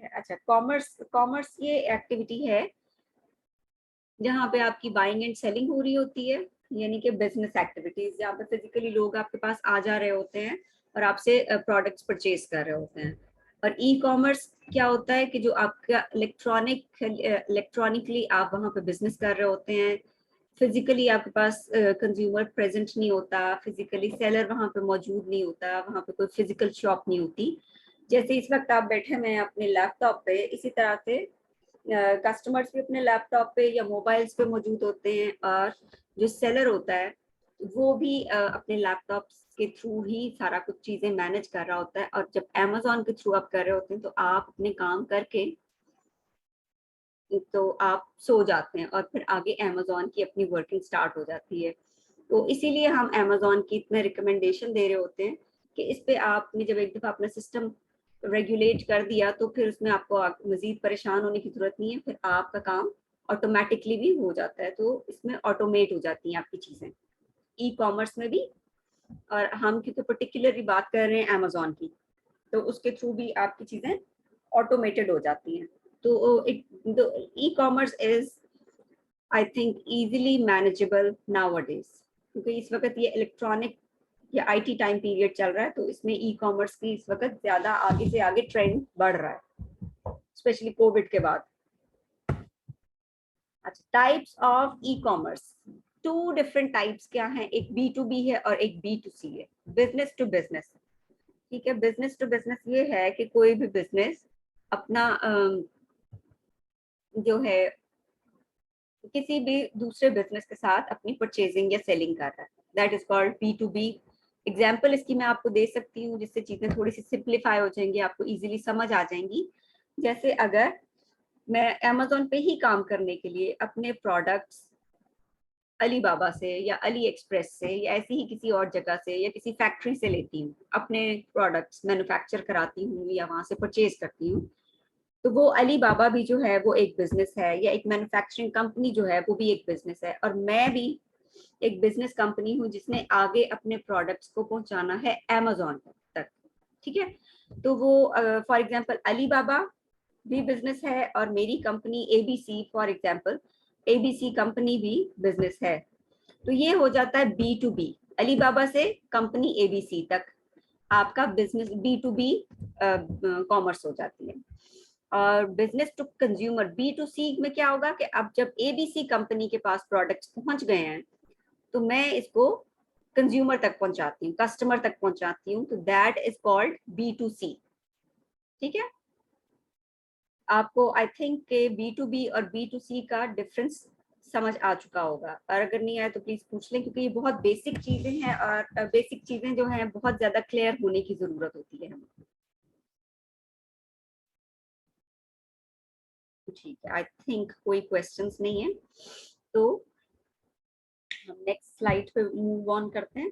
है। अच्छा, commerce, commerce ये एक्टिविटी है जहाँ पे आपकी बाइंग एंड सेलिंग हो रही होती है, यानी कि बिजनेस एक्टिविटीज, जहाँ पे फिजिकली लोग आपके पास आ जा रहे होते हैं और आपसे प्रोडक्ट्स परचेज कर रहे होते हैं। और ई कॉमर्स क्या होता है कि जो आपका इलेक्ट्रॉनिकली आप वहाँ पे बिजनेस कर रहे होते हैं, फिजिकली आपके पास कंज्यूमर प्रेजेंट नहीं होता, फिजिकली सेलर वहाँ पे मौजूद नहीं होता, वहाँ पे कोई फिजिकल शॉप नहीं होती। जैसे इस वक्त आप बैठे हैं अपने लैपटॉप पे, इसी तरह से कस्टमर्स भी अपने लैपटॉप पे या मोबाइल्स पे मौजूद होते हैं, और जो सेलर होता है वो भी अपने लैपटॉप के थ्रू ही सारा कुछ चीजें मैनेज कर रहा होता है। और जब अमेजोन के थ्रू आप कर रहे होते हैं तो आप अपने काम करके तो आप सो जाते हैं और फिर आगे अमेजोन की अपनी वर्किंग स्टार्ट हो जाती है। तो इसीलिए हम अमेजोन की इतने रिकमेंडेशन दे रहे होते हैं कि इस पे आपने जब एक दफा अपना सिस्टम रेगुलेट कर दिया तो फिर उसमें आपको मजीद परेशान होने की जरूरत नहीं है, फिर आपका काम ऑटोमेटिकली भी हो जाता है। तो इसमें ऑटोमेट हो जाती हैं आपकी चीजें, ई कॉमर्स में भी। और हम क्योंकि पर्टिकुलरली बात कर रहे हैं अमेजोन की, तो उसके थ्रू भी आपकी चीजें ऑटोमेटेड हो जाती हैं। तो e commerce is, I think, easily manageable nowadays, क्योंकि इस वक्त ये इलेक्ट्रॉनिक या आईटी टाइम पीरियड चल रहा है, तो इसमें ई कॉमर्स की इस वक्त ज्यादा आगे से आगे ट्रेंड बढ़ रहा है, स्पेशली कोविड के बाद। अच्छा, types of e commerce, two different types क्या हैं, एक बी टू बी है और एक बी टू सी है, बिजनेस टू बिजनेस। ठीक है, बिजनेस टू बिजनेस ये है कि कोई भी बिजनेस अपना जो है किसी भी दूसरे बिजनेस के साथ अपनी परचेजिंग या सेलिंग कर रहा है, that is called B to B. Example इसकी मैं आपको दे सकती हूँ जिससे चीजें थोड़ी सी सिंप्लीफाई हो जाएंगी, आपको इजीली समझ आ जाएंगी। जैसे अगर मैं अमेजोन पे ही काम करने के लिए अपने प्रोडक्ट्स अली बाबा से या अली एक्सप्रेस से या ऐसी ही किसी और जगह से या किसी फैक्ट्री से लेती हूँ, अपने प्रोडक्ट्स मैन्युफैक्चर कराती हूँ या वहां से परचेज करती हूँ, तो वो अली बाबा भी जो है वो एक बिजनेस है, या एक मैन्युफैक्चरिंग कंपनी जो है वो भी एक बिजनेस है, और मैं भी एक बिजनेस कंपनी हूँ जिसने आगे अपने प्रोडक्ट्स को पहुंचाना है अमेजोन तक। ठीक है, तो वो फॉर एग्जांपल अली बाबा भी बिजनेस है और मेरी company ABC, for example ABC company भी बिजनेस है। तो ये हो जाता है B to B, Alibaba से कंपनी एबीसी तक आपका business B to B commerce हो जाती है। और business to consumer B to C में क्या होगा कि अब जब एबीसी कंपनी के पास प्रोडक्ट्स पहुंच गए हैं तो मैं इसको कंज्यूमर तक पहुंचाती हूँ, कस्टमर तक पहुंचाती हूँ, तो that is called B to C. ठीक है, आपको आई थिंक के बी टू बी और बी टू सी का डिफरेंस समझ आ चुका होगा, और अगर नहीं आया तो प्लीज पूछ लें, क्योंकि ये बहुत बेसिक चीजें हैं और बेसिक चीजें जो हैं बहुत ज्यादा क्लियर होने की जरूरत होती है हमें। ठीक है, आई थिंक कोई क्वेश्चंस नहीं है, तो हम नेक्स्ट स्लाइड पे मूव ऑन करते हैं।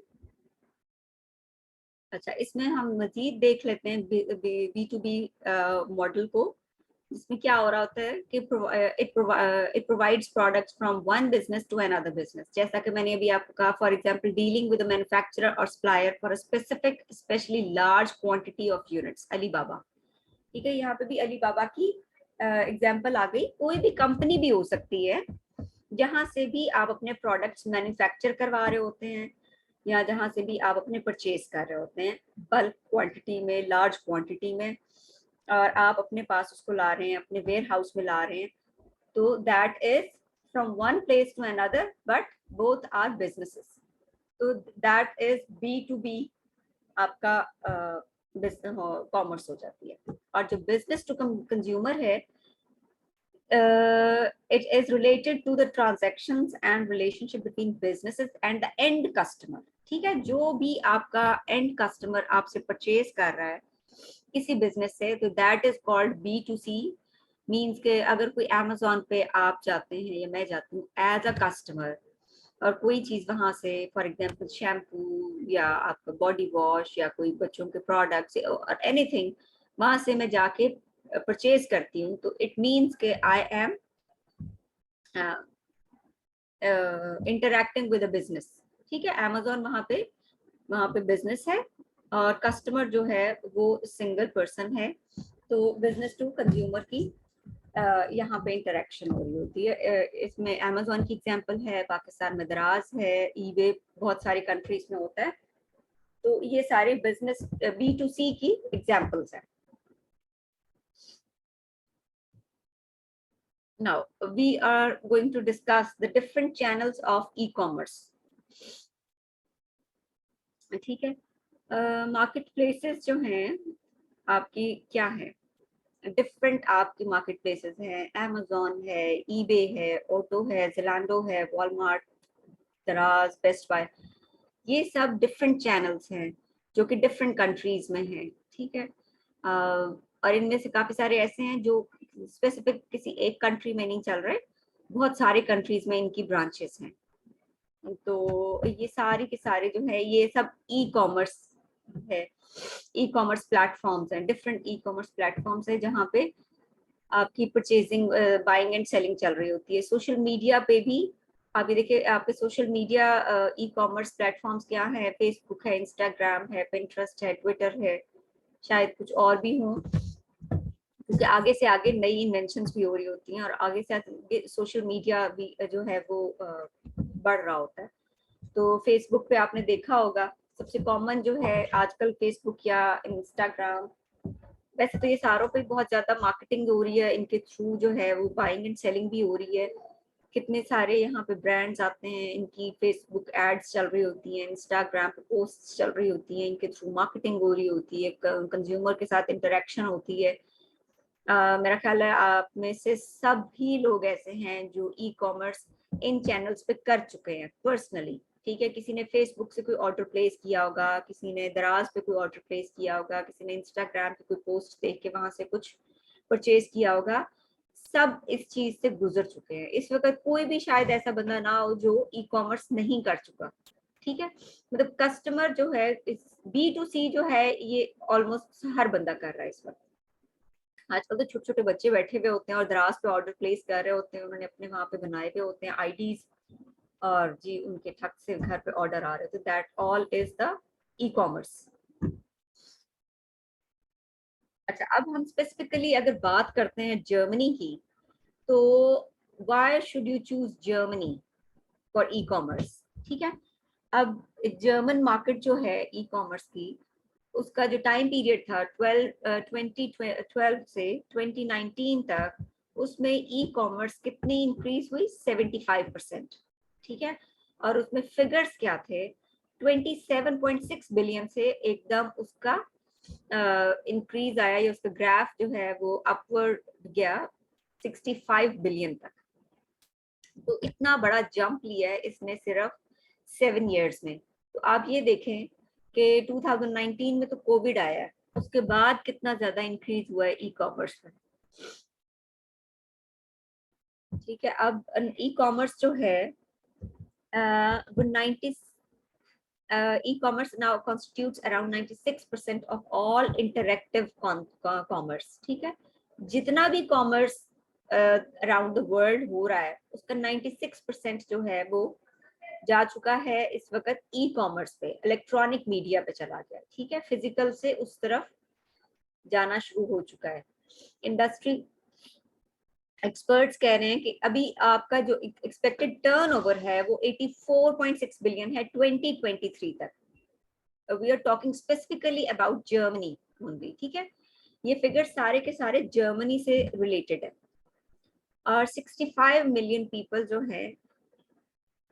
अच्छा, इसमें हम मजीद देख लेते हैं बी टू बी मॉडल को, जिसमें क्या हो रहा होता है कि it provides products from one business to another business. जैसा कि मैंने अभी आपको कहा, for example dealing with manufacturer और supplier for a specific specially large quantity of units, Alibaba. ठीक है, यहाँ पे भी अली बाबा की एग्जाम्पल आ गई। कोई भी कंपनी भी हो सकती है जहां से भी आप अपने प्रोडक्ट्स मैन्युफैक्चर करवा रहे होते हैं, या जहां से भी आप अपने परचेज कर रहे होते हैं बल्क क्वांटिटी में, लार्ज क्वांटिटी में, और आप अपने पास उसको ला रहे हैं, अपने वेयर हाउस में ला रहे हैं, तो that is from one place to another, but both are businesses. तो that is B to B आपका कॉमर्स हो जाती है। और जो बिजनेस टू कंज्यूमर है, it is related to the transactions and relationship between businesses and the end customer। ठीक है, जो भी आपका एंड कस्टमर आपसे परचेज कर रहा है किसी बिजनेस से, तो that is called B to C. Means के अगर कोई अमेजोन पे आप जाते हैं या मैं जाती हूँ एज अ कस्टमर, और कोई चीज वहां से फॉर एग्जांपल शैम्पू या आपका बॉडी वॉश या कोई बच्चों के प्रोडक्ट्स और एनीथिंग वहां से मैं जाके परचेज करती हूँ, तो इट मीन्स के I am interacting with a business. ठीक है, अमेजोन वहां पे बिजनेस है और कस्टमर जो है वो सिंगल पर्सन है, तो बिजनेस टू कंज्यूमर की यहाँ पे इंटरेक्शन हो रही होती है। इसमें अमेजोन की एग्जांपल है, पाकिस्तान में दराज है, ईबे बहुत सारी कंट्रीज में होता है। तो ये सारे बिजनेस B2C की एग्जांपल्स हैं। Now we are going to discuss the different channels of e-commerce. ठीक है। मार्केट प्लेसेस जो हैं आपकी क्या है, डिफरेंट आपकी मार्केट प्लेसेस हैं। अमेजोन है, ईबे है, ऑटो है, ज़ेलांडो है, वॉलमार्ट, दराज, बेस्ट बाय, ये सब डिफरेंट चैनल्स हैं जो कि डिफरेंट कंट्रीज में हैं। ठीक है। और इनमें से काफी सारे ऐसे हैं जो स्पेसिफिक किसी एक कंट्री में नहीं चल रहे, बहुत सारे कंट्रीज में इनकी ब्रांचेस हैं। तो ये सारी के सारे जो है ये सब ई कॉमर्स है। ई कॉमर्स प्लेटफॉर्म्स हैं, डिफरेंट ई कॉमर्स प्लेटफॉर्म्स है जहाँ पे आपकी परचेजिंग, बाइंग एंड सेलिंग चल रही होती है। सोशल मीडिया पे भी आप ये देखिए, आपके social media e commerce platforms क्या है, फेसबुक है, इंस्टाग्राम है, पिंटरेस्ट है, ट्विटर है, शायद कुछ और भी हों, क्योंकि आगे से आगे नई इन्वेंशंस भी हो रही होती हैं और आगे से आगे सोशल मीडिया भी जो है वो बढ़ रहा होता है। तो फेसबुक पे आपने देखा होगा सबसे कॉमन जो है आजकल फेसबुक या इंस्टाग्राम। वैसे तो ये सारों पे बहुत ज्यादा मार्केटिंग हो रही है, इनके थ्रू जो है वो बाइंग एंड सेलिंग भी हो रही है। कितने सारे यहाँ पे ब्रांड्स आते हैं, इनकी फेसबुक एड्स चल रही होती हैं, इंस्टाग्राम पे पोस्ट चल रही होती हैं, इनके थ्रू मार्केटिंग हो रही होती है, कंज्यूमर के साथ इंटरेक्शन होती है। मेरा ख्याल है आप में से सभी लोग ऐसे हैं जो ई कॉमर्स इन चैनल्स पे कर चुके हैं पर्सनली। ठीक है, किसी ने फेसबुक से कोई ऑर्डर प्लेस किया होगा, किसी ने दराज पे कोई ऑर्डर प्लेस किया होगा, किसी ने इंस्टाग्राम पे कोई पोस्ट देख के वहां से कुछ परचेज किया होगा। सब इस चीज से गुजर चुके हैं। इस वक्त कोई भी शायद ऐसा बंदा ना हो जो ई कॉमर्स नहीं कर चुका। ठीक है, मतलब कस्टमर जो है इस B2C जो है ये ऑलमोस्ट हर बंदा कर रहा है इस वक्त। आजकल तो छोटे छोटे बच्चे बैठे हुए होते हैं और दराज पे ऑर्डर प्लेस कर रहे होते हैं, उन्होंने अपने वहां पे बनाए हुए होते हैं आईडीज, और जी उनके ठक से घर पे ऑर्डर आ रहे थे। That all is the e commerce. अच्छा, अब हम स्पेसिफिकली अगर बात करते हैं जर्मनी की, तो why should you choose Germany for e commerce. ठीक है, अब जर्मन मार्केट जो है ई कॉमर्स की, उसका जो टाइम पीरियड था 2012 से 2019 तक, उसमें ई कॉमर्स कितनी इंक्रीज हुई, 75%। ठीक है, और उसमें फिगर्स क्या थे, 27.6 बिलियन से एकदम उसका इंक्रीज आया, या उसका ग्राफ जो है वो अपवर्ड गया 65 बिलियन तक। तो इतना बड़ा जंप लिया है इसने सिर्फ 7 इयर्स में। तो आप ये देखें कि 2019 में तो कोविड आया है, उसके बाद कितना ज्यादा इंक्रीज हुआ है ई कॉमर्स में। ठीक है, अब ई कॉमर्स जो है वो 90 e-commerce now constitutes around 96% of all interactive commerce। ठीक है, जितना भी कॉमर्स अराउंड द वर्ल्ड हो रहा है उसका 96% जो है वो जा चुका है इस वक्त ई कॉमर्स पे, इलेक्ट्रॉनिक मीडिया पे चला गया। ठीक है, फिजिकल से उस तरफ जाना शुरू हो चुका है। इंडस्ट्री एक्सपर्ट्स कह रहे हैं कि अभी आपका जो एक्सपेक्टेड टर्नओवर है वो 84.6 बिलियन है 2023 तक। We are talking specifically about Germany only. ठीक है, ये फिगर सारे के सारे जर्मनी से रिलेटेड है। और 65 मिलियन पीपल जो है,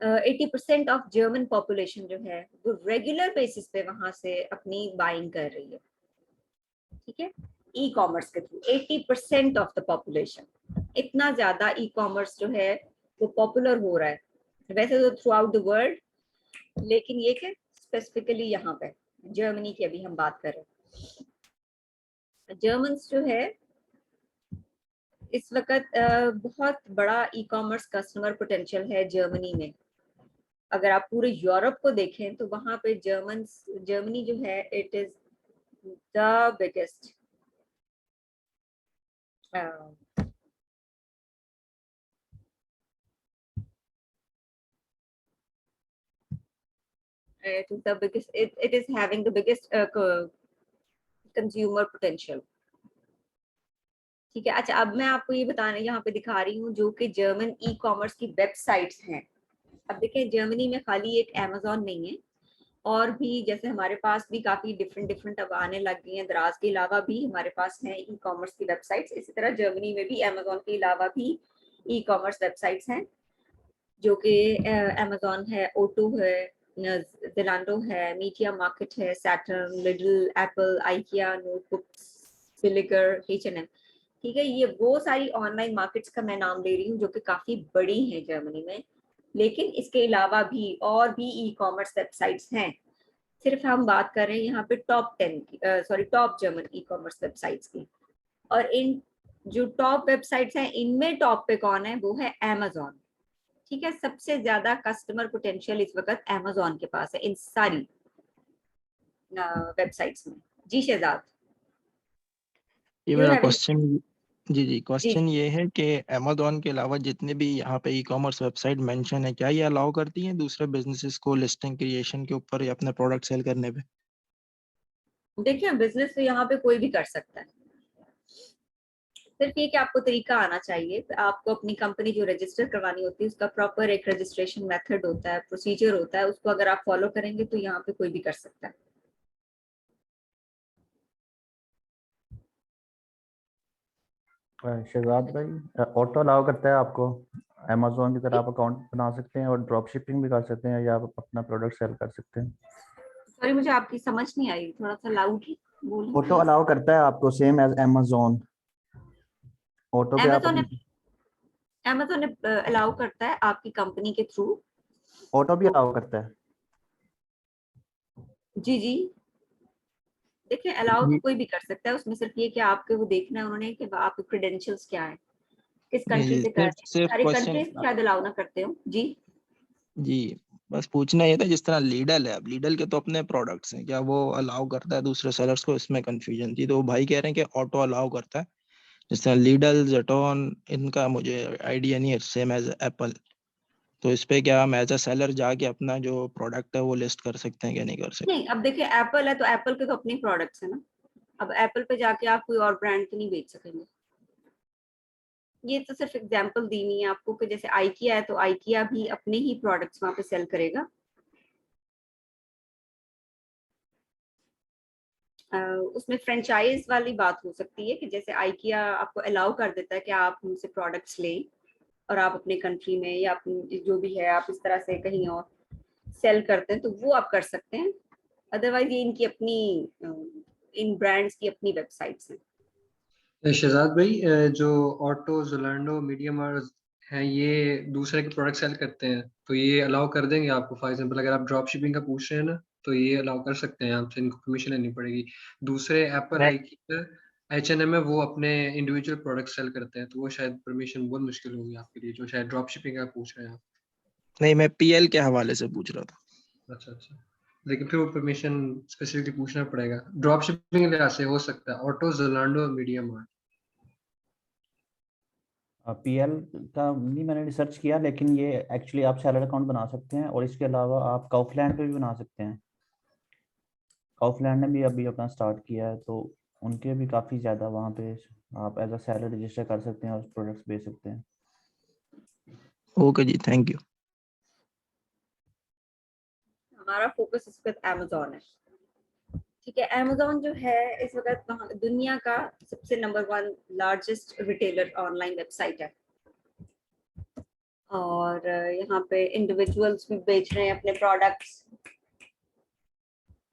80% ऑफ जर्मन पॉपुलेशन जो है वो रेगुलर बेसिस पे वहां से अपनी बाइंग कर रही है। ठीक है, ई कॉमर्स के थ्रू 80% ऑफ द पॉपुलेशन, इतना ज्यादा ई कॉमर्स जो है वो पॉपुलर हो रहा है। वैसे तो थ्रू आउट द वर्ल्ड, लेकिन ये कि स्पेसिफिकली यहाँ पे जर्मनी की अभी हम बात कर रहे हैं। जर्मन्स जो है इस वक्त बहुत बड़ा ई कॉमर्स कस्टमर पोटेंशियल है जर्मनी में। अगर आप पूरे यूरोप को देखें तो वहां पे जर्मनी जो है it is the biggest it is having the biggest consumer potential. ठीक है। अच्छा, अब मैं आपको ये बताने यहाँ पे दिखा रही हूँ जो कि जर्मन ई कॉमर्स की वेबसाइट्स हैं। अब देखिए, जर्मनी में खाली एक अमेजोन नहीं है, और भी जैसे हमारे पास भी काफी डिफरेंट डिफरेंट अब आने लग गई हैं। दराज के अलावा भी हमारे पास है ई कॉमर्स की वेबसाइट्स। इसी तरह जर्मनी में भी अमेजोन के अलावा भी ई कॉमर्स वेबसाइट्स हैं, जो कि अमेजोन है, ओटो है, ज़ेलांडो है, मीडिया मार्केट है, Saturn, Lidl, Apple, IKEA, notebooksbilliger, H&M। ठीक है, ये वो सारी ऑनलाइन मार्केट्स का मैं नाम ले रही हूँ जो कि काफी बड़ी हैं जर्मनी में। लेकिन इसके अलावा भी और भी ई कॉमर्स वेबसाइट्स हैं। सिर्फ हम बात कर रहे हैं यहाँ पे टॉप 10 की, sorry top German e commerce websites की। और इन जो टॉप वेबसाइट्स हैं, इनमें टॉप पे कौन है? वो है Amazon। ठीक है, सबसे ज्यादा कस्टमर पोटेंशियल इस वक्त Amazon के पास है इन सारी वेबसाइट्स में। जी शहजाद, ये यू मेरा हैव एनी? क्वेश्चन, जी जी, जी क्वेश्चन ये है कि अमेजोन के अलावा जितने भी यहाँ पे ई कॉमर्स वेबसाइट मेंशन है, क्या ये अलाउ करती हैं दूसरे बिजनेसेस को लिस्टिंग क्रिएशन के ऊपर या अपने प्रोडक्ट सेल करने पे? देखिए, बिजनेस तो यहाँ पे कोई भी कर सकता है। सिर्फ ये कि आपको तरीका आना चाहिए। आपको अपनी कंपनी जो रजिस्टर करवानी होती है उसका प्रॉपर एक रजिस्ट्रेशन मेथड होता है, प्रोसीजर होता है। उसको अगर आप फॉलो करेंगे तो यहाँ पे कोई भी कर सकता है। शहजाद भाई, ऑटो अलाउ करता है आपको? अमेजोन की तरह आप अकाउंट बना सकते हैं और ड्रॉप शिपिंग भी कर सकते हैं, या आप अपना प्रोडक्ट सेल कर सकते हैं। सॉरी, मुझे आपकी समझ नहीं आई, थोड़ा सा लाउड बोलें ऑटो प्लीज। अलाउ करता है आपको सेम एज अमेजोन। ऑटो पे आप अमेजोन अमेजोन अलाउ करता है आपकी कंपनी के थ्रू। ऑटो भी अलाउ करता है। जी जी, देखिए अलाउ तो जी कोई भी कर सकता है। उसमें सिर्फ ये कि आपके वो देखना है उन्होंने कि आपके क्रेडेंशियल्स क्या है, किस जी कंट्री जी, से कर सिर्फ रहे हैं। सिर्फ सारी क्वेश्चन, कंट्रीज शायद अलाउ ना करते हो जी। जी बस पूछना ये था, जिस तरह लीडल है, अब लीडल के तो अपने प्रोडक्ट्स हैं, क्या वो अलाउ करता है दूसरे सेलर्स को? इसमें कंफ्यूजन थी, तो वो भाई कह रहे हैं कि ऑटो अलाउ करता है। जिस तरह लीडल, जेटॉन, इनका मुझे आइडिया नहीं है, सेम एज एप्पल। तो इस पे क्या हम एज अ सेलर जाके अपना जो प्रोडक्ट है वो लिस्ट कर सकते हैं, क्या नहीं कर सकते? नहीं, अब देखिए एप्पल है तो एप्पल के तो अपने प्रोडक्ट्स है ना। अब एप्पल पे जाके आप कोई और ब्रांड तो नहीं बेच सकेंगे। ये तो सिर्फ एग्जांपल दी नहीं है आपको कि जैसे आइकिया है तो आइकिया भी अपने ही प्रोडक्ट्स वहां पे सेल करेगा। उसमें फ्रेंचाइज वाली बात हो सकती है कि जैसे आइकिया आपको अलाउ कर देता है कि आप हमसे प्रोडक्ट्स लें और आप अपने कंट्री में या अपनी जो भी है आप इस तरह से कहीं और सेल करते हैं, तो वो आप कर सकते हैं। अदरवाइज ये इनकी अपनी इन ब्रांड्स की अपनी वेबसाइट्स हैं। शहजाद भाई, जो ऑटो, जोलैंडो, मीडिया मार्ट हैं, ये दूसरे के प्रोडक्ट सेल करते हैं, तो ये अलाउ कर देंगे आपको? फॉर एग्जांपल अगर आप ड्रॉप शिपिंग का पूछ रहे हैं ना, तो ये अलाउ कर सकते हैं आपसे, इनको परमिशन लेनी पड़ेगी। दूसरे एप्पल मैं है, H&M है, वो अपने इंडिविजुअल प्रोडक्ट सेल करते हैं, तो वो शायद परमिशन बहुत मुश्किल होगी आपके लिए, जो शायद ड्रॉप शिपिंग का पूछ रहे हैं आप। नहीं, मैं पीएल के हवाले से पूछ रहा था। अच्छा अच्छा, लेकिन फिर वो परमिशन स्पेसिफिकली पूछना पड़ेगा। ड्रॉप शिपिंग के लिहाज से हो सकता है ऑटो, जोलैंडो, मीडिया मार्ट। पीएल का नहीं मैंने रिसर्च किया, लेकिन ये एक्चुअली आप सैलर अकाउंट बना सकते हैं, और इसके अलावा आप काउफलैंड पे भी बना सकते हैं। काउफलैंड ने भी अभी अपना स्टार्ट किया है, तो उनके भी काफ़ी ज़्यादा वहाँ पे आप एज अ सैलर रजिस्टर कर सकते हैं और प्रोडक्ट्स बेच सकते हैं। ओके जी, थैंक यू। हमारा फोकस इस वक्त अमेजोन है। ठीक है, अमेजोन जो है इस वक्त दुनिया का सबसे number 1 largest retailer online website है। और यहाँ पे इंडिविजुअल्स भी बेच रहे हैं अपने प्रोडक्ट्स,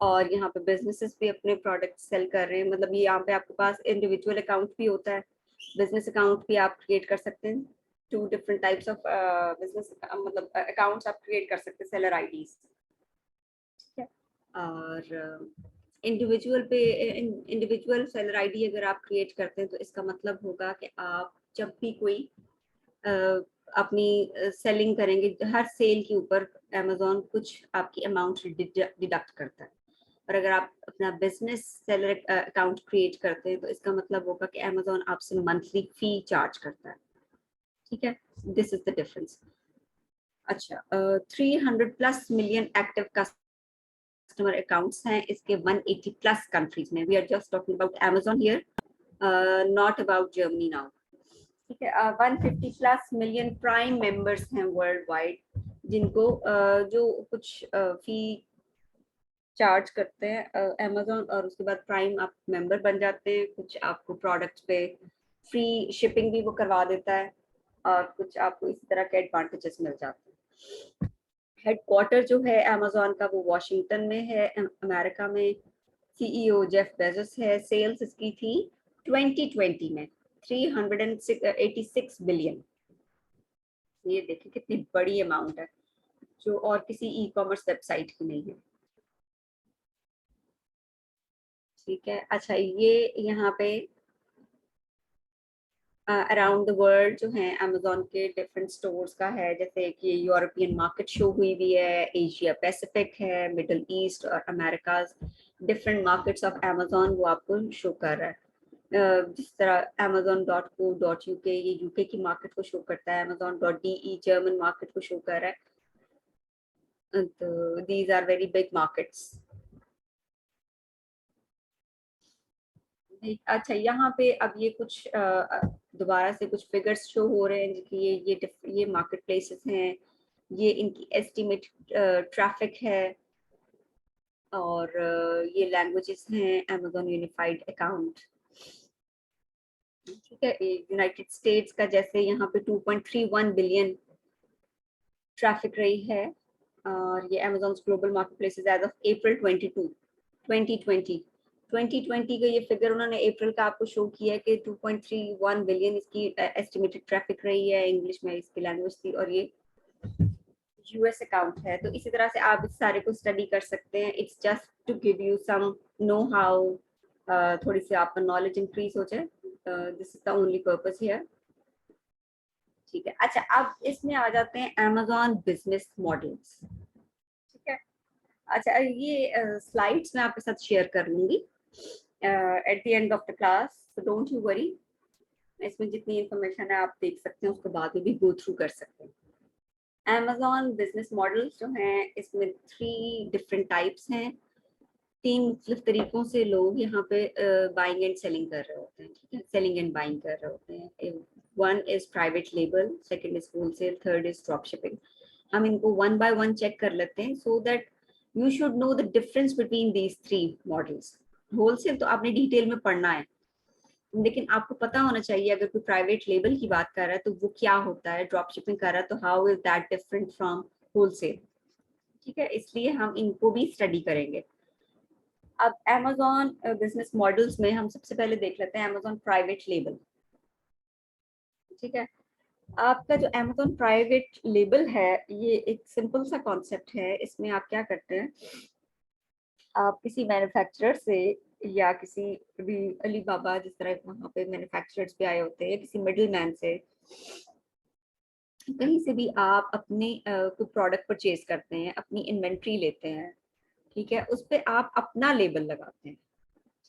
और यहाँ पे बिजनेसेस भी अपने प्रोडक्ट सेल कर रहे हैं। मतलब ये यहाँ पे आपके पास इंडिविजुअल अकाउंट भी होता है, बिजनेस अकाउंट भी आप क्रिएट कर सकते हैं। 2 डिफरेंट टाइप्स ऑफ बिजनेस मतलब अकाउंट्स आप क्रिएट कर सकते हैं, सेलर आईडीज। ठीक है, और इंडिविजुअल सेलर आईडी अगर आप क्रिएट करते हैं तो इसका मतलब होगा कि आप जब भी कोई अ, अपनी सेलिंग करेंगे, हर सेल के ऊपर अमेजोन कुछ आपकी अमाउंट डिडक्ट करता है। और अगर आप अपना बिजनेस सेलर अकाउंट क्रिएट करते हैं तो इसका मतलब होगा कि अमेजोन आपसे मंथली फी चार्ज करता है। ठीक है, दिस इज द डिफरेंस। अच्छा, 300+ मिलियन एक्टिव कस्टमर अकाउंट्स हैं इसके 180+ कंट्रीज में। We are just talking about Amazon here. Not about Germany now. ठीक है, 150+ million prime members worldwide वाइड, जिनको जो कुछ फी चार्ज करते हैं अमेजोन, और उसके बाद प्राइम आप मेंबर बन जाते हैं। कुछ आपको प्रोडक्ट्स पे फ्री शिपिंग भी वो करवा देता है, और कुछ आपको इस तरह के एडवांटेजेस मिल जाते हैं। हेडक्वार्टर जो है अमेजोन का वो वॉशिंगटन में है, अमेरिका में। सीईओ जेफ बेजोस है। सेल्स इसकी थी 2020 में 386 बिलियन। ये देखिए कितनी बड़ी अमाउंट है, जो और किसी ई कॉमर्स वेबसाइट की नहीं है। ठीक है, अच्छा ये यहाँ पे अराउंड द वर्ल्ड जो है अमेजोन के डिफरेंट स्टोर्स का है, जैसे कि यूरोपियन मार्केट शो हुई भी है, एशिया पैसिफिक है, मिडल ईस्ट और Americas different markets of Amazon वो आपको शो कर रहा है। जिस तरह amazon.co.uk ये यूके की मार्केट को शो करता है, amazon.de जर्मन मार्केट को शो कर रहा है। तो these are very big markets. अच्छा यहाँ पे अब ये कुछ दोबारा से कुछ फिगर्स शो हो रहे हैं कि ये मार्केट प्लेसेस हैं, ये इनकी एस्टिमेट ट्रैफिक है, और ये लैंग्वेजेस हैं अमेजोन यूनिफाइड अकाउंट। ठीक है, यूनाइटेड स्टेट्स का जैसे यहाँ पे 2.31 बिलियन ट्रैफिक रही है, और ये Amazon global marketplaces as of April 2020 का ये फिगर उन्होंने अप्रैल का आपको शो किया कि 2.31 बिलियन इसकी एस्टिमेटेड ट्रैफिक रही है। इंग्लिश में इसकी लैंग्वेज थी, और ये यूएस अकाउंट है। तो इसी तरह से आप इस सारे को स्टडी कर सकते हैं। It's just to give you some know how, थोड़ी सी आपका नॉलेज इंक्रीज हो जाए। This is the only purpose here. ठीक है, अच्छा अब इसमें आ जाते हैं अमेजोन बिजनेस मॉडल्स। ठीक है, अच्छा ये स्लाइड्स मैं आपके साथ शेयर कर लूंगी at the end of the class, so don't you worry. इसमें जितनी इंफॉर्मेशन है आप देख सकते हैं, उसको बाद में भी गो थ्रू कर सकते हैं। अमेजोन बिजनेस मॉडल्स जो हैं इसमें 3 डिफरेंट टाइप्स हैं। 3 मुख्तलिफ तरीकों से लोग यहाँ पे बाइंग एंड सेलिंग कर रहे होते हैं। ठीक है, सेलिंग एंड बाइंग कर रहे होते हैं। One is private label, second is wholesale, third is drop shipping. हम इनको वन बाय वन चेक कर लेते हैं, so that you should know the difference between these 3 models. Wholesale तो आपने डिटेल में पढ़ना है, लेकिन आपको पता होना चाहिए अगर कोई प्राइवेट लेबल की बात कर रहा है तो वो क्या होता है, ड्रॉप शिपिंग कर रहा है तो how is that different from wholesale. ठीक है, इसलिए हम इनको भी स्टडी करेंगे। अब Amazon बिजनेस मॉडल्स में हम सबसे पहले देख लेते हैं Amazon प्राइवेट लेबल। ठीक है, आपका जो Amazon प्राइवेट लेबल है ये एक सिंपल सा कॉन्सेप्ट है। इसमें आप क्या करते हैं, आप किसी मैन्युफैक्चरर से या किसी भी अलीबाबा जिस तरह वहाँ पे मैन्युफैक्चरर्स भी आए होते हैं, किसी मिडिल मैन से कहीं से भी आप अपने कोई प्रोडक्ट परचेज करते हैं, अपनी इन्वेंट्री लेते हैं। ठीक है, उस पर आप अपना लेबल लगाते हैं।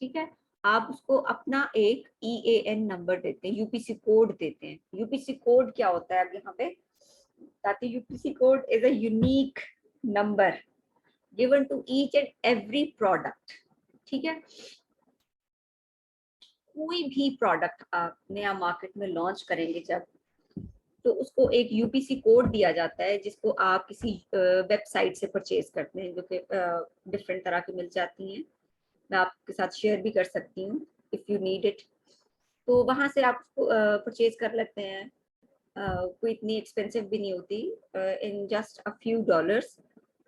ठीक है, आप उसको अपना एक EAN नंबर देते हैं, यूपीसी कोड देते हैं। यूपीसी कोड क्या होता है अब यहाँ पे, ताकि UPC code is a unique number given to each and every product. ठीक है, कोई भी प्रोडक्ट आप नया मार्केट में लॉन्च करेंगे जब, तो उसको एक यूपीसी कोड दिया जाता है, जिसको आप किसी वेबसाइट से परचेज करते हैं, जो कि डिफरेंट तरह की मिल जाती हैं। मैं आपके साथ शेयर भी कर सकती हूँ इफ यू नीड इट। तो वहां से आप उसको परचेज कर लेते हैं। कोई इतनी एक्सपेंसिव भी नहीं होती, in just a few dollars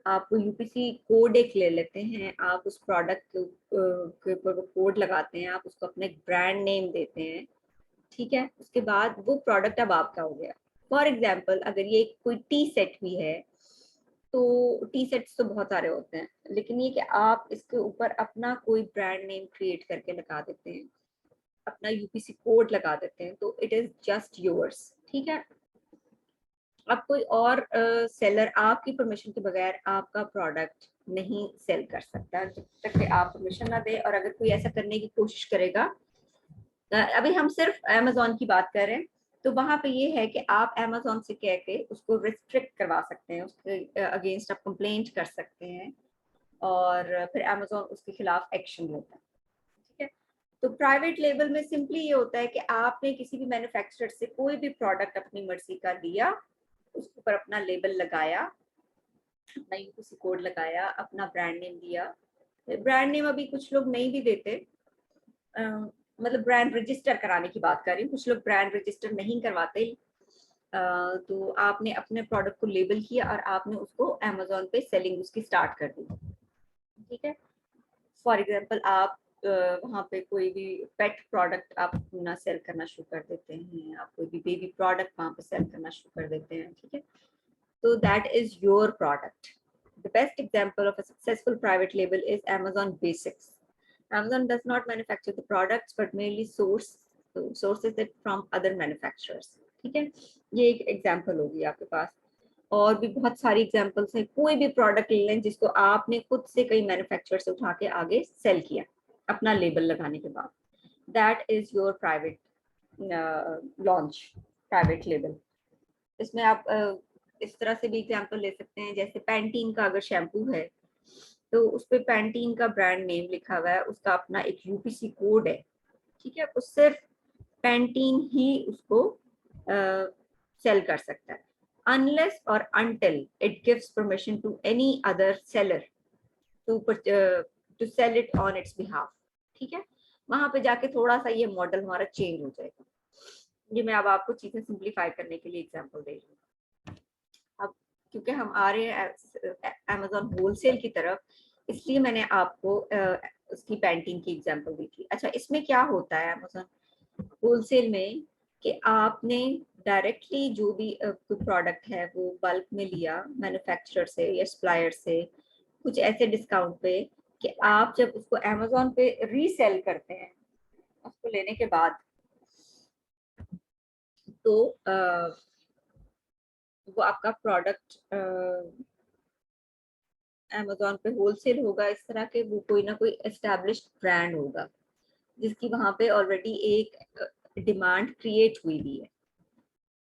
आप यूपीसी कोड एक ले लेते हैं। आप उस प्रोडक्ट के ऊपर वो कोड लगाते हैं, आप उसको अपना एक ब्रांड नेम देते हैं। ठीक है, उसके बाद वो प्रोडक्ट अब आपका हो गया। फॉर एग्जाम्पल अगर ये कोई टी सेट भी है, तो टी सेट्स तो बहुत सारे होते हैं, लेकिन ये कि आप इसके ऊपर अपना कोई ब्रांड नेम क्रिएट करके लगा देते हैं, अपना यूपीसी कोड लगा देते हैं, तो इट इज जस्ट योर्स। ठीक है, अब कोई और सेलर आपकी परमिशन के बगैर आपका प्रोडक्ट नहीं सेल कर सकता जब तक कि आप परमिशन ना दे। और अगर कोई ऐसा करने की कोशिश करेगा, अभी हम सिर्फ अमेजोन की बात कर रहे हैं, तो वहां पे ये है कि आप अमेजोन से कह के उसको रिस्ट्रिक्ट करवा सकते हैं, उसके अगेंस्ट आप कंप्लेंट कर सकते हैं, और फिर अमेजोन उसके खिलाफ एक्शन लेता है। ठीक है, तो प्राइवेट लेबल में सिंपली ये होता है कि आपने किसी भी मैन्युफैक्चरर से कोई भी प्रोडक्ट अपनी मर्जी का लिया, उसके ऊपर अपना लेबल लगाया, अपना यूपीसी कोड लगाया, अपना ब्रांड नेम दिया। ब्रांड नेम अभी कुछ लोग नहीं भी देते, मतलब ब्रांड रजिस्टर कराने की बात कर रही हूँ, कुछ लोग ब्रांड रजिस्टर नहीं करवाते। तो आपने अपने प्रोडक्ट को लेबल किया और आपने उसको अमेज़न पे सेलिंग उसकी स्टार्ट कर दी, ठीक है। फॉर एग्जांपल आप वहाँ पे कोई भी पेट प्रोडक्ट आप अपना सेल करना शुरू कर देते हैं, आप कोई भी बेबी प्रोडक्ट वहाँ पे सेल करना शुरू कर देते हैं, ठीक है। So that is your product. The best example of a successful private label is Amazon Basics. Amazon does not manufacture the products but mainly sources it from other manufacturers. ठीक है, ये एक एग्जाम्पल होगी आपके पास। और भी बहुत सारी एग्जाम्पल्स हैं। कोई भी प्रोडक्ट ले लें जिसको आपने खुद से कई मैन्युफैक्चरर से उठा के आगे सेल किया अपना लेबल लगाने के बाद, that is your private launch, private label. इसमें आप इस तरह से भी एग्जांपल ले सकते हैं, जैसे पैंटीन का अगर शैम्पू है तो उस पे पैंटीन का ब्रांड नेम लिखा हुआ है, उसका अपना एक यूपीसी कोड है, ठीक है। तो सिर्फ पैंटीन ही उसको सेल कर सकता है, अनलेस और until it gives permission to any other seller to sell it on its behalf, ठीक है। वहां पे जाके थोड़ा सा ये मॉडल हमारा चेंज हो जाएगा। ये मैं अब आपको चीजें सिंप्लीफाई करने के लिए एग्जांपल दे रही हूँ। अब क्योंकि हम आ रहे हैं अमेज़न होलसेल की तरफ, इसलिए मैंने आपको उसकी पैंटीन की एग्जांपल दी थी। अच्छा, इसमें क्या होता है अमेज़न होलसेल में कि आपने डायरेक्टली जो भी कोई प्रोडक्ट है वो बल्क में लिया मैन्युफैक्चरर से या सप्लायर से कुछ ऐसे डिस्काउंट पे कि आप जब उसको अमेज़न पे रीसेल करते हैं उसको लेने के बाद, तो वो आपका प्रोडक्ट अमेज़न पे होलसेल होगा इस तरह के, वो कोई ना कोई एस्टैब्लिश्ड ब्रांड होगा जिसकी वहां पे ऑलरेडी एक डिमांड क्रिएट हुई भी है।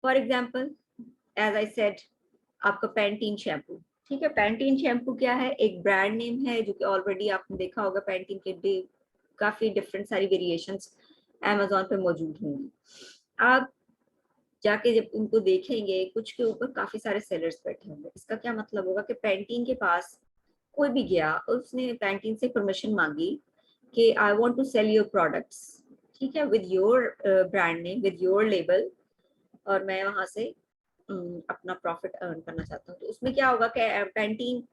For example as I said, आपका पैंटीन शैम्पू, ठीक है। पैंटीन शैम्पू क्या है, एक ब्रांड नेम है जो कि ऑलरेडी आपने देखा होगा, पैंटीन के भी काफी डिफरेंट सारी वेरिएशंस अमेज़न पे मौजूद होंगी। आप जाके जब उनको देखेंगे, कुछ के ऊपर काफी सारे सेलर्स बैठे होंगे, इसका क्या मतलब होगा कि पैंटीन के पास कोई भी गया और उसने पैंटीन से परमिशन मांगी कि I want to sell your products, ठीक है, with your brand name, with your label, और मैं वहां से अपना प्रॉफिट अर्न करना चाहता हूँ। तो उसमें क्या होगा कि पैंटीन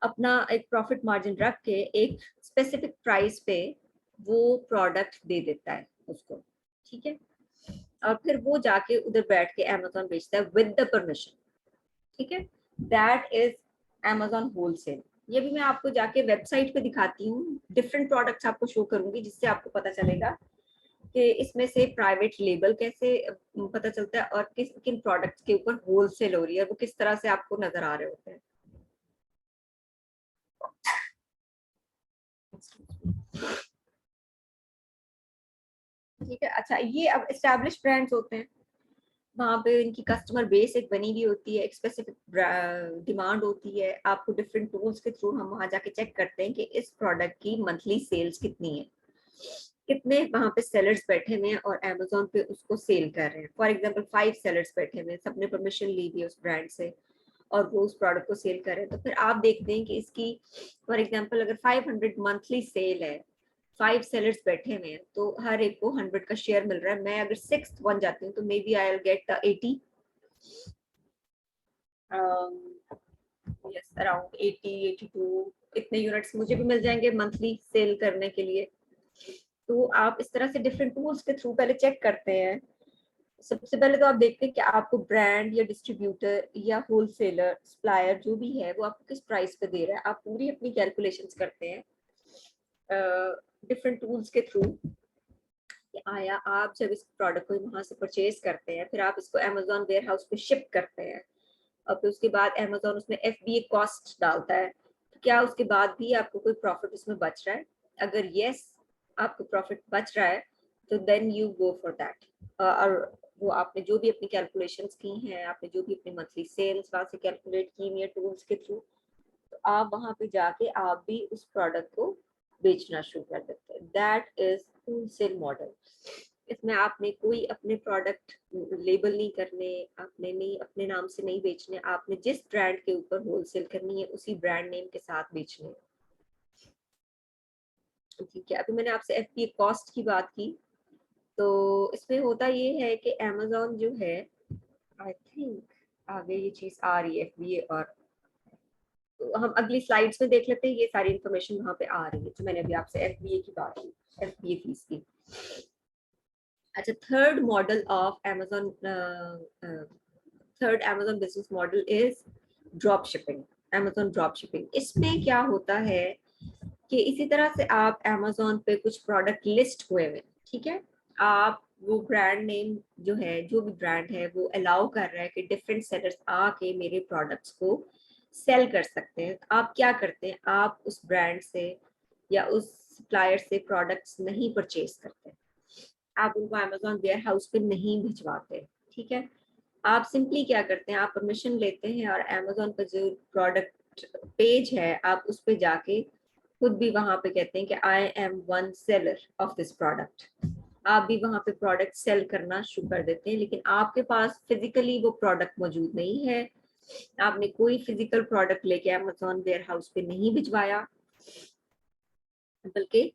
अपना एक प्रॉफिट मार्जिन रख के एक स्पेसिफिक प्राइस पे वो प्रोडक्ट दे देता है उसको, ठीक है। और फिर वो जाके उधर बैठ के अमेज़न बेचता है विद द परमिशन, ठीक है। That is Amazon wholesale. ये भी मैं आपको जाके वेबसाइट पे दिखाती हूँ, डिफरेंट प्रोडक्ट्स आपको शो करूंगी जिससे आपको पता चलेगा कि इसमें से प्राइवेट लेबल कैसे पता चलता है और किस किन प्रोडक्ट्स के ऊपर होलसेल हो रही है, वो किस तरह से आपको नजर आ रहे होते हैं। ठीक है। अच्छा, ये अब एस्टैब्लिश ब्रांड्स होते हैं, वहाँ पे इनकी कस्टमर बेस एक बनी हुई होती है, एक स्पेसिफिक डिमांड होती है। आपको डिफरेंट टूल्स के थ्रू हम वहाँ जाके चेक करते हैं कि इस प्रोडक्ट की मंथली सेल्स कितनी है, कितने वहाँ पे सेलर्स बैठे हुए हैं और अमेज़न पे उसको सेल कर रहे हैं। फॉर एग्जांपल 5 सेलर्स बैठे हुए हैं, सबने परमिशन ली हुई है उस ब्रांड से और वो उस प्रोडक्ट को सेल कर रहे हैं। तो फिर आप देखते हैं कि इसकी फॉर एग्जांपल अगर 500 मंथली सेल है, 5 सेलर्स बैठे हुए हैं, तो हर एक को 100 का शेयर मिल रहा है। मैं अगर 6th बन जाती हूँ तो maybe I will get 80 yes around 80 82 इतने यूनिट्स मुझे भी मिल जाएंगे मंथली सेल करने के लिए। तो आप इस तरह से डिफरेंट टूल्स के थ्रू पहले चेक करते हैं। सबसे पहले तो आप देखते हैं कि आपको ब्रांड या डिस्ट्रीब्यूटर या होलसेलर सप्लायर जो भी है वो आपको किस प्राइस पे दे रहा है। आप पूरी अपनी कैलकुलेशंस करते हैं डिफरेंट टूल्स के थ्रू। आया आप जब इस प्रोडक्ट को वहां से परचेज करते हैं, फिर आप इसको अमेज़न वेयर हाउस पे शिप करते हैं और फिर उसके बाद अमेज़न उसमें FBA कॉस्ट डालता है। तो क्या उसके बाद भी आपको कोई प्रॉफिट उसमें बच रहा है? अगर यस आपको प्रॉफिट बच रहा है तो then you go for that. और वो आपने जो भी अपनी कैलकुलेशंस की हैं, आपने जो भी अपनी मंथली सेल्स वहां से कैलकुलेट की हैं टूल्स के थ्रू, तो आप वहां पे जाके आप भी उस प्रोडक्ट को बेचना शुरू कर देते हैं। दैट इज होलसेल मॉडल, इसमें आपने कोई अपने प्रोडक्ट लेबल नहीं करने, आपने नहीं अपने नाम से नहीं बेचने, आपने जिस ब्रांड के ऊपर होलसेल करनी है उसी ब्रांड नेम के साथ बेचने हैं। ठीक है, अभी मैंने आपसे एफबीए कॉस्ट की बात की, तो इसमें होता ये है कि Amazon जो है, आई थिंक आगे ये चीज आ रही है एफबीए, और तो हम अगली स्लाइड्स में देख लेते हैं, ये सारी इंफॉर्मेशन वहां पे आ रही है जो मैंने अभी आपसे एफबीए की बात की, एफबीए फीस की। अच्छा, third model of Amazon, third Amazon business model is drop shipping, Amazon drop shipping. इसमें क्या होता है कि इसी तरह से आप Amazon पे कुछ प्रोडक्ट लिस्ट हुए हुए, ठीक है, आप वो ब्रांड नेम जो है, जो भी ब्रांड है वो अलाउ कर रहा है कि डिफरेंट सेलर्स आके मेरे प्रोडक्ट्स को सेल कर सकते हैं। आप क्या करते हैं, आप उस ब्रांड से या उस सप्लायर से प्रोडक्ट्स नहीं परचेज करते, आप उनको Amazon वेयर हाउस पे नहीं भिजवाते, ठीक है। आप सिंपली क्या करते हैं, आप परमिशन लेते हैं और Amazon का जो प्रोडक्ट पेज है आप उस पे जाके खुद भी वहां पे कहते हैं कि I am one seller of this product. आप भी वहां पे प्रोडक्ट सेल करना शुरू कर देते हैं, लेकिन आपके पास फिजिकली वो प्रोडक्ट मौजूद नहीं है, आपने कोई फिजिकल प्रोडक्ट लेके Amazon वेयर हाउस पे नहीं भिजवाया, बल्कि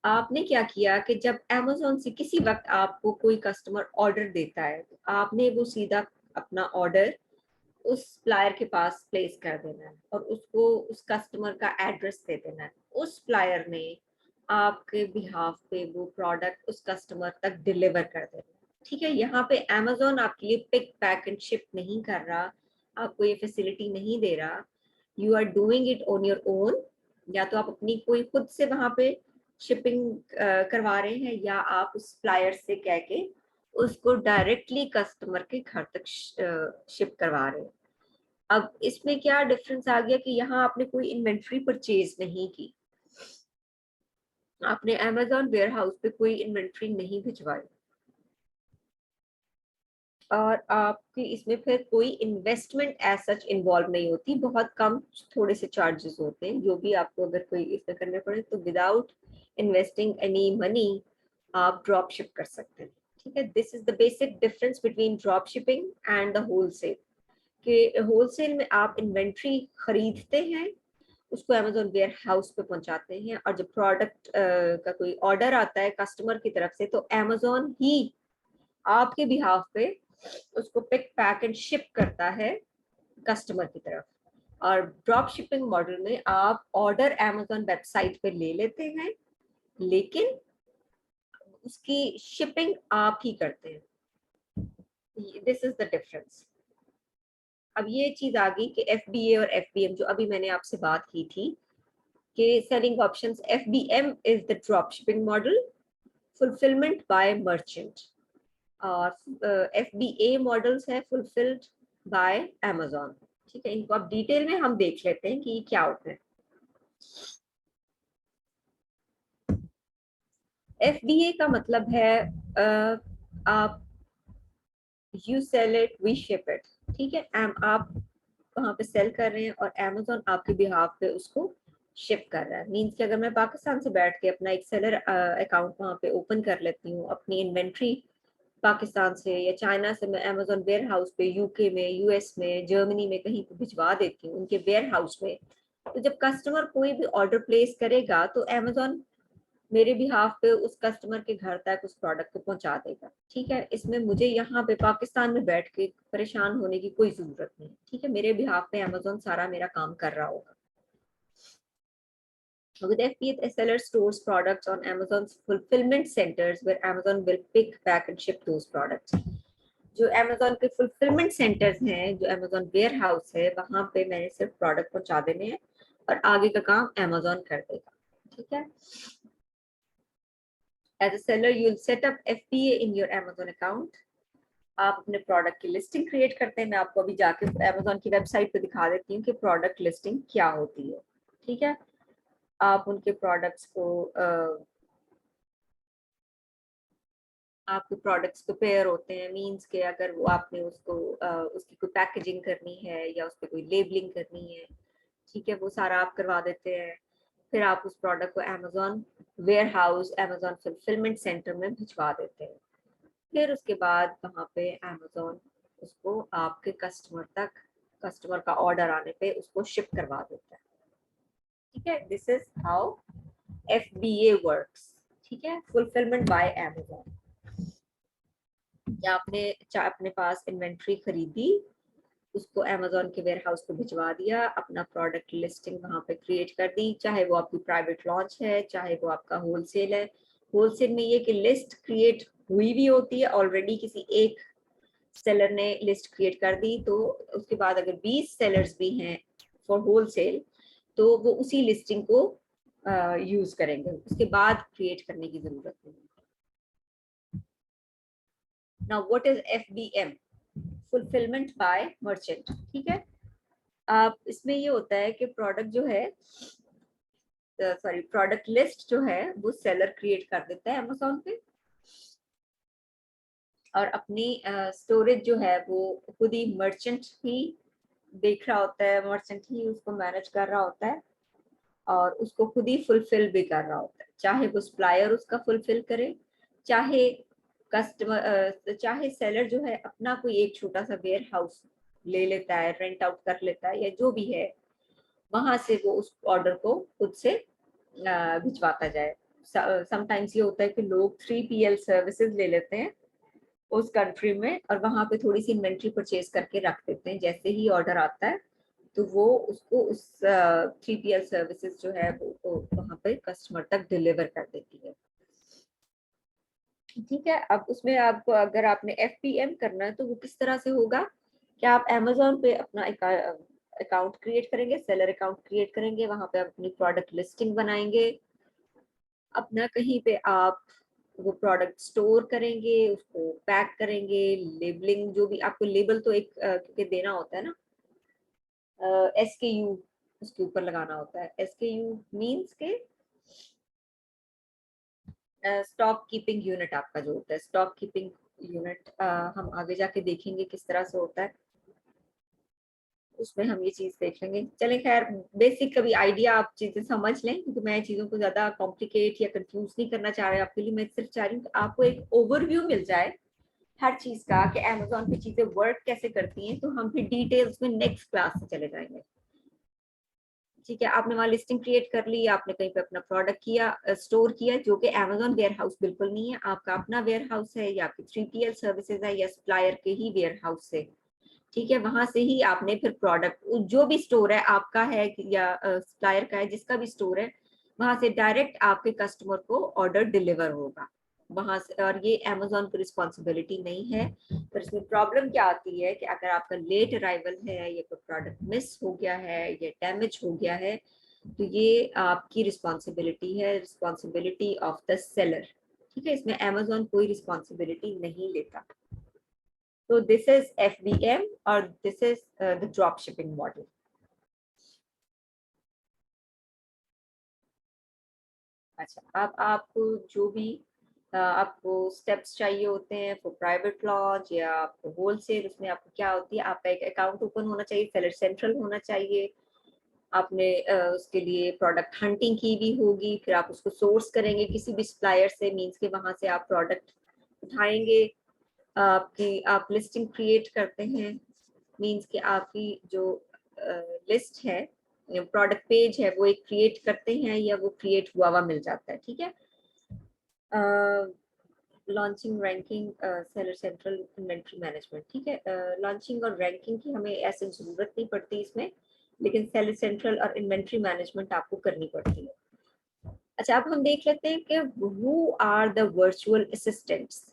आपने क्या किया कि जब Amazon से किसी वक्त आपको कोई कस्टमर ऑर्डर देता है तो आपने वो सीधा अपना ऑर्डर उस सप्लायर के पास प्लेस कर देना है और उसको उस कस्टमर का एड्रेस दे देना है। उस सप्लायर ने आपके बिहाफ पे वो प्रोडक्ट उस कस्टमर तक डिलीवर कर देना है, ठीक है। यहाँ पे Amazon आपके लिए पिक पैक एंड शिप नहीं कर रहा, आपको ये फैसिलिटी नहीं दे रहा, you are doing it on your own. या तो आप अपनी कोई खुद से वहां पे शिपिंग करवा रहे हैं, या आप उस सप्लायर से कह के उसको डायरेक्टली कस्टमर के घर तक शिप करवा रहे हैं। अब इसमें क्या डिफरेंस आ गया कि यहाँ आपने कोई इन्वेंट्री परचेज नहीं की, आपने Amazon वेयर हाउस पे कोई इन्वेंट्री नहीं भिजवाई, और आपकी इसमें फिर कोई इन्वेस्टमेंट एज सच इन्वॉल्व नहीं होती, बहुत कम थोड़े से चार्जेस होते हैं जो भी आपको अगर कोई इसमें करने पड़े, तो विदाउट इन्वेस्टिंग एनी मनी आप ड्रॉप शिप कर सकते हैं, ठीक है। This is the basic difference between drop shipping and the wholesale. कि होलसेल में आप इन्वेंट्री खरीदते हैं, उसको Amazon वेयर हाउस पे पहुंचाते हैं, और जब प्रोडक्ट का कोई ऑर्डर आता है कस्टमर की तरफ से तो Amazon ही आपके बिहाफ पे उसको पिक पैक एंड शिप करता है कस्टमर की तरफ। और ड्रॉप शिपिंग मॉडल में आप ऑर्डर Amazon वेबसाइट पे ले लेते हैं, लेकिन उसकी शिपिंग आप ही करते हैं। This is the difference. अब ये चीज आ गई कि FBA और FBM, जो अभी मैंने आपसे बात की थी कि selling options, FBM is the drop shipping model, fulfilment bye merchant, और FBA मॉडल्स है फुलफिल्ड बाय Amazon, ठीक है। इनको अब डिटेल में हम देख लेते हैं कि ये क्या होता है। FBA का मतलब है आप you sell it we ship it, ठीक है। आप वहां पे सेल कर रहे हैं और Amazon आपके बिहाफ पे उसको शिप कर रहा है। मींस कि अगर मैं पाकिस्तान से बैठ के अपना एक सेलर अकाउंट वहां पे ओपन कर लेती हूँ, अपनी इन्वेंट्री पाकिस्तान से या चाइना से मैं Amazon वेयर हाउस पे यूके में, US में, जर्मनी में कहीं पे भिजवा देती हूँ उनके वेयर हाउस में, तो जब कस्टमर कोई भी ऑर्डर प्लेस करेगा तो Amazon मेरे बिहाफ पे उस कस्टमर के घर तक उस प्रोडक्ट को पहुंचा देगा, ठीक है। इसमें मुझे यहाँ पे पाकिस्तान में बैठ के परेशान होने की कोई जरूरत नहीं, ठीक है। मेरे बिहाफ पे Amazon सारा मेरा काम कर रहा होगा। With FBA, a seller stores products on Amazon's fulfillment centers where Amazon will pick, pack and ship those products. जो Amazon के fulfillment centers हैं, जो Amazon warehouse है, वहां पे मैंने सिर्फ प्रोडक्ट पहुंचा देने हैं और आगे का काम Amazon कर देगा, ठीक है। As a seller, you'll set up FBA in your Amazon account. आप अपने प्रोडक्ट की लिस्टिंग क्रिएट करते हैं। मैं आपको अभी जाके Amazon की वेबसाइट पे दिखा देती हूँ कि प्रोडक्ट लिस्टिंग क्या होती है, ठीक है। आप उनके प्रोडक्ट्स को आपके प्रोडक्ट्स प्रिपेयर होते हैं, मींस के अगर वो आपने उसको उसकी कोई पैकेजिंग करनी है या उस पर कोई लेबलिंग करनी है, ठीक है, वो सारा आप करवा देते हैं। फिर आप उस प्रोडक्ट को Amazon warehouse, Amazon fulfilment centre में भिजवा देते हैं। फिर उसके बाद वहाँ पे अमेजोन उसको आपके कस्टमर तक, कस्टमर का ऑर्डर आने पे उसको शिप करवा देता है। ठीक है, this is how FBA works. ठीक है, फुलफिलमेंट बाय अमेजोन। या आपने अपने पास इन्वेंट्री खरीदी, उसको अमेजोन के वेयर हाउस को भिजवा दिया, अपना प्रोडक्ट लिस्टिंग वहां पे क्रिएट कर दी, चाहे वो आपकी प्राइवेट लॉन्च है, चाहे वो आपका होलसेल है। होलसेल में ये कि लिस्ट क्रिएट हुई भी होती है ऑलरेडी, किसी एक सेलर ने लिस्ट क्रिएट कर दी, तो उसके बाद अगर 20 सेलर्स भी हैं फॉर होलसेल तो वो उसी लिस्टिंग को यूज करेंगे, उसके बाद क्रिएट करने की जरूरत नहीं। Now what is FBM? Fulfilment bye merchant. ठीक है, आप इसमें ये होता है कि प्रोडक्ट जो है, सॉरी, प्रोडक्ट लिस्ट जो है वो सेलर क्रिएट कर देता है अमेज़न पे, और अपनी स्टोरेज जो है वो खुद ही मर्चेंट ही देख रहा होता है, मर्चेंट ही उसको मैनेज कर रहा होता है और उसको खुद ही फुलफिल भी कर रहा होता है, चाहे वो सप्लायर उसका फुलफिल करे, चाहे कस्टमर, चाहे सेलर जो है अपना कोई एक छोटा सा वेयर हाउस ले लेता है, रेंट आउट कर लेता है, या जो भी है वहां से वो उस ऑर्डर को खुद से भिजवाता जाए। समटाइम्स ये होता है कि लोग 3PL सर्विसेज ले लेते हैं उस कंट्री में और वहां पे थोड़ी सी इन्वेंट्री परचेज करके रख देते हैं, जैसे ही ऑर्डर आता है तो वो उसको उस 3PL सर्विसेज जो है वो वहां पे कस्टमर तक डिलीवर कर देती है। ठीक है, अब उसमें आपको अगर आपने FBM करना है तो वो किस तरह से होगा कि आप अमेजोन पे अपना अकाउंट क्रिएट करेंगे, सेलर अकाउंट क्रिएट करेंगे, वहां पे आप अपनी प्रोडक्ट लिस्टिंग बनाएंगे, अपना कहीं पे आप वो प्रोडक्ट स्टोर करेंगे, उसको पैक करेंगे, लेबलिंग जो भी आपको लेबल तो एक क्योंकि देना होता है ना, SKU उसके ऊपर लगाना होता है। SKU मींस के स्टॉक कीपिंग यूनिट आपका जो होता है, स्टॉक कीपिंग यूनिट हम आगे जाके देखेंगे किस तरह से होता है, उसमें हम ये चीज देख लेंगे। चलें, खैर बेसिक कभी आइडिया आप चीजें समझ लें, क्योंकि मैं चीजों को ज्यादा कॉम्प्लिकेट या कंफ्यूज नहीं करना चाह रही आपके लिए, मैं सिर्फ चाह रही हूँ कि आपको एक ओवरव्यू मिल जाए हर चीज का कि अमेजोन पे चीजें वर्क कैसे करती हैं, तो हम फिर डिटेल्स में नेक्स्ट क्लास से चले जाएंगे। ठीक है, आपने वहां लिस्टिंग क्रिएट कर ली, आपने कहीं पे अपना प्रोडक्ट किया, स्टोर किया, जो कि अमेजोन वेयर हाउस बिल्कुल नहीं है, आपका अपना वेयर हाउस है या आपकी 3PL सर्विसेज है या सप्लायर के ही वेयर हाउस से। ठीक है, वहां से ही आपने फिर प्रोडक्ट जो भी स्टोर है आपका है या सप्लायर का है, जिसका भी स्टोर है, वहां से डायरेक्ट आपके कस्टमर को ऑर्डर डिलीवर होगा वहां से, और ये अमेजोन की रिस्पॉन्सिबिलिटी नहीं है। पर इसमें प्रॉब्लम क्या आती है कि अगर आपका लेट अराइवल है या कोई प्रोडक्ट मिस हो गया है या डैमेज हो गया है तो ये आपकी रिस्पॉन्सिबिलिटी है, रिस्पॉन्सिबिलिटी ऑफ द सेलर। ठीक है, इसमें अमेजोन कोई रिस्पॉन्सिबिलिटी नहीं लेता। तो दिस इज FBM और this is the drop shipping model. अच्छा, अब आपको जो भी आपको स्टेप्स चाहिए होते हैं फॉर प्राइवेट लॉन्च या आपको होलसेल, उसमें आपको क्या होती है, आपका एक अकाउंट ओपन होना चाहिए, सेलर सेंट्रल होना चाहिए, आपने उसके लिए प्रोडक्ट हंटिंग की भी होगी, फिर आप उसको सोर्स करेंगे किसी भी सप्लायर से, मींस के वहां से आप प्रोडक्ट उठाएंगे, आपकी आप लिस्टिंग क्रिएट करते हैं, मींस कि आपकी जो लिस्ट है, प्रोडक्ट पेज है, वो एक क्रिएट करते हैं या वो क्रिएट हुआ हुआ मिल जाता है। ठीक है, launching, ranking, seller central, inventory management. ठीक है, लॉन्चिंग और रैंकिंग की हमें ऐसे जरूरत नहीं पड़ती इसमें, लेकिन सेलर सेंट्रल और इन्वेंट्री मैनेजमेंट आपको करनी पड़ती है। अच्छा, अब हम देख लेते हैं कि who are the virtual assistants.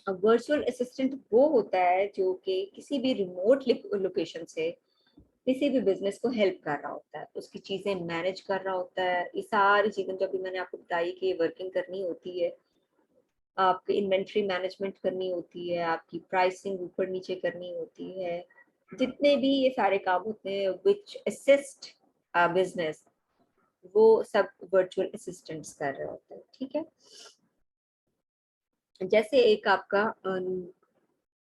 Virtual assistant वो होता है जो कि किसी भी रिमोट लोकेशन से किसी भी बिजनेस को हेल्प कर रहा होता है, उसकी चीजें मैनेज कर रहा होता है, ये सारी चीजें जो अभी मैंने आपको बताई कि वर्किंग करनी होती है, आपकी इन्वेंट्री मैनेजमेंट करनी होती है, आपकी प्राइसिंग ऊपर नीचे करनी होती है, जितने भी ये सारे काम होते हैं विच असिस्ट बिजनेस, वो सब वर्चुअल असिस्टेंट्स कर रहे होते हैं। ठीक है, जैसे एक आपका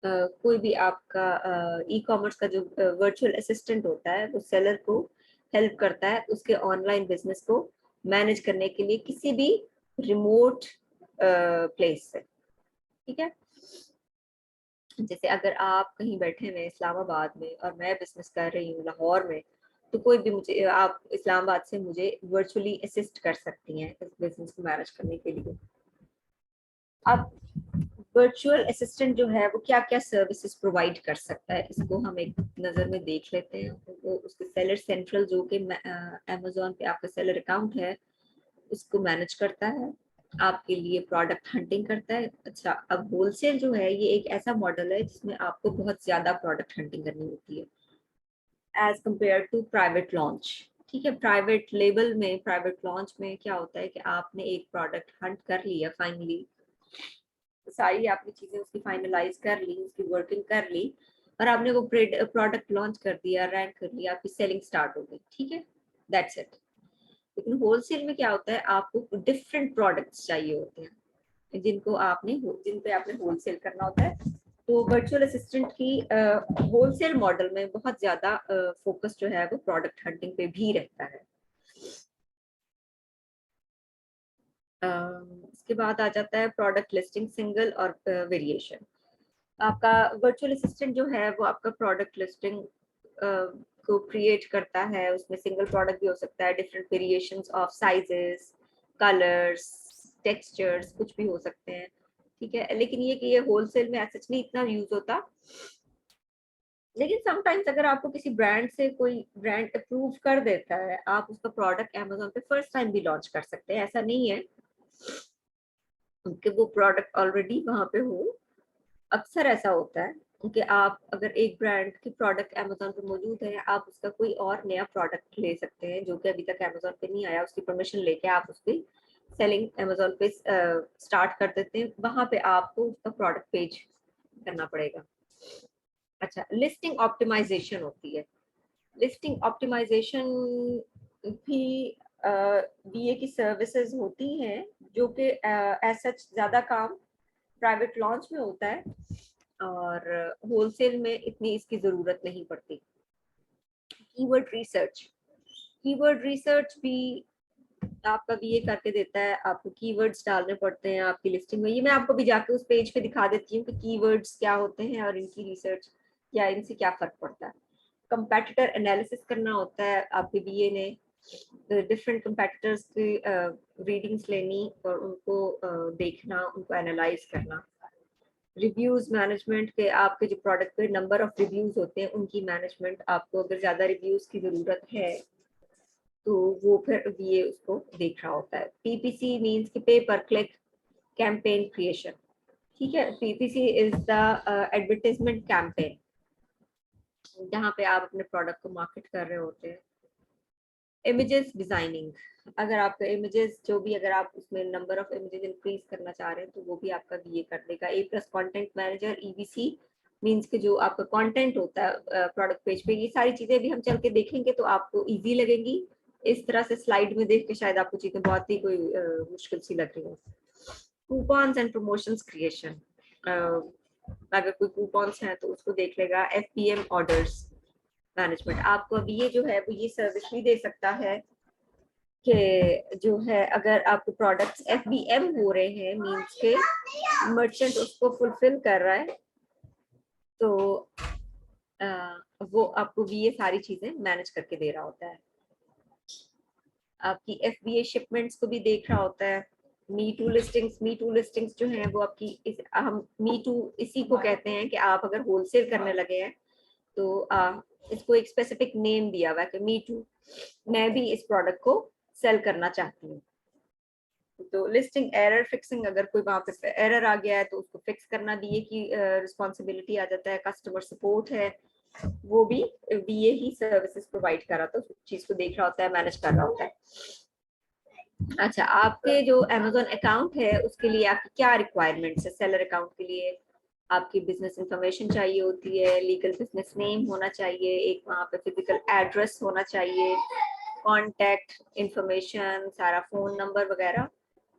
कोई भी आपका ई कॉमर्स का जो वर्चुअल असिस्टेंट होता है, वो सेलर को हेल्प करता है उसके ऑनलाइन बिजनेस को मैनेज करने के लिए किसी भी रिमोट प्लेस से। ठीक है, जैसे अगर आप कहीं बैठे हुए इस्लामाबाद में और मैं बिजनेस कर रही हूँ लाहौर में, तो कोई भी मुझे, आप इस्लामाबाद से मुझे वर्चुअली असिस्ट कर सकती हैं इस बिजनेस को मैनेज करने के लिए। अब वर्चुअल असिस्टेंट जो है वो क्या क्या सर्विसेज प्रोवाइड कर सकता है, इसको हम एक नज़र में देख लेते हैं। वो उसके सेलर सेंट्रल जो कि अमेज़न पे आपका सेलर अकाउंट है उसको मैनेज करता है, आपके लिए प्रोडक्ट हंटिंग करता है। अच्छा, अब होलसेल जो है ये एक ऐसा मॉडल है जिसमें आपको बहुत ज्यादा प्रोडक्ट हंटिंग करनी होती है as compare to private launch. ठीक है, प्राइवेट लेबल में, प्राइवेट लॉन्च में क्या होता है कि आपने एक प्रोडक्ट हंट कर लिया, फाइनली सारी आपने चीजें उसकी फाइनलाइज कर ली, उसकी वर्किंग कर ली और आपने वो प्रोडक्ट लॉन्च कर दिया, रैंक कर लिया, आपकी सेलिंग स्टार्ट हो गई। ठीक है, दैट्स इट। लेकिन होलसेल में क्या होता है, आपको डिफरेंट प्रोडक्ट्स चाहिए होते हैं जिन पे आपने होलसेल करना होता है। तो वर्चुअल असिस्टेंट की होलसेल मॉडल में बहुत ज्यादा फोकस जो है वो प्रोडक्ट हंटिंग पे भी रहता है। इसके बाद आ जाता है प्रोडक्ट लिस्टिंग, सिंगल और वेरिएशन। आपका वर्चुअल असिस्टेंट जो है वो आपका प्रोडक्ट लिस्टिंग को क्रिएट करता है, उसमें सिंगल प्रोडक्ट भी हो सकता है, different variations of sizes, colours, textures, कुछ भी हो सकते हैं। ठीक है, लेकिन ये कि ये होलसेल में सच नहीं इतना यूज होता, लेकिन समटाइम्स अगर आपको किसी ब्रांड से कोई ब्रांड अप्रूव कर देता है, आप उसका प्रोडक्ट अमेज़न पे फर्स्ट टाइम भी लॉन्च कर सकते हैं। ऐसा नहीं है कि वो प्रोडक्ट ऑलरेडी वहां पे हो। अक्सर ऐसा होता है कि आप अगर एक ब्रांड की प्रोडक्ट अमेज़न पे मौजूद है, आप उसका कोई और नया प्रोडक्ट ले सकते हैं जो कि अभी तक अमेज़न पे नहीं आया, उसकी परमिशन लेके आप उसकी सेलिंग अमेज़न पे स्टार्ट कर देते हैं। वहां पे आपको उसका प्रोडक्ट पेज करना पड़ेगा। अच्छा, लिस्टिंग ऑप्टिमाइजेशन होती है। लिस्टिंग ऑप्टिमाइजेशन भी बीए की सर्विसेज होती हैं जो कि एज सच ज्यादा काम प्राइवेट लॉन्च में होता है और होलसेल में इतनी इसकी जरूरत नहीं पड़ती। कीवर्ड रिसर्च भी आपका बीए करके देता है, आपको कीवर्ड्स डालने पड़ते हैं आपकी लिस्टिंग में। ये मैं आपको भी जाके उस पेज पे दिखा देती हूँ कि कीवर्ड्स क्या होते हैं और इनकी रिसर्च या इनसे क्या फर्क पड़ता है। कंपैटिटर एनालिसिस करना होता है आपके बीए ने, डिफरेंट कंपैटिटर्स की रीडिंग्स लेनी और उनको देखना, उनको एनालाइज करना। रिव्यूज मैनेजमेंट के, आपके जो प्रोडक्ट पे नंबर ऑफ रिव्यूज होते हैं उनकी मैनेजमेंट, आपको अगर ज्यादा रिव्यूज की जरूरत है तो वो फिर बीए उसको देख रहा होता है। पीपीसी मींस कि पे पर क्लिक कैंपेन क्रिएशन। ठीक है, PPC is the advertisement campaign, जहाँ पे आप अपने प्रोडक्ट को मार्केट कर रहे होते हैं। इमेजेस डिजाइनिंग, अगर आपका इमेजेस जो भी, अगर आप उसमें नंबर ऑफ इमेजेस इंक्रीज करना चाह रहे हैं तो वो भी आपका बीए कर देगा। ए+ कंटेंट मैनेजर, ईबीसी मींस कि जो आपका कंटेंट होता है प्रोडक्ट पेज पे, ये सारी चीजें भी हम चल के देखेंगे तो आपको इजी लगेंगी। इस तरह से स्लाइड में देख के शायद आपको चीजें बहुत ही कोई मुश्किल सी लग रही हो। कूपन्स एंड प्रमोशंस क्रिएशन, अगर कोई कूपन्स हैं तो उसको देख लेगा। एफपीएम ऑर्डर्स मैनेजमेंट, आपको अभी ये जो है वो ये सर्विस भी दे सकता है कि जो है अगर आपके प्रोडक्ट्स एफबीएम हो रहे हैं, मींस के मर्चेंट उसको फुलफिल कर रहा है, तो वो आपको भी ये सारी चीजें मैनेज करके दे रहा होता है। आपकी एफबीए शिपमेंट्स को भी देख रहा होता है। मी टू लिस्टिंग्स जो है वो आपकी हम मी टू इसी को कहते हैं कि आप अगर होलसेल करने लगे हैं तो इसको एक स्पेसिफिक नेम दिया हुआ है कि मी टू, मैं भी इस प्रोडक्ट को सेल करना चाहती हूँ। तो लिस्टिंग एरर फिक्सिंग, अगर कोई वहां पे एरर आ गया है तो उसको फिक्स करना बीए की रिस्पॉन्सिबिलिटी आ जाता है। कस्टमर सपोर्ट है, वो भी बीए ही सर्विसेज प्रोवाइड कर रहा था, उस चीज को देख रहा होता है, मैनेज कर रहा होता है। अच्छा, आपके जो अमेज़न अकाउंट है उसके लिए आपकी क्या रिक्वायरमेंट्स है? सेलर अकाउंट के लिए आपकी बिजनेस इंफॉर्मेशन चाहिए होती है, लीगल बिजनेस नेम होना चाहिए, एक वहाँ पे फिजिकल एड्रेस होना चाहिए, कॉन्टैक्ट इंफॉर्मेशन, सारा फोन नंबर वगैरह।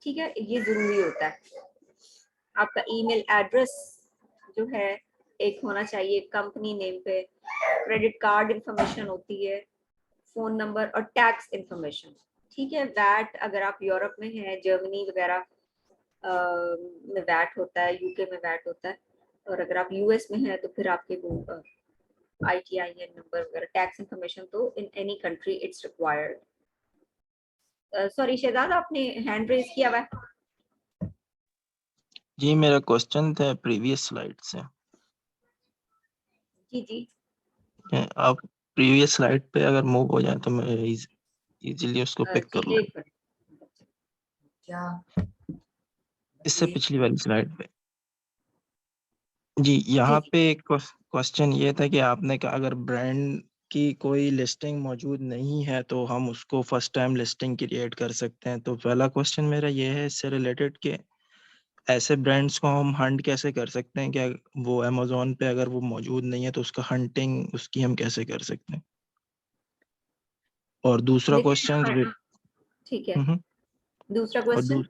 ठीक है, ये जरूरी होता है। आपका ईमेल एड्रेस जो है एक होना चाहिए कंपनी नेम पे। क्रेडिट कार्ड इंफॉर्मेशन होती है, फोन नंबर और टैक्स इंफॉर्मेशन। ठीक है, वैट अगर आप यूरोप में हैं, जर्मनी वगैरह में वैट होता है, यूके में वैट होता है, और अगर आप यूएस में हैं तो फिर आपके वो ITIN नंबर वगैरह, टैक्स इंफॉर्मेशन तो in any country it's required. Sorry Shahzad, आपने हैंड रेज किया हुआ है। जी मेरा क्वेश्चन था प्रीवियस स्लाइड से। जी जी, आप प्रीवियस स्लाइड पे अगर मूव हो जाए तो मैं इजीली उसको पिक कर जी लूँ। एक मिनट, क्या इससे ये पिछली वाली स्लाइड पे। जी यहाँ जी पे क्वेश्चन ये था कि आपने कहा अगर ब्रांड की कोई लिस्टिंग मौजूद नहीं है तो हम उसको फर्स्ट टाइम लिस्टिंग क्रिएट कर सकते हैं। तो पहला क्वेश्चन मेरा ये है इससे रिलेटेड कि ऐसे ब्रांड्स को हम हंट कैसे कर सकते हैं, क्या वो अमेजोन पे अगर वो मौजूद नहीं है तो उसका हंटिंग उसकी हम कैसे कर सकते हैं। और दूसरा देखिए, क्वेश्चन हाँ, ठीक है, दूसरा और क्वेश्चन।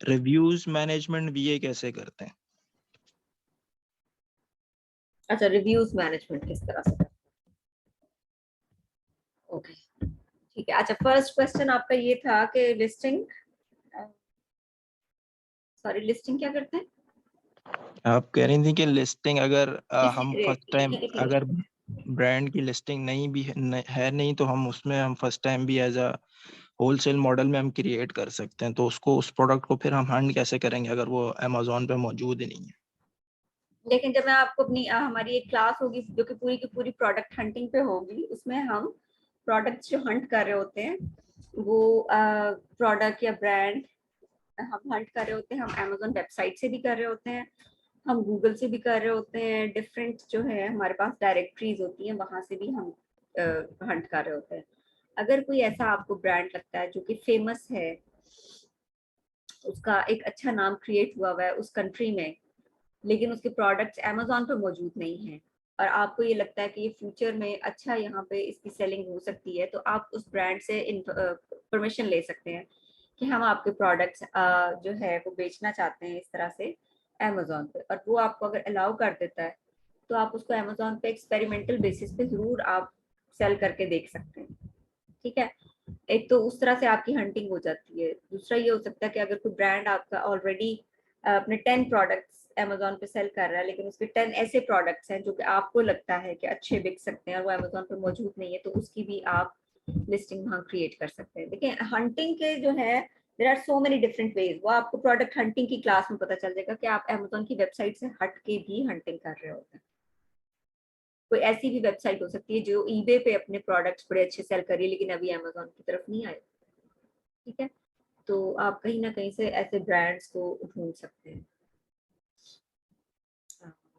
रिव्यूज मैनेजमेंट VA कैसे करते हैं। अच्छा, रिव्यूज मैनेजमेंट किस तरह से? ओके, ठीक है। अच्छा, फर्स्ट क्वेश्चन आपका ये था कि लिस्टिंग, सॉरी, लिस्टिंग क्या करते हैं? आप कह रही थी कि लिस्टिंग अगर हम फर्स्ट ठीक टाइम है, ठीक है। अगर ब्रांड की लिस्टिंग नहीं भी है नहीं तो हम उसमें हम फर्स्ट टाइम भी एज अ होलसेल मॉडल में हम क्रिएट कर सकते हैं। तो उसको उस प्रोडक्ट को फिर हम हंट कैसे करेंगे अगर वो अमेजोन पे मौजूद ही नहीं है। लेकिन जब मैं आपको अपनी हमारी एक क्लास होगी जो कि पूरी की पूरी प्रोडक्ट हंटिंग पे होगी, उसमें हम प्रोडक्ट्स जो हंट कर रहे होते हैं वो प्रोडक्ट या ब्रांड हम हंट कर रहे होते हैं, हम अमेजोन वेबसाइट से भी कर रहे होते हैं, हम गूगल से भी कर रहे होते हैं, डिफरेंट जो है हमारे पास डायरेक्टरीज होती हैं वहां से भी हम हंट कर रहे होते हैं। अगर कोई ऐसा आपको ब्रांड लगता है जो कि फेमस है, उसका एक अच्छा नाम क्रिएट हुआ है उस कंट्री में, लेकिन उसके प्रोडक्ट्स अमेजोन पर मौजूद नहीं हैं, और आपको ये लगता है कि ये फ्यूचर में अच्छा यहाँ पे इसकी सेलिंग हो सकती है, तो आप उस ब्रांड से परमिशन ले सकते हैं कि हम आपके प्रोडक्ट्स जो है वो बेचना चाहते हैं इस तरह से अमेजोन पे, और वो आपको अगर अलाउ कर देता है तो आप उसको अमेजोन पे एक्सपेरिमेंटल बेसिस पे जरूर आप सेल करके देख सकते हैं। ठीक है, एक तो उस तरह से आपकी हंटिंग हो जाती है। दूसरा ये हो सकता है कि अगर कोई ब्रांड आपका ऑलरेडी अपने 10 प्रोडक्ट्स अमेजोन पे सेल कर रहा है, लेकिन उसके 10 ऐसे प्रोडक्ट्स हैं जो कि आपको लगता है कि अच्छे बिक सकते हैं और वो अमेजोन पे मौजूद नहीं है, तो उसकी भी आप लिस्टिंग वहाँ क्रिएट कर सकते हैं। देखिए, हंटिंग के जो है there are so many different ways, वो आपको प्रोडक्ट हंटिंग की क्लास में पता चल जाएगा कि आप अमेजोन की वेबसाइट से हट के भी हंटिंग कर रहे होते हैं। कोई ऐसी भी वेबसाइट हो सकती है जो ईबे पे अपने प्रोडक्ट्स बड़े अच्छे सेल कर रही है लेकिन अभी अमेजोन की तरफ नहीं आए। ठीक है, तो आप कहीं ना कहीं से ऐसे ब्रांड्स को ढूंढ सकते हैं।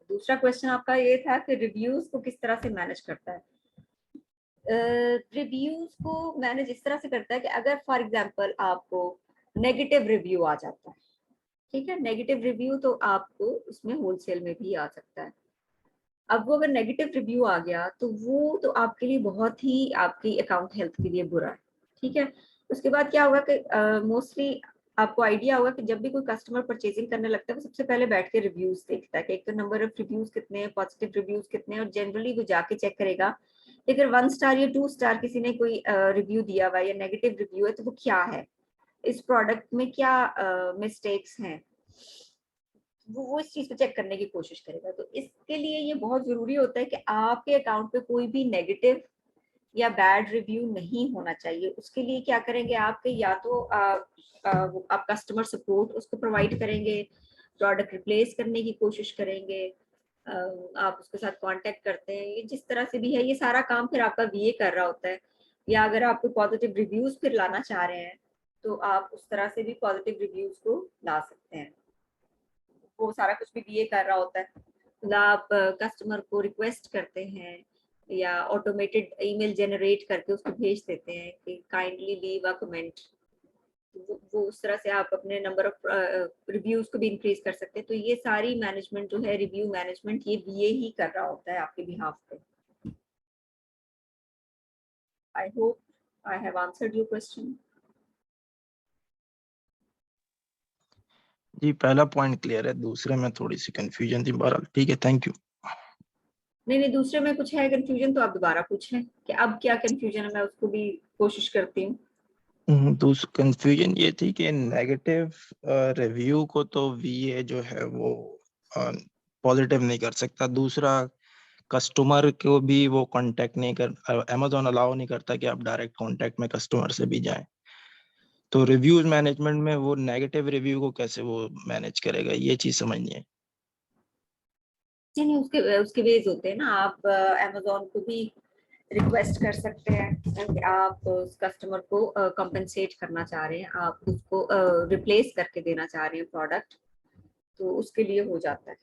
दूसरा क्वेश्चन आपका ये था कि रिव्यूज को किस तरह से मैनेज करता है। रिव्यूज को मैनेज इस तरह से करता है कि अगर फॉर एग्जांपल आपको नेगेटिव रिव्यू आ जाता है, ठीक है, नेगेटिव रिव्यू तो आपको उसमें होलसेल में भी आ सकता है। अब वो अगर नेगेटिव रिव्यू आ गया तो वो तो आपके लिए बहुत ही आपकी अकाउंट हेल्थ के लिए बुरा है। ठीक है, उसके बाद क्या होगा कि मोस्टली आपको आइडिया होगा कि जब भी कोई कस्टमर परचेजिंग करने लगता है वो सबसे पहले बैठ के रिव्यूज देखता है कि एक तो नंबर ऑफ रिव्यूज कितने हैं, पॉजिटिव रिव्यूज कितने हैं, और जनरली वो जाके चेक करेगा कि अगर 1 स्टार या 2 स्टार किसी ने कोई रिव्यू दिया हुआ है या नेगेटिव रिव्यू है तो वो क्या है, इस प्रोडक्ट में क्या मिस्टेक्स हैं, वो इस चीज को चेक करने की कोशिश करेगा। तो इसके लिए ये बहुत जरूरी होता है कि आपके अकाउंट पे कोई भी नेगेटिव या बैड रिव्यू नहीं होना चाहिए। उसके लिए क्या करेंगे आपके, या तो आप कस्टमर सपोर्ट उसको प्रोवाइड करेंगे, प्रोडक्ट रिप्लेस करने की कोशिश करेंगे, आप उसके साथ कांटेक्ट करते हैं, ये जिस तरह से भी है ये सारा काम फिर आपका VA कर रहा होता है। या अगर आप पॉजिटिव रिव्यूज फिर लाना चाह रहे हैं तो आप उस तरह से भी पॉजिटिव रिव्यूज को ला सकते हैं, वो सारा कुछ भी VA कर रहा होता है। मतलब आप कस्टमर को रिक्वेस्ट करते हैं या ऑटोमेटेड ईमेल जनरेट करके उसको भेज देते हैं कि काइंडली लीव अ कमेंट, वो उस तरह से आप अपने नंबर ऑफ रिव्यूज को भी इंक्रीज कर सकते हैं। तो ये सारी मैनेजमेंट जो है, रिव्यू मैनेजमेंट, ये VA ही कर रहा होता है आपके बिहाफ पे। I hope I have answered your question. जी पहला पॉइंट क्लियर है, दूसरे में थोड़ी सी कंफ्यूजन थी। बहरहाल ठीक है, थैंक यू। नहीं, दूसरे में कुछ है कंफ्यूजन तो आप दोबारा पूछें कि अब क्या कंफ्यूजन है, मैं उसको भी कोशिश करती हूँ। तो कंफ्यूजन ये थी कि नेगेटिव रिव्यू को तो वीए जो है वो पॉजिटिव नहीं कर सकता। दूसरा, कस्टमर को भी वो कांटेक्ट नहीं कर, अमेजोन अलाउ नहीं करता कि आप डायरेक्ट कांटेक्ट में कस्टमर से भी जाएं। तो रिव्यूज मैनेजमेंट में वो नेगेटिव रिव्यू को कैसे वो मैनेज करेगा, ये चीज समझनी है। नहीं, उसके उसके वेज होते हैं ना। आप अमेजोन को भी रिक्वेस्ट कर सकते हैं कि आप उस कस्टमर को कंपनसेट करना चाह रहे हैं, आप उसको रिप्लेस करके देना चाह रहे हैं प्रोडक्ट, तो उसके लिए हो जाता है।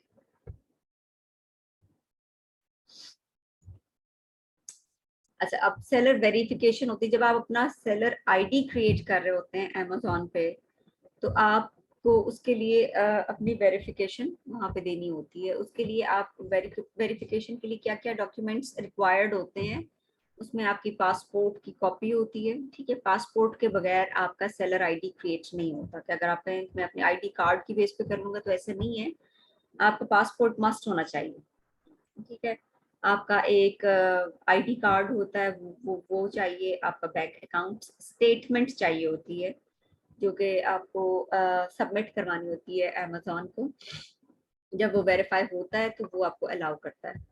अच्छा, अब सेलर वेरिफिकेशन होती है। जब आप अपना सेलर आईडी क्रिएट कर रहे होते हैं अमेजोन पे, तो आपको उसके लिए अपनी वेरिफिकेशन वहां पे देनी होती है। उसके लिए आप वेरिफिकेशन के लिए क्या क्या डॉक्यूमेंट्स रिक्वायर्ड होते हैं, उसमें आपकी पासपोर्ट की कॉपी होती है। ठीक है, पासपोर्ट के बगैर आपका सेलर आईडी क्रिएट नहीं होता। कि अगर आप कहें मैं अपने आईडी कार्ड की बेस पे कर लूंगा, तो ऐसा नहीं है। आपका पासपोर्ट मस्ट होना चाहिए। ठीक है, आपका एक आईडी कार्ड होता है, वो चाहिए। आपका बैंक अकाउंट स्टेटमेंट चाहिए होती है, जो कि आपको सबमिट करवानी होती है अमेजोन को। जब वो वेरीफाई होता है तो वो आपको अलाउ करता है।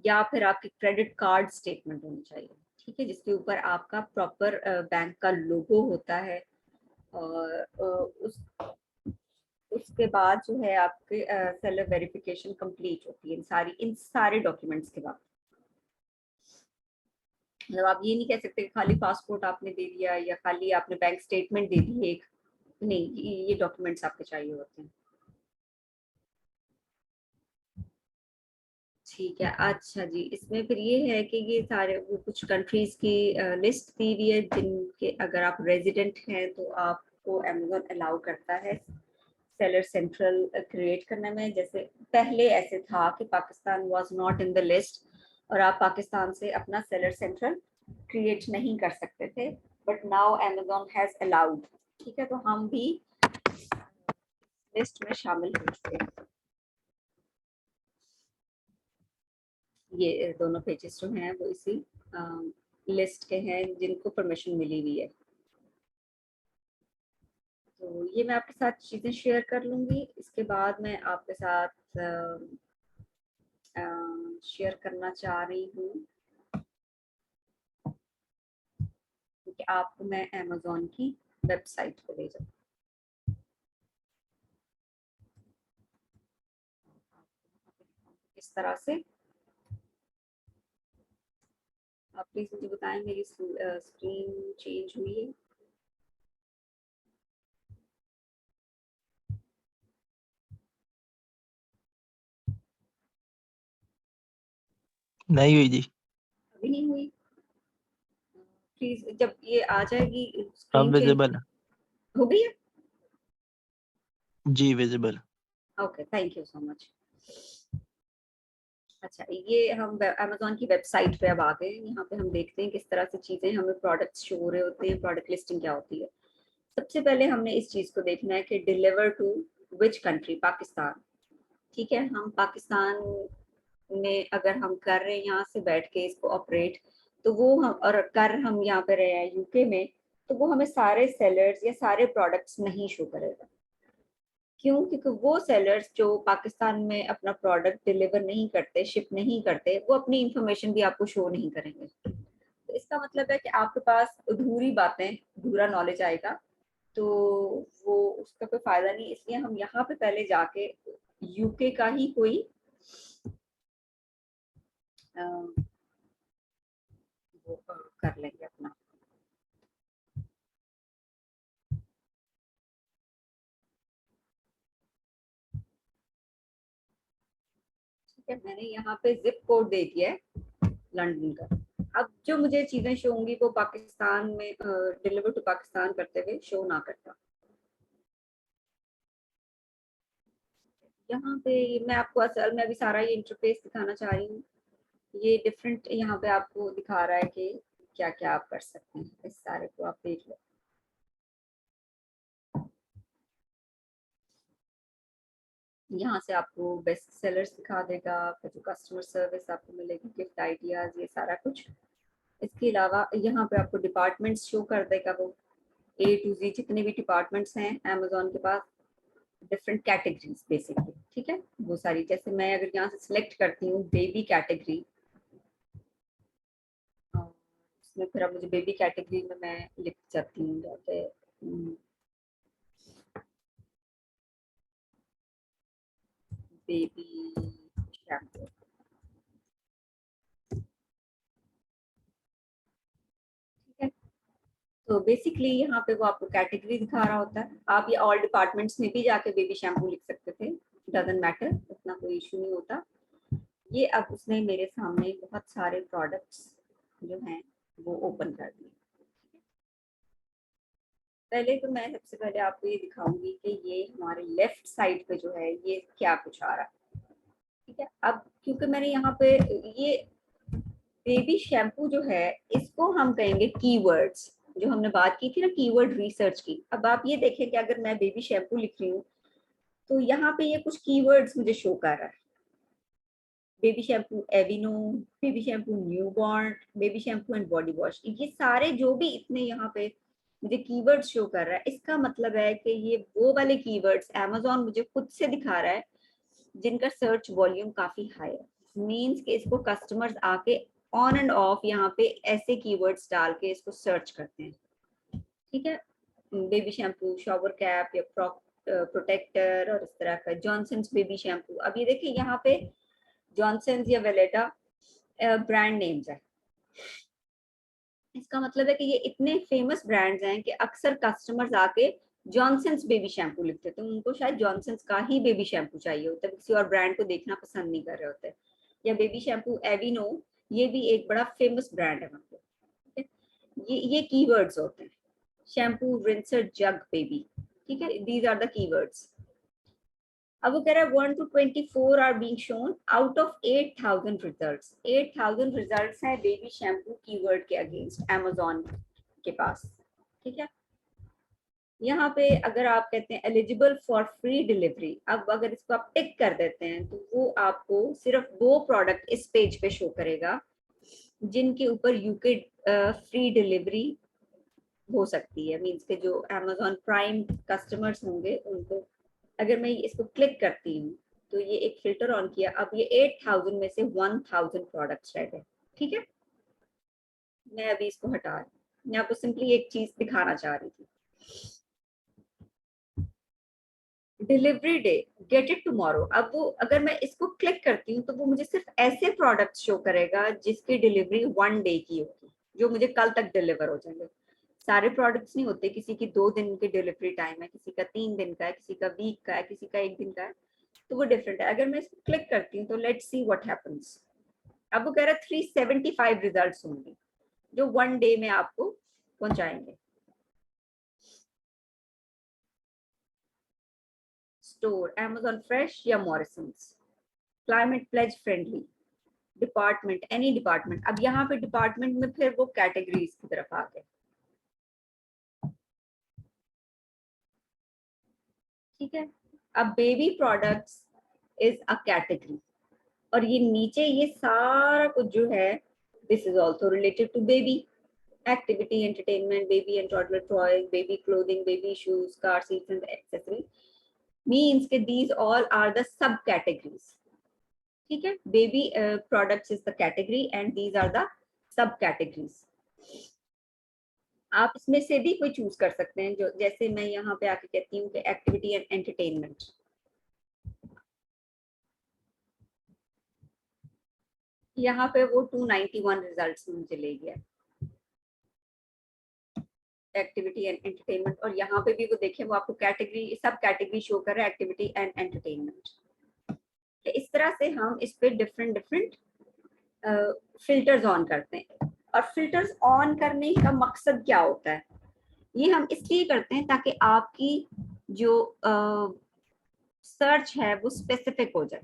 या फिर आपकी क्रेडिट कार्ड स्टेटमेंट होनी चाहिए, ठीक है, जिसके ऊपर आपका प्रॉपर बैंक का लोगो होता है। और उसके बाद जो है आपके सेलर वेरिफिकेशन कंप्लीट होती है इन सारे डॉक्यूमेंट्स के बाद। मतलब आप ये नहीं कह सकते कि खाली पासपोर्ट आपने दे दिया या खाली आपने बैंक स्टेटमेंट दे दी एक। नहीं, ये डॉक्यूमेंट्स आपके चाहिए होते हैं। ठीक है। अच्छा जी, इसमें फिर ये है कि ये सारे वो कुछ कंट्रीज की लिस्ट दी हुई है, जिनके अगर आप रेजिडेंट हैं तो आपको अमेज़न अलाउ करता है सेलर सेंट्रल क्रिएट करने में। जैसे पहले ऐसे था कि Pakistan was not in the list, और आप पाकिस्तान से अपना सेलर सेंट्रल क्रिएट नहीं कर सकते थे, but now Amazon has allowed. ठीक है, तो हम भी लिस्ट में शामिल हो चुके हैं। ये दोनों पेजेस जो हैं वो इसी लिस्ट के हैं जिनको परमिशन मिली हुई है। तो ये मैं आपके साथ चीजें शेयर कर लूंगी। इसके बाद मैं आपके साथ शेयर करना चाह रही हूँ कि आपको मैं अमेज़न की वेबसाइट पे ले जाऊँ। इस तरह से आप प्लीज मुझे बताएं मेरी स्क्रीन चेंज हुई है? नहीं हुई जी। अभी नहीं हुई? प्लीज जब ये आ जाएगी अब स्क्रीन चेंज विजिबल है हो गई है? जी, visible. Okay, thank you so much. अच्छा, ये हम अमेज़न की वेबसाइट पे अब आ गए हैं। यहाँ पे हम देखते हैं किस तरह से चीज़ें हमें प्रोडक्ट्स शो हो रहे होते हैं, प्रोडक्ट लिस्टिंग क्या होती है। सबसे पहले हमने इस चीज़ को देखना है कि deliver to which country, Pakistan. ठीक है, हम पाकिस्तान में अगर हम कर रहे हैं यहाँ से बैठ के इसको ऑपरेट, तो वो हम और कर हम यहाँ पे रहे हैं यूके में, तो वो हमें सारे सेलर्स या सारे प्रोडक्ट्स नहीं शो करेगा। क्यों? क्योंकि वो सेलर्स जो पाकिस्तान में अपना प्रोडक्ट डिलीवर नहीं करते, शिप नहीं करते, वो अपनी इंफॉर्मेशन भी आपको शो नहीं करेंगे। तो इसका मतलब है कि आपके पास अधूरी बातें, अधूरा नॉलेज आएगा, तो वो उसका कोई फायदा नहीं। इसलिए हम यहाँ पे पहले जाके यूके का ही कोई वो कर लेंगे अपना। ठीक है, मैंने यहाँ पे जिप कोड दे दिया है लंदन का। अब जो मुझे चीजें शो होंगी वो पाकिस्तान में डिलीवर टू पाकिस्तान करते हुए शो ना करता। यहाँ पे मैं आपको असल में अभी सारा ये इंटरफेस दिखाना चाह रही हूँ। ये डिफरेंट यहाँ पे आपको दिखा रहा है कि क्या क्या आप कर सकते हैं। इस सारे को आप देख लो। यहाँ से आपको बेस्ट सेलर्स दिखा देगा, आपका जो कस्टमर सर्विस आपको मिलेगी, गिफ्ट आइडियाज, ये सारा कुछ। इसके अलावा यहाँ पे आपको डिपार्टमेंट्स शो कर देगा, वो A to Z जितने भी डिपार्टमेंट्स हैं अमेजोन के पास, डिफरेंट कैटेगरीज बेसिकली, ठीक है। वो सारी, जैसे मैं अगर यहाँ से सिलेक्ट करती हूँ बेबी कैटेगरी, इसमें फिर अब मुझे बेबी कैटेगरी में मैं लिख सकती हूँ जैसे बेबी शैम्पू, ठीक है। तो बेसिकली यहाँ पे वो आपको कैटेगरी दिखा रहा होता है। आप ये ऑल डिपार्टमेंट्स में भी जाके बेबी शैम्पू लिख सकते थे, डजंट मैटर, उतना कोई इशू नहीं होता। ये अब उसने मेरे सामने बहुत सारे प्रोडक्ट्स जो हैं वो ओपन कर दिए। पहले तो मैं सबसे पहले आपको ये दिखाऊंगी कि ये हमारे लेफ्ट साइड पे जो है ये क्या कुछ आ रहा है, ठीक है। अब क्योंकि मैंने यहाँ पे ये बेबी शैम्पू जो है इसको हम कहेंगे कीवर्ड्स, जो हमने बात की थी ना कीवर्ड रिसर्च की। अब आप ये देखें कि अगर मैं बेबी शैम्पू लिख रही हूँ तो यहाँ पे ये कुछ कीवर्ड्स मुझे शो कर रहा है, baby shampoo Aveeno, baby shampoo newborn, baby shampoo and body wash, ये सारे जो भी इतने यहाँ पे मुझे कीवर्ड्स शो कर रहा है, इसका मतलब है कि ये वो वाले कीवर्ड्स अमेजोन मुझे खुद से दिखा रहा है जिनका सर्च वॉल्यूम काफी हाई है। मीन्स कि इसको कस्टमर्स आके ऑन एंड ऑफ यहाँ पे ऐसे कीवर्ड्स डाल के इसको सर्च करते हैं, ठीक है। बेबी शैम्पू, शॉवर कैप या प्रोटेक्टर और इस तरह का, जॉनसन्स बेबी शैम्पू। अब ये देखिए यहाँ पे जॉनसन्स या वेलेटा ब्रांड नेम्स है, इसका मतलब है कि ये इतने फेमस ब्रांड्स हैं कि अक्सर कस्टमर्स आके जॉनसन्स बेबी शैम्पू लिखते थे, उनको शायद जॉनसन्स का ही बेबी शैम्पू चाहिए होता है, किसी और ब्रांड को देखना पसंद नहीं कर रहे होते। या बेबी शैम्पू एविनो, ये भी एक बड़ा फेमस ब्रांड है मतलब, ठीक है। ये कीवर्ड्स होते हैं। शैम्पू रिंसर जग बेबी, ठीक है, दीज आर द कीवर्ड्स। अब वो कह रहा है 1 to 24 are being shown out of 8000 results. 8000 results हैं बेबी शैम्पू कीवर्ड के अगेंस्ट अमेजोन के पास, ठीक है। यहाँ पे अगर आप कहते हैं एलिजिबल फॉर फ्री डिलीवरी, अब अगर इसको आप टिक कर देते हैं तो वो आपको सिर्फ वो प्रोडक्ट इस पेज पे शो करेगा जिनके ऊपर यूके फ्री डिलीवरी हो सकती है। मीन्स के जो अमेजोन प्राइम कस्टमर्स होंगे उनको, अगर मैं इसको क्लिक करती हूँ तो ये एक फिल्टर ऑन किया, अब ये 8000 में से 1000 प्रोडक्ट्स रह गए, ठीक है। मैं अभी इसको हटा रही हूँ, मैं आपको सिंपली एक चीज दिखाना चाह रही थी। Delivery day, get it tomorrow. अब वो अगर मैं इसको क्लिक करती हूँ तो वो मुझे सिर्फ ऐसे प्रोडक्ट्स शो करेगा जिसकी डिलीवरी 1 डे की होगी, जो मुझे कल तक डिलीवर हो जाएंगे। सारे प्रोडक्ट्स नहीं होते, किसी की 2 दिन की डिलीवरी टाइम है, किसी का 3 दिन का है, किसी का वीक का है, किसी का 1 दिन का है, तो वो डिफरेंट है। अगर मैं इसको क्लिक करती हूँ तो लेट्स सी व्हाट हैपेंस। अब वो कह रहा है 375 रिजल्ट्स होंगे जो 1 डे में आपको पहुंचाएंगे। स्टोर अमेजोन फ्रेश या Morrisons, climate pledge friendly, department any department. अब यहाँ पे डिपार्टमेंट में फिर वो कैटेगरीज की तरफ आ गए, ठीक है। अब baby products is a category, और ये नीचे ये सारा कुछ जो है this is also related to baby activity, entertainment, baby and toddler toys, baby clothing, baby shoes, car seats and accessories. Means के these all are the sub categories, ठीक है। Baby products is the category and these are the sub categories. आप इसमें से भी कोई choose कर सकते हैं, जो जैसे मैं यहाँ पे आके कहती हूँ कि एक्टिविटी एंड एंटरटेनमेंट, यहाँ पे वो 291 रिजल्ट्स मुझे ले गया एक्टिविटी एंड एंटरटेनमेंट। और यहाँ पे भी वो देखें वो आपको कैटेगरी, सब कैटेगरी शो कर रहा है एक्टिविटी एंड एंटरटेनमेंट। इस तरह से हम इस पे डिफरेंट डिफरेंट फिल्टर्स ऑन करते हैं। और फिल्टर्स ऑन करने का मकसद क्या होता है, ये हम इसलिए करते हैं ताकि आपकी जो सर्च है वो स्पेसिफिक हो जाए,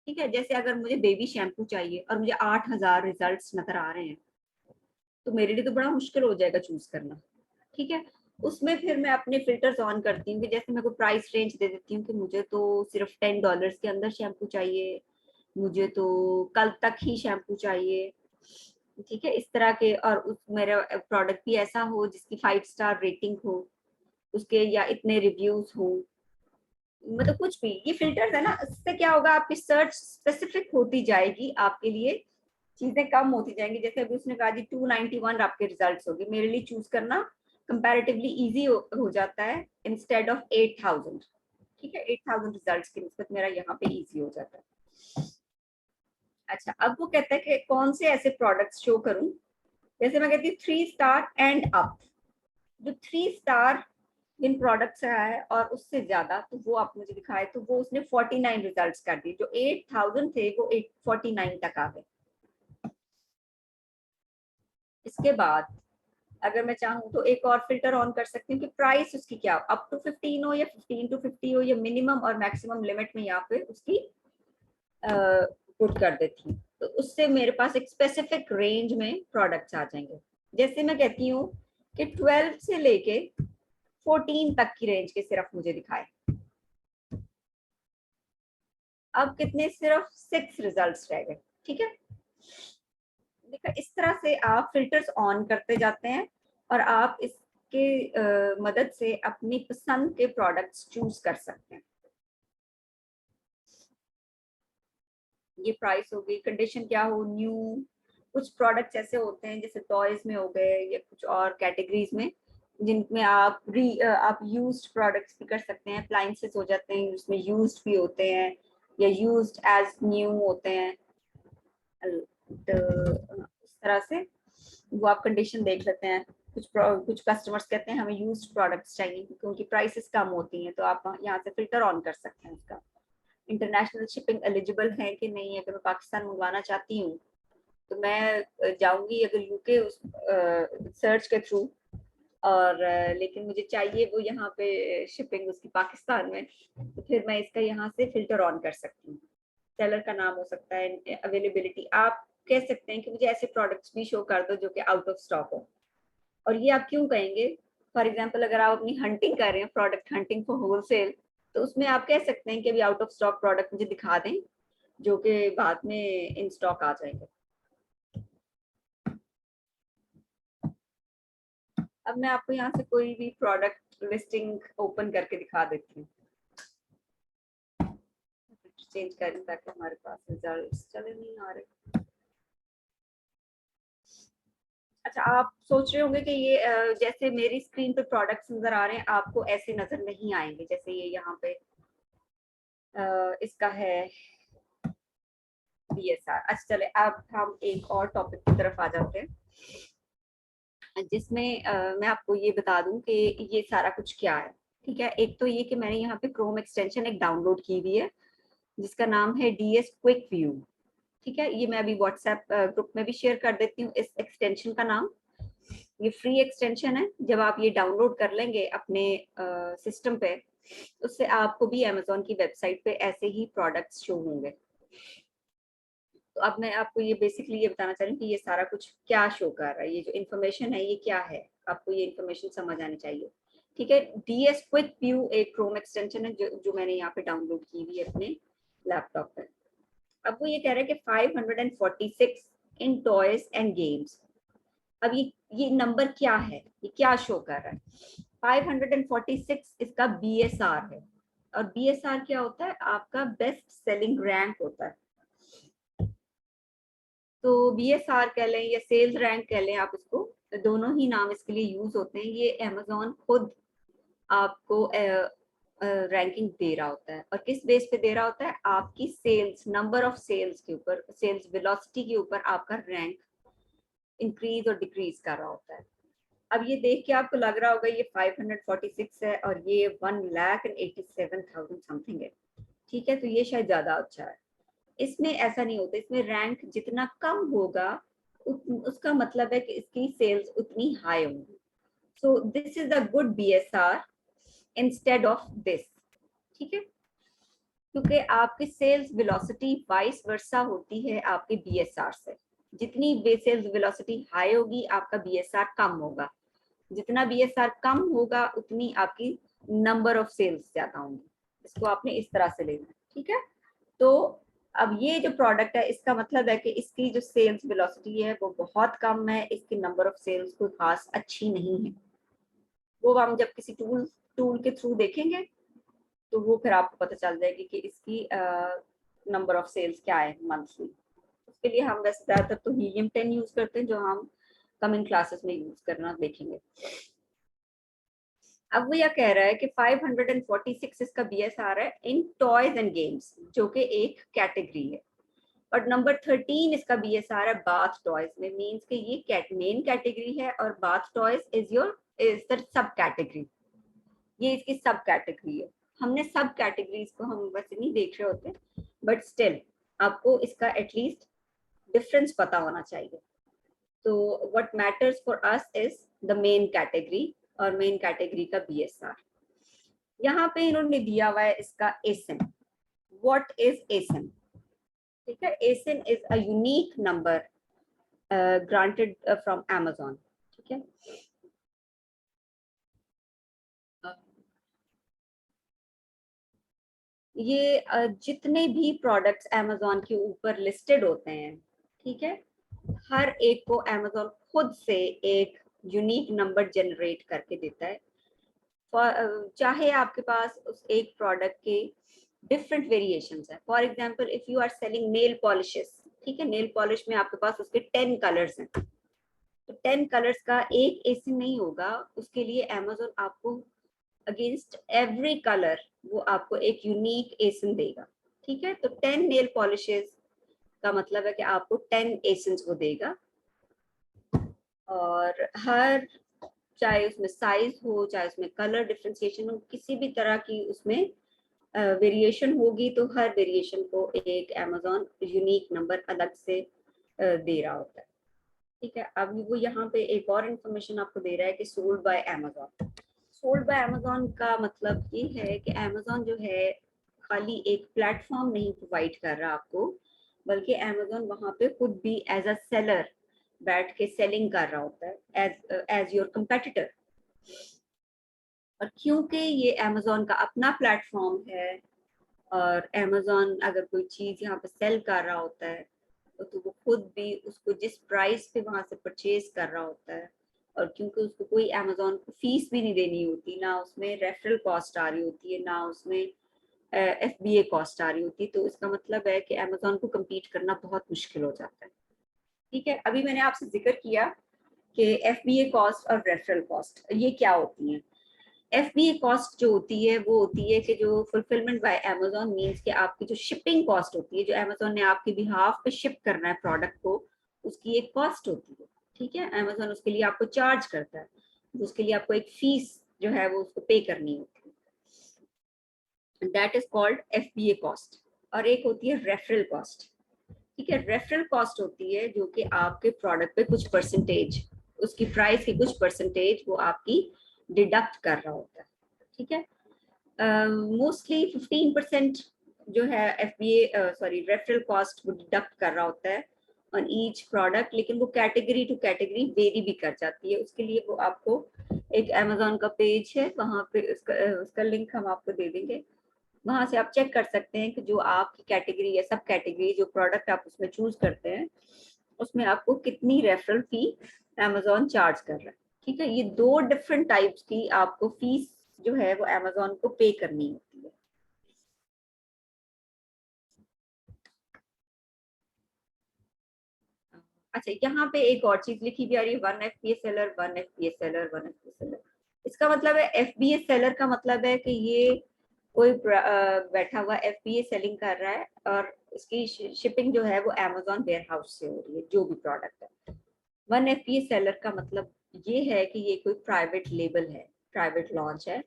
ठीक है। जैसे अगर मुझे बेबी शैम्पू चाहिए और मुझे 8000 रिजल्ट्स नजर आ रहे हैं तो मेरे लिए तो बड़ा मुश्किल हो जाएगा चूज करना, ठीक है। उसमें फिर मैं अपने फिल्टर्स ऑन करती हूँ कि जैसे मैं कोई प्राइस रेंज दे देती हूँ कि मुझे तो सिर्फ $10 के अंदर शैम्पू चाहिए, मुझे तो कल तक ही शैम्पू चाहिए, ठीक है, इस तरह के। और उस मेरा प्रोडक्ट भी ऐसा हो जिसकी 5 स्टार रेटिंग हो उसके, या इतने रिव्यूज हो, मतलब कुछ भी। ये फिल्टर्स है ना, इससे क्या होगा, आपकी सर्च स्पेसिफिक होती जाएगी, आपके लिए चीजें कम होती जाएंगी। जैसे अभी उसने कहा जी 291 आपके रिजल्ट्स होंगे, मेरे लिए चूज करना कंपैरेटिवली इजी हो जाता है इंस्टेड ऑफ 8000, ठीक है, 8000 रिजल्ट्स की निस्बत मेरा यहाँ पे इजी हो जाता है। अच्छा, अब वो कहता है कि कौन से ऐसे प्रोडक्ट्स शो करूं, जैसे मैं कहती हूँ 3 स्टार एंड अप। जो 3 स्टार जिन प्रोडक्ट्स आया है और उससे ज्यादा, तो वो आप मुझे दिखाए, तो वो उसने 49 रिजल्ट्स कर दिए, जो 8000 थे वो 49 तक आ गए। इसके बाद अगर मैं चाहूँ तो एक और फिल्टर ऑन कर सकती हूँ कि प्राइस उसकी क्या, अप टू 15 हो या 15 to 50 हो, या मिनिमम और मैक्सिमम लिमिट में यहाँ पे उसकी पुट कर देती हूँ, तो उससे मेरे पास एक स्पेसिफिक रेंज में प्रोडक्ट्स आ जाएंगे। जैसे मैं कहती हूँ कि 12 से लेके 14 तक की रेंज के सिर्फ मुझे दिखाए। अब कितने, सिर्फ 6 रिजल्ट्स रह गए, ठीक है। देखा, इस तरह से आप फिल्टर्स ऑन करते जाते हैं और आप इसके मदद से अपनी पसंद के प्रोडक्ट्स चूज कर सकते हैं। ये प्राइस हो गई, कंडीशन क्या हो, न्यू। कुछ प्रोडक्ट्स ऐसे होते हैं जैसे टॉयज में हो गए या कुछ और कैटेगरीज में, जिनमें आप यूज्ड प्रोडक्ट्स भी कर सकते हैं, अप्लायंसेस हो जाते हैं उसमें यूज्ड भी होते हैं, या यूज्ड एज न्यू होते हैं। तो इस तरह से वो आप कंडीशन देख लेते हैं। कुछ कस्टमर्स कहते हैं हमें यूज्ड प्रोडक्ट्स चाहिए क्योंकि उनकी प्राइसेस कम होती हैं, तो आप यहाँ से फिल्टर ऑन कर सकते हैं उसका। इंटरनेशनल शिपिंग एलिजिबल है कि नहीं, अगर मैं पाकिस्तान मंगवाना चाहती हूँ तो मैं जाऊंगी अगर यूके उस सर्च के थ्रू, और लेकिन मुझे चाहिए वो यहाँ पे शिपिंग उसकी पाकिस्तान में, तो फिर मैं इसका यहाँ से फिल्टर ऑन कर सकती हूँ। सेलर का नाम हो सकता है, अवेलेबिलिटी, आप कह सकते हैं कि मुझे ऐसे प्रोडक्ट्स भी शो कर दो जो कि आउट ऑफ स्टॉक हो। और ये आप क्यों कहेंगे, फॉर एग्जाम्पल अगर आप अपनी हंटिंग कर रहे हैं, प्रोडक्ट हंटिंग फॉर होलसेल, तो उसमें आप कह सकते हैं कि अभी आउट ऑफ स्टॉक प्रोडक्ट मुझे दिखा दें जो कि बाद में इन स्टॉक आ जाएंगे। अब मैं आपको यहाँ से कोई भी प्रोडक्ट लिस्टिंग ओपन करके दिखा देती हूँ, चेंज करें ताकि हमारे पास रिजल्ट्स चले नहीं आ रहे। अच्छा, आप सोच रहे होंगे कि ये जैसे मेरी स्क्रीन पे प्रोडक्ट्स नजर आ रहे हैं, आपको ऐसे नजर नहीं आएंगे। जैसे ये यहाँ पे इसका है BSR। अच्छा चले, अब हम एक और टॉपिक की तरफ आ जाते हैं जिसमें मैं आपको ये बता दूं कि ये सारा कुछ क्या है, ठीक है। एक तो ये कि मैंने यहाँ पे क्रोम एक्सटेंशन एक डाउनलोड की हुई है जिसका नाम है DS क्विक व्यू, ठीक है। ये मैं अभी व्हाट्सएप ग्रुप में भी शेयर कर देती हूँ इस एक्सटेंशन का नाम। ये फ्री एक्सटेंशन है, जब आप ये डाउनलोड कर लेंगे अपने सिस्टम पे, उससे आपको भी अमेजोन की वेबसाइट पे ऐसे ही प्रोडक्ट्स शो होंगे। तो अब मैं आपको ये बेसिकली ये बताना चाह रही हूँ कि ये सारा कुछ क्या शो कर रहा है, ये जो इन्फॉर्मेशन है ये क्या है, आपको ये इन्फॉर्मेशन समझ आनी चाहिए, ठीक है। DS क्विक व्यू एक क्रोम एक्सटेंशन है जो मैंने यहाँ पे डाउनलोड की हुई है अपने लैपटॉप पे। अब वो ये कह रहे हैं कि 546 इन टॉयज एंड गेम्स। अब ये नंबर क्या है, ये क्या शो कर रहा है। 546 इसका BSR है, और BSR क्या होता है, आपका बेस्ट सेलिंग रैंक होता है। तो BSR कह लें या सेल्स रैंक कह लें आप इसको, दोनों ही नाम इसके लिए यूज होते हैं। ये अमेजोन खुद आपको रैंकिंग दे रहा होता है, और किस बेस पे दे रहा होता है, आपकी सेल्स, नंबर ऑफ सेल्स के ऊपर, सेल्स वेलोसिटी के ऊपर आपका रैंक इंक्रीज और डिक्रीज कर रहा होता है। अब ये देख के आपको लग रहा होगा ये 546 है और ये 1,87,000 समथिंग है, ठीक है, तो ये शायद ज्यादा अच्छा है। इसमें ऐसा नहीं होता, इसमें रैंक जितना कम होगा उसका मतलब है कि इसकी सेल्स उतनी हाई होंगी। So this is a good BSR instead of this, ठीक है, क्योंकि आपकी सेल्स वेलोसिटी वाइस वर्सा होती है आपके BSR से। जितनी सेल्स वेलोसिटी हाई होगी आपका BSR कम होगा, जितना BSR कम होगा उतनी आपकी नंबर ऑफ सेल्स ज्यादा होंगी। इसको आपने इस तरह से लेना है, ठीक है। तो अब ये जो प्रोडक्ट है इसका मतलब है कि इसकी जो सेल्स वेलोसिटी है वो बहुत कम है, इसकी नंबर ऑफ सेल्स कोई खास अच्छी नहीं है। वो हम जब किसी टूल के थ्रू देखेंगे तो वो फिर आपको पता चल जाएगी कि इसकी नंबर ऑफ सेल्स क्या है मंथली। उसके लिए हम वैसे ज्यादातर तो हीलियम 10 यूज करते हैं, जो हम कमिंग क्लासेस में यूज करना देखेंगे। अब वो यह कह रहा है कि 546 इसका BSR है इन टॉयज एंड गेम्स, जो कि एक कैटेगरी है। और नंबर 13 इसका BSR है बाथ टॉयज में, मींस कि ये मेन कैटेगरी है और bath toys is the sub category, ये इसकी सब कैटेगरी है। हमने सब कैटेगरीज को हम वैसे नहीं देख रहे होते, बट स्टिल आपको इसका एटलीस्ट डिफरेंस पता होना चाहिए। तो what matters for us is the main category और मेन कैटेगरी का BSR। यहाँ पे इन्होंने दिया हुआ है इसका ASIN। What is ASIN? ठीक है, ASIN is a unique number granted from Amazon, ठीक है। ये जितने भी प्रोडक्ट्स Amazon के ऊपर लिस्टेड होते हैं, ठीक है, हर एक को Amazon खुद से एक यूनिक नंबर जनरेट करके देता है। चाहे आपके पास उस एक प्रोडक्ट के डिफरेंट वेरिएशंस हैं। For example if you are selling nail polishes, ठीक है, नेल पॉलिश में आपके पास उसके 10 कलर्स हैं, तो 10 कलर्स का एक ASIN नहीं होगा, उसके लिए Amazon आपको अगेंस्ट एवरी कलर वो आपको एक यूनिक ASIN देगा, ठीक है। तो 10 नेल पॉलिशेस का मतलब है कि आपको 10 ASINs वो देगा, और हर, चाहे उसमें साइज हो, चाहे उसमें कलर डिफरेंशिएशन हो, किसी भी तरह की उसमें वेरिएशन होगी, तो हर वेरिएशन को एक Amazon यूनिक नंबर अलग से दे रहा होता है, ठीक है। अब वो यहाँ पे एक और इंफॉर्मेशन आपको दे रहा है कि sold by Amazon। Sold by Amazon का मतलब ये है कि Amazon जो है खाली एक प्लेटफॉर्म नहीं प्रोवाइड कर रहा आपको, बल्कि Amazon वहाँ पे खुद भी एज अ सेलर बैठ के सेलिंग कर रहा होता है एज योर कंपेटिटर। और क्योंकि ये Amazon का अपना प्लेटफॉर्म है और Amazon अगर कोई चीज यहाँ पे सेल कर रहा होता है तो वो खुद भी उसको जिस प्राइस पे वहां से परचेज कर रहा होता है, और क्योंकि उसको कोई Amazon को फीस भी नहीं देनी होती, ना उसमें रेफरल कॉस्ट आ रही होती है, ना उसमें FBA कॉस्ट आ रही होती, तो इसका मतलब है कि Amazon को compete करना बहुत मुश्किल हो जाता है, ठीक है। अभी मैंने आपसे जिक्र किया कि FBA कॉस्ट और रेफरल कॉस्ट ये क्या होती हैं। FBA कॉस्ट जो होती है वो होती है कि जो फुलफिलमेंट बाय Amazon मींस कि आपकी जो शिपिंग कॉस्ट होती है, जो Amazon ने आपके बिहाफ पे शिप करना है प्रोडक्ट को, उसकी एक कॉस्ट होती है, ठीक है। Amazon उसके लिए आपको चार्ज करता है, उसके लिए आपको एक फीस जो है वो उसको पे करनी होती है, that is called FBA cost. और एक होती है रेफरल कॉस्ट, ठीक है। रेफरल कॉस्ट होती है जो कि आपके प्रोडक्ट पे कुछ परसेंटेज, उसकी प्राइस की कुछ परसेंटेज वो आपकी डिडक्ट कर रहा होता है, ठीक है। मोस्टली 15% जो है रेफरल कॉस्ट वो डिडक्ट कर रहा होता है ऑन ईच प्रोडक्ट, लेकिन वो कैटेगरी टू कैटेगरी वेरी भी कर जाती है। उसके लिए वो आपको एक Amazon का पेज है, वहाँ पे उसका लिंक हम आपको दे देंगे, वहां से आप चेक कर सकते हैं कि जो आपकी कैटेगरी या सब कैटेगरी जो प्रोडक्ट आप उसमें चूज करते हैं उसमें आपको कितनी रेफरल फी Amazon चार्ज कर रहा है, ठीक है। ये दो डिफरेंट टाइप्स की आपको फीस जो है वो Amazon को पे करनी होती है। अच्छा, यहाँ पे एक और चीज लिखी भी आ रही है, 1 FBA seller, 1 FBA seller, 1 FBA seller. इसका मतलब है FBA सेलर का मतलब है कि ये कोई बैठा हुआ FBA सेलिंग कर रहा है और इसकी शिपिंग जो है वो Amazon वेयर हाउस से हो रही है, जो भी प्रोडक्ट है। 1 FBA सेलर का मतलब ये है कि ये कोई प्राइवेट लेबल है, प्राइवेट लॉन्च है,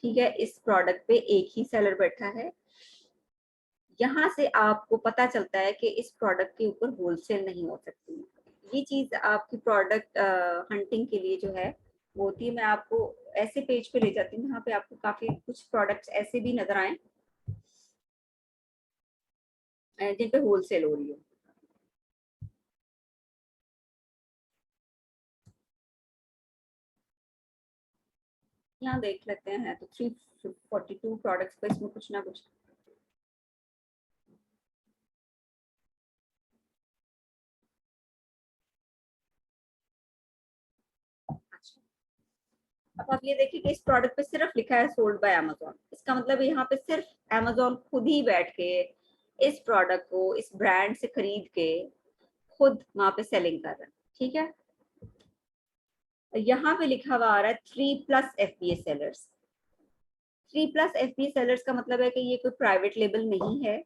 ठीक है। इस प्रोडक्ट पे एक ही सेलर बैठा है। यहाँ से आपको पता चलता है कि इस प्रोडक्ट के ऊपर होलसेल नहीं हो सकती। ये चीज आपकी प्रोडक्ट हंटिंग के लिए जो है वो होती है। मैं आपको ऐसे पेज पे ले जाती हूँ जहाँ पे आपको काफी कुछ प्रोडक्ट्स ऐसे भी नजर आए जिन पे होलसेल हो रही हो। यहाँ देख लेते हैं, तो 342 प्रोडक्ट्स पे इसमें कुछ ना कुछ अब आप ये देखिए कि इस प्रोडक्ट पे सिर्फ लिखा है सोल्ड बाय अमेजोन। इसका मतलब यहाँ पे सिर्फ अमेजोन खुद ही बैठ के इस प्रोडक्ट को इस ब्रांड से खरीद के खुद वहां पे सेलिंग कर रहे हैं, ठीक है। यहाँ पे लिखा हुआ आ रहा है 3+ FBA सेलर्स। 3+ FBA सेलर्स का मतलब है कि ये कोई प्राइवेट लेबल नहीं है,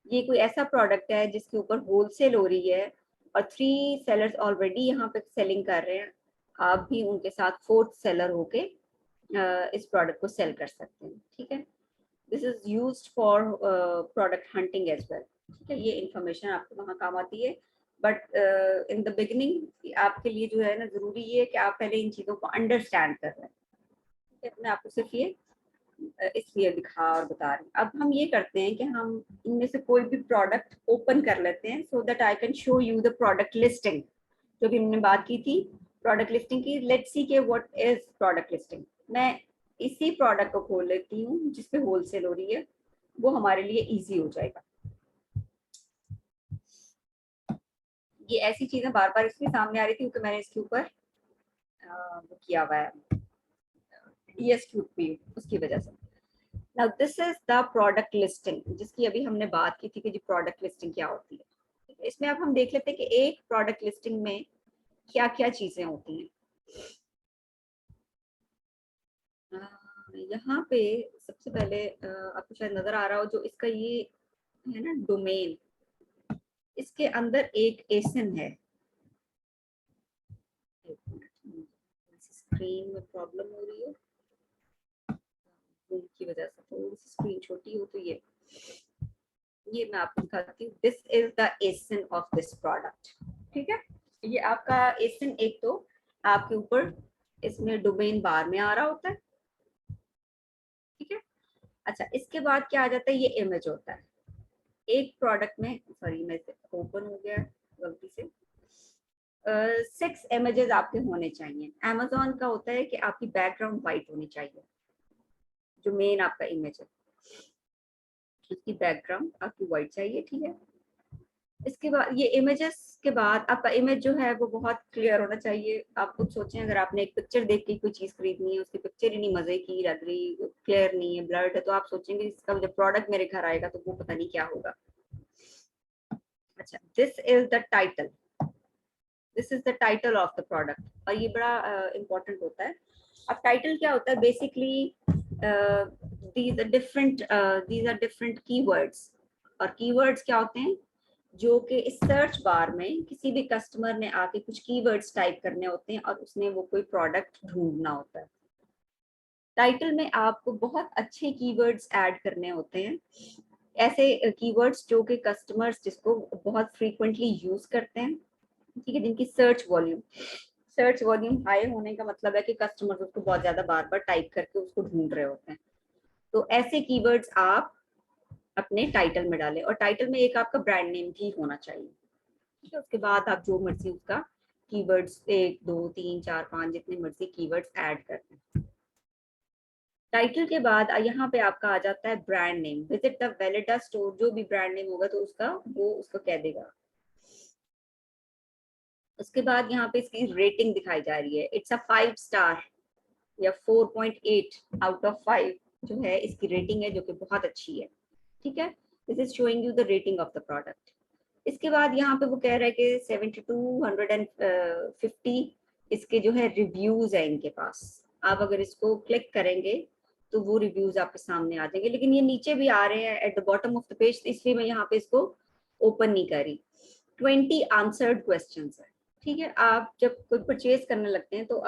ये कोई ऐसा प्रोडक्ट है जिसके ऊपर होलसेल हो रही है और 3 सेलर्स ऑलरेडी यहाँ पे सेलिंग कर रहे हैं। आप भी उनके साथ 4th सेलर होके इस प्रोडक्ट को सेल कर सकते हैं, ठीक है। This is used for product hunting as well, ठीक है। ये इंफॉर्मेशन आपको वहाँ काम आती है, बट इन द बिगिनिंग आपके लिए जो है ना जरूरी ये है कि आप पहले इन चीज़ों को अंडरस्टैंड कर रहे हैं, ठीक है। मैं आपको सिर्फ ये इसलिए दिखा और बता रही हूँ। अब हम ये करते हैं कि हम इनमें से कोई भी प्रोडक्ट ओपन कर लेते हैं so that I can show you the product listing जो भी हमने बात की थी प्रोडक्ट लिस्टिंग की। लेट्स सी के व्हाट इज प्रोडक्ट लिस्टिंग। मैं इसी प्रोडक्ट को खोल लेती हूँ जिसपे होलसेल हो रही है, वो हमारे लिए इजी हो जाएगा। ये ऐसी चीजें बार बार इसलिए सामने आ रही थी क्योंकि मैंने इसके ऊपर वो किया हुआ है ES उसकी वजह से। Now this is the product listing जिसकी अभी हमने बात की थी कि जी प्रोडक्ट लिस्टिंग क्या होती है। इसमें अब हम देख लेते हैं कि एक प्रोडक्ट लिस्टिंग में क्या क्या चीजें होती हैं। यहाँ पे सबसे पहले आपको शायद नजर आ रहा हो जो इसका ये है ना डोमेन, इसके अंदर एक एसिन है। स्क्रीन में प्रॉब्लम हो रही है की वजह से, थोड़ी सी स्क्रीन छोटी हो तो ये मैं आपको दिखाती हूँ। This is the ASIN of this product, ठीक है। ये आपका एसिन एक तो आपके ऊपर इसमें डोमेन बार में आ रहा होता है, ठीक है। अच्छा, इसके बाद क्या आ जाता है, ये इमेज होता है एक प्रोडक्ट में। सॉरी मैं ओपन हो गया गलती से। 6 इमेजेस आपके होने चाहिए। Amazon का होता है कि आपकी बैकग्राउंड वाइट होनी चाहिए, जो मेन आपका इमेज है उसकी बैकग्राउंड आपकी वाइट चाहिए, ठीक है। इसके बाद ये इमेजेस के बाद आपका इमेज जो है वो बहुत क्लियर होना चाहिए। आप कुछ सोचें, अगर आपने एक पिक्चर देख के कोई चीज खरीदनी है, उसकी पिक्चर ही नहीं मजे की लग रही, क्लियर नहीं है, ब्लर्ड है, तो आप सोचेंगे इसका जब प्रोडक्ट मेरे घर आएगा तो वो पता नहीं क्या होगा। अच्छा, this is the title, this is the title of the product, और ये बड़ा इंपॉर्टेंट होता है। अब टाइटल क्या होता है, basically these are different keywords। और कीवर्ड्स क्या होते हैं, जो कि इस सर्च बार में किसी भी कस्टमर ने आके कुछ कीवर्ड्स टाइप करने होते हैं और उसने वो कोई प्रोडक्ट ढूंढना होता है। टाइटल में आपको बहुत अच्छे कीवर्ड्स ऐड करने होते हैं, ऐसे कीवर्ड्स जो कि कस्टमर्स जिसको बहुत फ्रीक्वेंटली यूज करते हैं, ठीक है, जिनकी सर्च वॉल्यूम हाई होने का मतलब है कि कस्टमर्स उसको बहुत ज्यादा बार बार टाइप करके उसको ढूंढ रहे होते हैं। तो ऐसे कीवर्ड्स आप अपने टाइटल में डालें, और टाइटल में एक आपका ब्रांड नेम भी होना चाहिए, ठीक है। उसके बाद आप जो मर्जी उसका कीवर्ड्स 1 2 3 4 5 जितने मर्जी कीवर्ड्स ऐड कर दें। टाइटल के बाद यहाँ पे आपका आ जाता है brand name. Visit the Weleda store, जो भी ब्रांड नेम होगा तो उसको कह देगा। उसके बाद यहाँ पे इसकी रेटिंग दिखाई जा रही है, इट्स अ 5 स्टार या 4.8 आउट ऑफ 5 जो है इसकी रेटिंग है, जो कि बहुत अच्छी है, ठीक है। This is showing you the rating of the product. इसके बाद यहाँ पे वो कह रहा है कि 7250 इसके जो है रिव्यूज है इनके पास। आप अगर इसको क्लिक करेंगे तो वो रिव्यूज आपके सामने आ जाएंगे, लेकिन ये नीचे भी आ रहे हैं at the bottom of the page, इसलिए मैं यहाँ पे इसको ओपन नहीं कर रही। 20 आंसर्ड क्वेश्चन है, ठीक है। आप जब कोई परचेज करने लगते हैं तो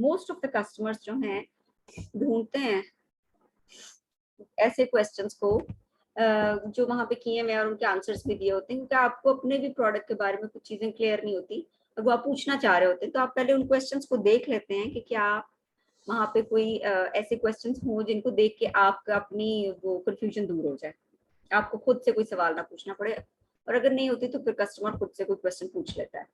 मोस्ट ऑफ द कस्टमर्स जो हैं ढूंढते हैं ऐसे क्वेश्चंस को जो वहाँ पे किए हुए और उनके आंसर्स भी दिए होते हैं, क्योंकि आपको अपने भी प्रोडक्ट के बारे में कुछ चीजें क्लियर नहीं होती और वो आप पूछना चाह रहे होते हैं, तो आप पहले उन क्वेश्चंस को देख लेते हैं कि क्या वहाँ पे कोई ऐसे क्वेश्चंस हो जिनको देख के आपका अपनी वो कंफ्यूजन दूर हो जाए, आपको खुद से कोई सवाल ना पूछना पड़े, और अगर नहीं होती तो फिर कस्टमर खुद से कोई क्वेश्चन पूछ लेता है।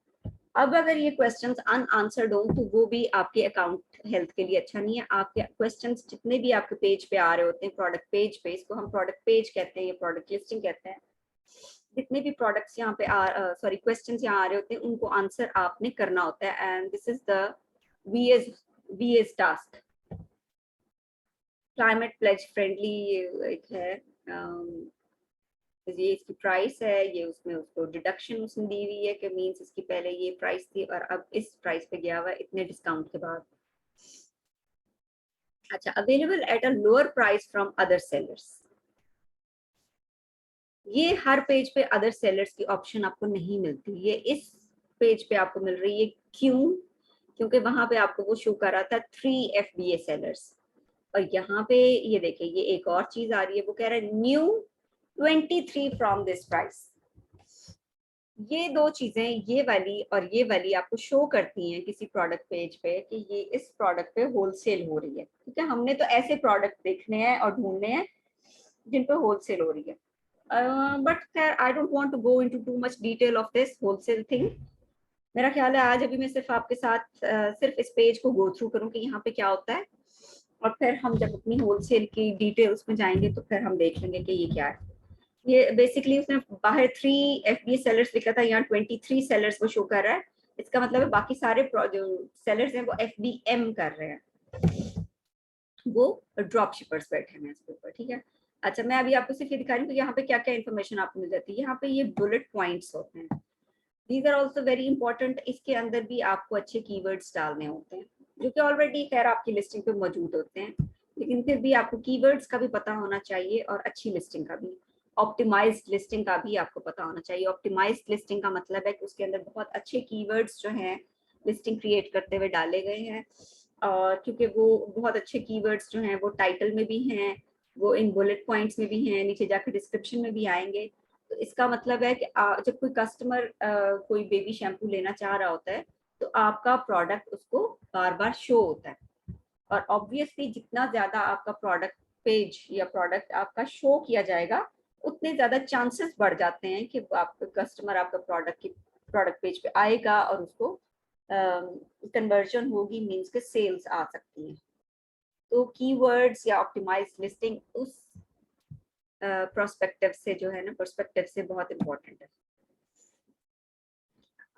अब अगर ये क्वेश्चंस अनआंसर्ड हो तो वो भी आपके अकाउंट हेल्थ के लिए अच्छा नहीं है। आपके क्वेश्चंस जितने भी आपके पेज पे आ रहे होते हैं, प्रोडक्ट पेज पे, इसको हम प्रोडक्ट पेज कहते हैं, ये प्रोडक्ट लिस्टिंग कहते हैं, जितने भी प्रोडक्ट्स यहाँ पे सॉरी क्वेश्चंस यहाँ आ रहे होते हैं उनको आंसर आपने करना होता है, and this is the VS task. Climate pledge friendly एक है, ये इसकी प्राइस है, ये उसमें उसको डिडक्शन उसने दी हुई है कि मींस इसकी पहले ये प्राइस थी और अब इस प्राइस पे गया हुआ है इतने डिस्काउंट के बाद। अच्छा, available at a lower price from other sellers, ये हर पेज पे अदर सेलर्स की ऑप्शन आपको नहीं मिलती, ये इस पेज पे आपको मिल रही है। क्यों? क्योंकि वहां पे आपको वो शो कर रहा था 3 FBA सेलर्स, और यहाँ पे ये देखिए ये एक और चीज आ रही है, वो कह रहा है न्यू 23 फ्रॉम दिस प्राइस। ये दो चीजें, ये वाली और ये वाली आपको शो करती हैं किसी प्रोडक्ट पेज पे कि ये इस प्रोडक्ट पे होलसेल हो रही है, क्योंकि हमने तो ऐसे प्रोडक्ट देखने हैं और ढूंढने हैं जिन पे होलसेल हो रही है। बट खैर I don't want to go into too much detail of this wholesale thing. मेरा ख्याल है आज अभी मैं सिर्फ आपके साथ सिर्फ इस पेज को गो थ्रू करूँ कि यहाँ पे क्या होता है, और फिर हम जब अपनी होलसेल की डिटेल्स में जाएंगे तो फिर हम देख लेंगे कि ये क्या है। ये बेसिकली उसने बाहर 3 FBA सेलर्स लिखा था, यहाँ 23 सेलर्स वो शो कर रहा है। इसका मतलब है बाकी सारे जो सेलर्स हैं वो FBM कर रहे हैं, वो ड्रॉप शिपर्स बैठे हैं इसके ऊपर, ठीक है। अच्छा, मैं अभी आपको सिर्फ ये दिखा रही हूँ कि यहाँ पे क्या क्या इन्फॉर्मेशन आपको मिल जाती है। यहाँ पे ये बुलेट पॉइंट्स होते हैं, these are also very important. इसके अंदर भी आपको अच्छे कीवर्ड्स डालने होते हैं जो कि ऑलरेडी खैर आपकी लिस्टिंग पे मौजूद होते हैं, लेकिन फिर भी आपको कीवर्ड्स का भी पता होना चाहिए और अच्छी लिस्टिंग का भी, ऑप्टिमाइज्ड लिस्टिंग का भी आपको पता होना चाहिए। ऑप्टिमाइज्ड लिस्टिंग का मतलब है कि उसके अंदर बहुत अच्छे कीवर्ड्स जो हैं लिस्टिंग क्रिएट करते हुए डाले गए हैं, और क्योंकि वो बहुत अच्छे कीवर्ड्स जो हैं वो टाइटल में भी हैं, वो इन बुलेट पॉइंट्स में भी हैं, नीचे जाकर डिस्क्रिप्शन में भी आएंगे। तो इसका मतलब है कि जब कोई कस्टमर कोई बेबी शैम्पू लेना चाह रहा होता है तो आपका प्रोडक्ट उसको बार बार शो होता है, और ऑब्वियसली जितना ज्यादा आपका प्रोडक्ट पेज या प्रोडक्ट आपका शो किया जाएगा उतने ज्यादा चांसेस बढ़ जाते हैं कि आपका कस्टमर आपका प्रोडक्ट पेज पे आएगा और उसको कन्वर्जन होगी, मीन्स के सेल्स आ सकती हैं। तो कीवर्ड्स या ऑप्टिमाइज्ड लिस्टिंग उस प्रोस्पेक्टिव से जो है ना, प्रोस्पेक्टिव से बहुत इंपॉर्टेंट है।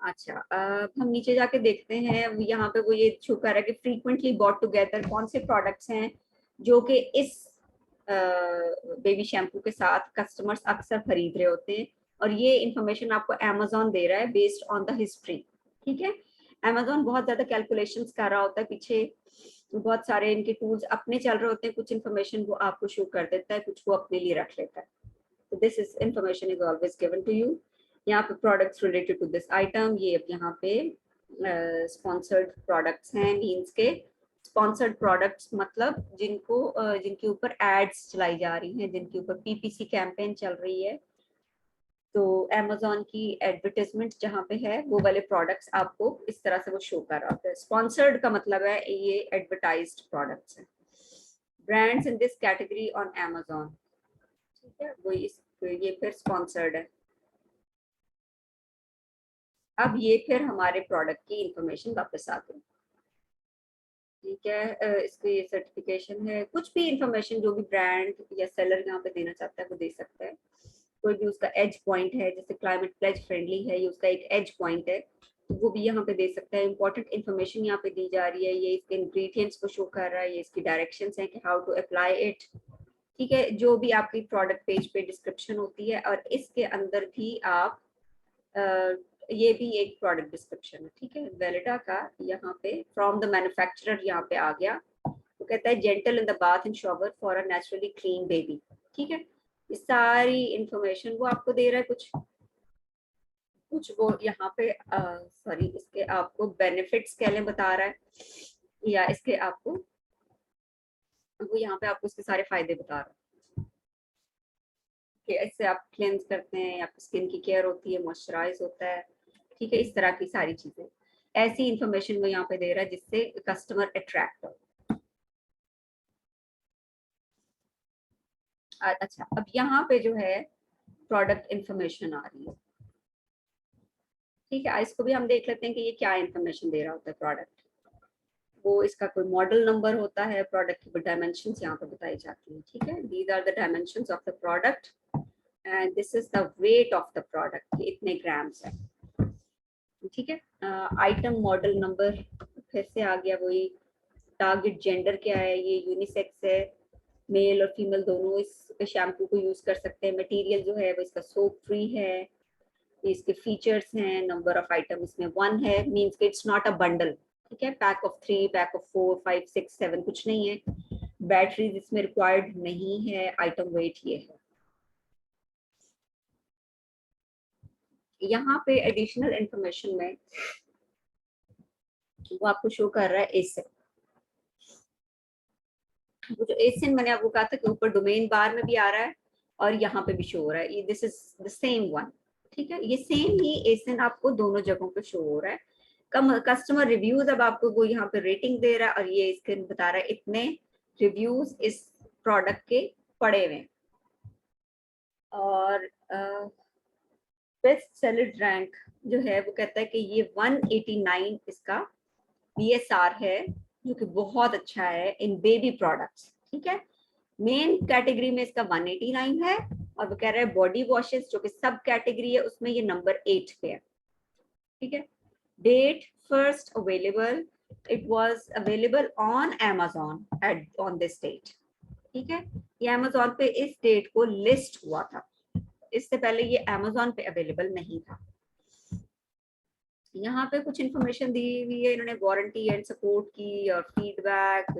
अच्छा, अब हम नीचे जाके देखते हैं, यहाँ पे वो ये शो कर रहा है कि फ्रीक्वेंटली बॉट टुगेदर कौन से प्रोडक्ट्स हैं जो कि इस बेबी शैम्पू के साथ कस्टमर्स अक्सर खरीद रहे होते हैं, और ये इंफॉर्मेशन आपको Amazon दे रहा है बेस्ड ऑन द हिस्ट्री, ठीक है। Amazon बहुत ज्यादा कैलकुलेशंस कर रहा होता है पीछे, बहुत सारे इनके टूल्स अपने चल रहे होते हैं, कुछ इन्फॉर्मेशन वो आपको शो कर देता है, कुछ वो अपने लिए रख लेता है। तो this is information is always given to you. यहाँ पे products related to this item, ये अब यहाँ पे स्पॉन्सर्ड प्रोडक्ट्स हैं, मीन्स के स्पॉन्सर्ड प्रोडक्ट्स मतलब जिनको जिनके ऊपर एड्स चलाई जा रही हैं, जिनके ऊपर PPC कैंपेन चल रही है। तो Amazon की एडवर्टाइजमेंट जहाँ पे है वो वाले प्रोडक्ट्स आपको इस तरह से वो शो कर रहा होता है। स्पॉन्सर्ड का मतलब है ये एडवर्टाइज्ड प्रोडक्ट्स हैं। Brands in this category on Amazon, ठीक है, वो ये फिर स्पॉन्सर्ड है। अब ये फिर हमारे प्रोडक्ट की इंफॉर्मेशन वापस आ गई, ठीक है। इसकी ये सर्टिफिकेशन है, कुछ भी इंफॉर्मेशन जो भी ब्रांड या सेलर यहाँ पे देना चाहता है वो दे सकता है। कोई भी उसका एज पॉइंट है, जैसे क्लाइमेट प्लेज फ्रेंडली है, ये उसका एक एज पॉइंट है, तो वो भी यहाँ पे दे सकता है। इंपॉर्टेंट इन्फॉर्मेशन यहाँ पे दी जा रही है, ये इसके इंग्रेडिएंट्स को शो कर रहा है, ये इसकी डायरेक्शंस हैं कि हाउ टू अप्लाई इट, ठीक है। जो भी आपकी प्रोडक्ट पेज पे डिस्क्रिप्शन होती है, और इसके अंदर भी आप ये भी एक प्रोडक्ट डिस्क्रिप्शन है, ठीक है। वेलिडा का यहाँ पे फ्रॉम द मैन्युफैक्चरर यहाँ पे आ गया, वो कहता है gentle in the bath and shower for a naturally clean baby, ठीक है। ये सारी इंफॉर्मेशन वो आपको दे रहा है, कुछ वो यहाँ पे सॉरी इसके आपको बेनिफिट्स कहले बता रहा है, या इसके आपको वो यहाँ पे आपको इसके सारे फायदे बता रहा है कि इससे आप क्लेंस करते हैं, आपकी स्किन की केयर होती है, मॉइस्चराइज होता है, ठीक है। इस तरह की सारी चीजें, ऐसी इंफॉर्मेशन वो यहाँ पे दे रहा है जिससे कस्टमर अट्रैक्ट हो। अच्छा, अब यहाँ पे जो है प्रोडक्ट इंफॉर्मेशन आ रही है, ठीक है, इसको भी हम देख लेते हैं कि ये क्या इंफॉर्मेशन दे रहा होता है प्रोडक्ट। वो इसका कोई मॉडल नंबर होता है, प्रोडक्ट की डायमेंशंस यहाँ पे बताई जाती हैं। ठीक है, these are the dimensions of the product and this is the weight of the product, इतने ग्राम्स है। ठीक है, आइटम मॉडल नंबर फिर से आ गया वही। टारगेट जेंडर क्या है, ये यूनिसेक्स है, मेल और फीमेल दोनों इस शैम्पू को यूज कर सकते हैं। मटेरियल जो है वो इसका सोप फ्री है। इसके फीचर्स हैं, नंबर ऑफ आइटम इसमें 1 है, मींस कि इट्स नॉट अ बंडल। ठीक है, पैक ऑफ 3, पैक ऑफ 4, 5, 6, 7 कुछ नहीं है। बैटरीज इसमें रिक्वायर्ड नहीं है। आइटम वेट ये है। यहाँ पे एडिशनल इंफॉर्मेशन में वो आपको शो कर रहा है एसिन। वो जो एसिन मैंने आपको कहा था कि ऊपर डोमेन बार में भी आ रहा है और यहाँ पे भी शो हो रहा है, this is the same one. ठीक है, ये सेम ही एसिन आपको दोनों जगहों पे शो हो रहा है। कस्टमर रिव्यूज, अब आपको वो यहाँ पे रेटिंग दे रहा है और ये इसके बता रहा है इतने रिव्यूज इस प्रोडक्ट के पड़े हुए। और बेस्ट सेलर रैंक जो है वो कहता है कि ये 189 इसका BSR है, जो कि बहुत अच्छा है इन बेबी प्रोडक्ट्स। ठीक है, मेन कैटेगरी में इसका 189 है और वो कह रहा है बॉडी वॉशेस जो कि सब कैटेगरी है उसमें ये नंबर 8 पे है। ठीक है, date first available, it was available on Amazon at on this date. ठीक है, ये Amazon पे इस डेट को लिस्ट हुआ था, इससे पहले ये Amazon पे अवेलेबल नहीं था। यहाँ पे कुछ इन्फॉर्मेशन दी हुई है इन्होंने, वारंटी एंड सपोर्ट की और feedback.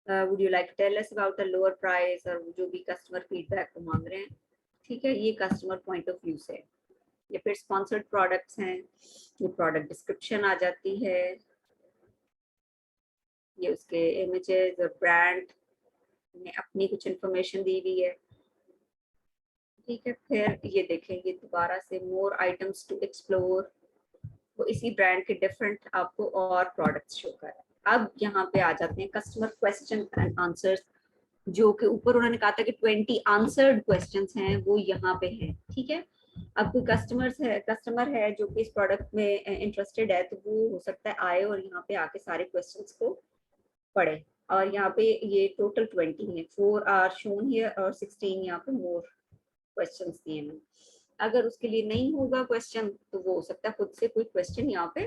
Would you like tell us about the lower price, और जो भी कस्टमर फीडबैक को मांग रहे हैं। ठीक है, ये कस्टमर पॉइंट ऑफ व्यू से। ये फिर स्पॉन्सर्ड प्रोडक्ट्स हैं, ये प्रोडक्ट डिस्क्रिप्शन आ जाती है, ये उसके इमेजेस और ब्रांड ने अपनी कुछ इन्फॉर्मेशन दी हुई है। ठीक है, फिर ये देखेंगे दोबारा से मोर आइटम्स टू एक्सप्लोर, वो इसी ब्रांड के डिफरेंट आपको और प्रोडक्ट्स शो कर रहा है। अब यहाँ पे आ जाते हैं कस्टमर क्वेश्चन एंड आंसर्स, जो कि ऊपर उन्होंने कहा था कि 20 आंसर्ड क्वेश्चंस हैं, वो यहाँ पे हैं। ठीक है, अब कोई कस्टमर है जो कि इस प्रोडक्ट में इंटरेस्टेड है, तो वो हो सकता है आए और यहाँ पे आके सारे क्वेश्चंस को पढ़े। और यहाँ पे ये टोटल 20 है, 4 आर शोन हियर और 16 यहाँ पे मोर क्वेश्चंस दिए हैं। अगर उसके लिए नहीं होगा क्वेश्चन, तो वो हो सकता है खुद से कोई क्वेश्चन यहाँ पे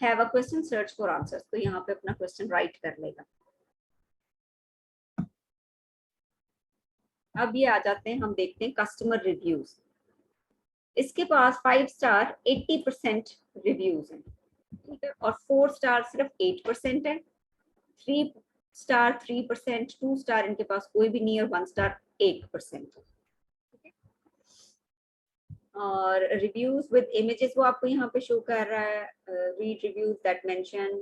have a question search for answers, तो यहाँ पे अपना क्वेश्चन राइट कर लेगा। अब ये आ जाते हैं, हम देखते हैं कस्टमर रिव्यूज। इसके पास 5 स्टार 80% रिव्यूज हैं। ठीक है, और 4 स्टार सिर्फ 8% है, 3 स्टार 3%, 2 स्टार इनके पास कोई भी नहीं है और 1 स्टार 1% है। और रिव्यूज विद इमेजेस वो आपको यहाँ पे शो कर रहा है, रीड रिव्यूज दैट मेंशन।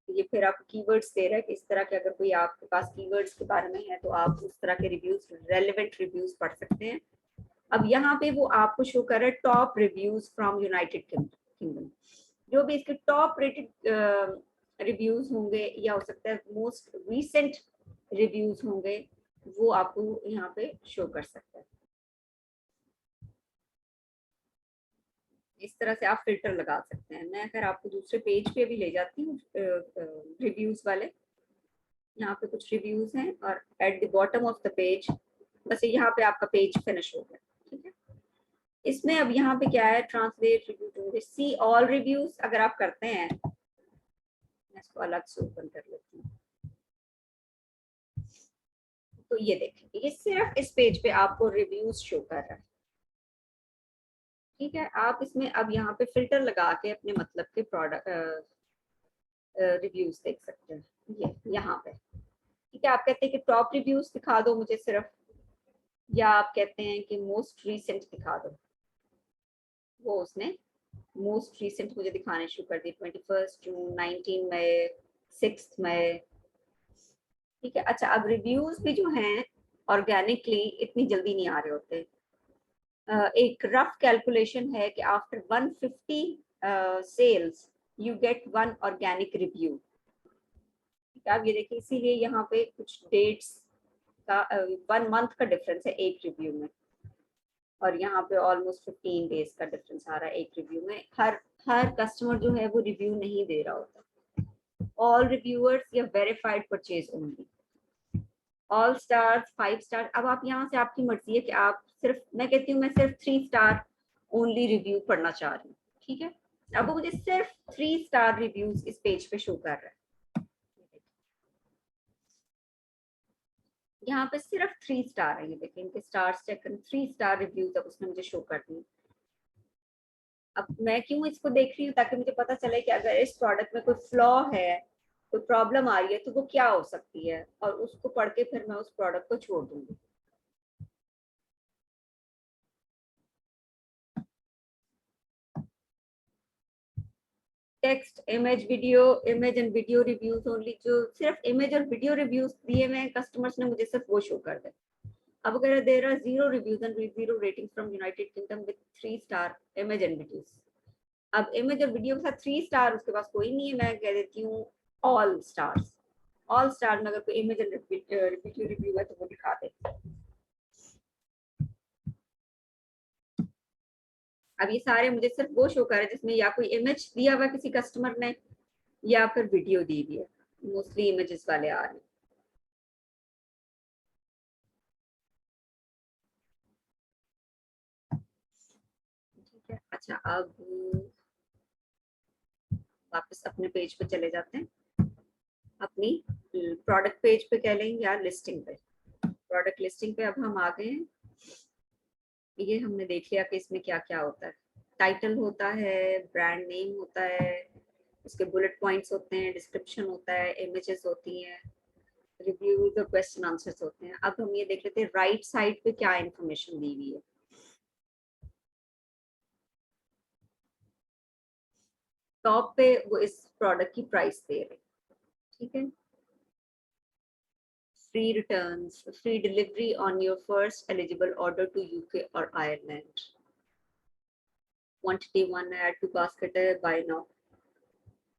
ये फिर आपको कीवर्ड्स दे रहा है कि इस तरह के अगर कोई आपके पास कीवर्ड्स के बारे में है तो आप उस तरह के रिव्यूज, रेलेवेंट रिव्यूज पढ़ सकते हैं। अब यहाँ पे वो आपको शो कर रहा है top reviews from United kingdom, जो भी इसके टॉप रेटेड रिव्यूज होंगे या हो सकता है मोस्ट रीसेंट रिव्यूज होंगे, वो आपको यहाँ पे शो कर सकता है। इस तरह से आप फिल्टर लगा सकते हैं। मैं अगर आपको दूसरे पेज पे भी ले जाती हूँ रिव्यूज वाले, यहाँ पे कुछ रिव्यूज हैं और at the bottom of the page, बस यहाँ पे आपका पेज फिनिश हो गया। ठीक है, इसमें अब यहाँ पे क्या है, translate review, see all reviews अगर आप करते हैं, मैं इसको अलग से ओपन कर लेती हूँ, तो ये देखें, ये सिर्फ इस पेज पे आपको रिव्यूज शो कर रहा है। ठीक है, आप इसमें अब यहाँ पे फिल्टर लगा के अपने मतलब के प्रोडक्ट रिव्यूज देख सकते हैं, ये यहाँ पे। ठीक है, आप कहते हैं कि टॉप रिव्यूज दिखा दो मुझे सिर्फ, या आप कहते हैं कि मोस्ट रीसेंट दिखा दो, वो उसने मोस्ट रीसेंट मुझे दिखाने शुरू कर दी, 21 जून, 19 मई, 6 मई। ठीक है, अच्छा, अब रिव्यूज भी जो हैं ऑर्गेनिकली इतनी जल्दी नहीं आ रहे होते। एक रफ कैलकुलेशन है कि after 150 sales you get 1 organic review. आप ये देखिए, इसीलिए यहाँ पे कुछ डेट्स का 1 मंथ का डिफरेंस है एक रिव्यू में। और यहाँ पे ऑलमोस्ट 15 डेज का डिफरेंस आ रहा है एक रिव्यू में। हर कस्टमर जो है वो रिव्यू नहीं दे रहा होता। ऑल रिव्यूअर्स या verified purchase only, all stars 5 star. अब आप यहाँ से आपकी मर्जी है कि आप सिर्फ, मैं कहती हूँ मैं सिर्फ 3 स्टार ओनली रिव्यू पढ़ना चाह रही हूँ, ठीक है। अब वो मुझे सिर्फ 3 स्टार रिव्यूज इस पेज पे शो कर रहा है। यहाँ पे सिर्फ 3 स्टार है, ये देखें इनके स्टार्स चेक करें, 3 स्टार रिव्यूज अब उसने मुझे शो कर दी। अब मैं क्यों इसको देख रही हूँ, ताकि मुझे पता चले कि अगर इस प्रोडक्ट में कोई फ्लॉ है, कोई प्रॉब्लम आ रही है, तो वो क्या हो सकती है, और उसको पढ़ के फिर मैं उस प्रोडक्ट को छोड़ दूंगी। Text, image, video, image and video reviews only. जो सिर्फ इमेज और वीडियो रिव्यूज दिए हुए कस्टमर्स ने मुझे सिर्फ वो शो कर दे। अब अगर there are 0 reviews and 0 rating from United Kingdom with 3 star image and videos. अब इमेज और वीडियो के साथ 3 स्टार उसके पास कोई नहीं है, मैं कह देती हूँ ऑल स्टार्स। ऑल स्टार में अगर कोई इमेज एंड वीडियो रिव्यू है तो वो दिखा दे। अब ये सारे मुझे सिर्फ वो शो कर रहे हैं जिसमें या कोई इमेज दिया हुआ किसी कस्टमर ने या फिर वीडियो दी हुई है। मोस्टली इमेजेस वाले आ रहे हैं। ठीक है, अच्छा अब वापस अपने पेज पे चले जाते हैं, अपनी प्रोडक्ट पेज पे कह लेंगे या लिस्टिंग पे। प्रोडक्ट लिस्टिंग पे अब हम आ गए हैं। ये हमने देख लिया कि इसमें क्या क्या होता है। टाइटल होता है, ब्रांड नेम होता है, उसके बुलेट पॉइंट्स होते हैं, डिस्क्रिप्शन होता है, इमेजेस होती हैं, रिव्यूज और क्वेश्चन आंसर्स होते हैं। अब हम ये देख लेते हैं राइट साइड पे क्या इंफॉर्मेशन दी हुई है। टॉप पे वो इस प्रोडक्ट की प्राइस दे रहे, ठीक है। Free returns, free delivery on your first eligible order to UK और Ireland, quantity 1 add to basket है, बाय नाउ।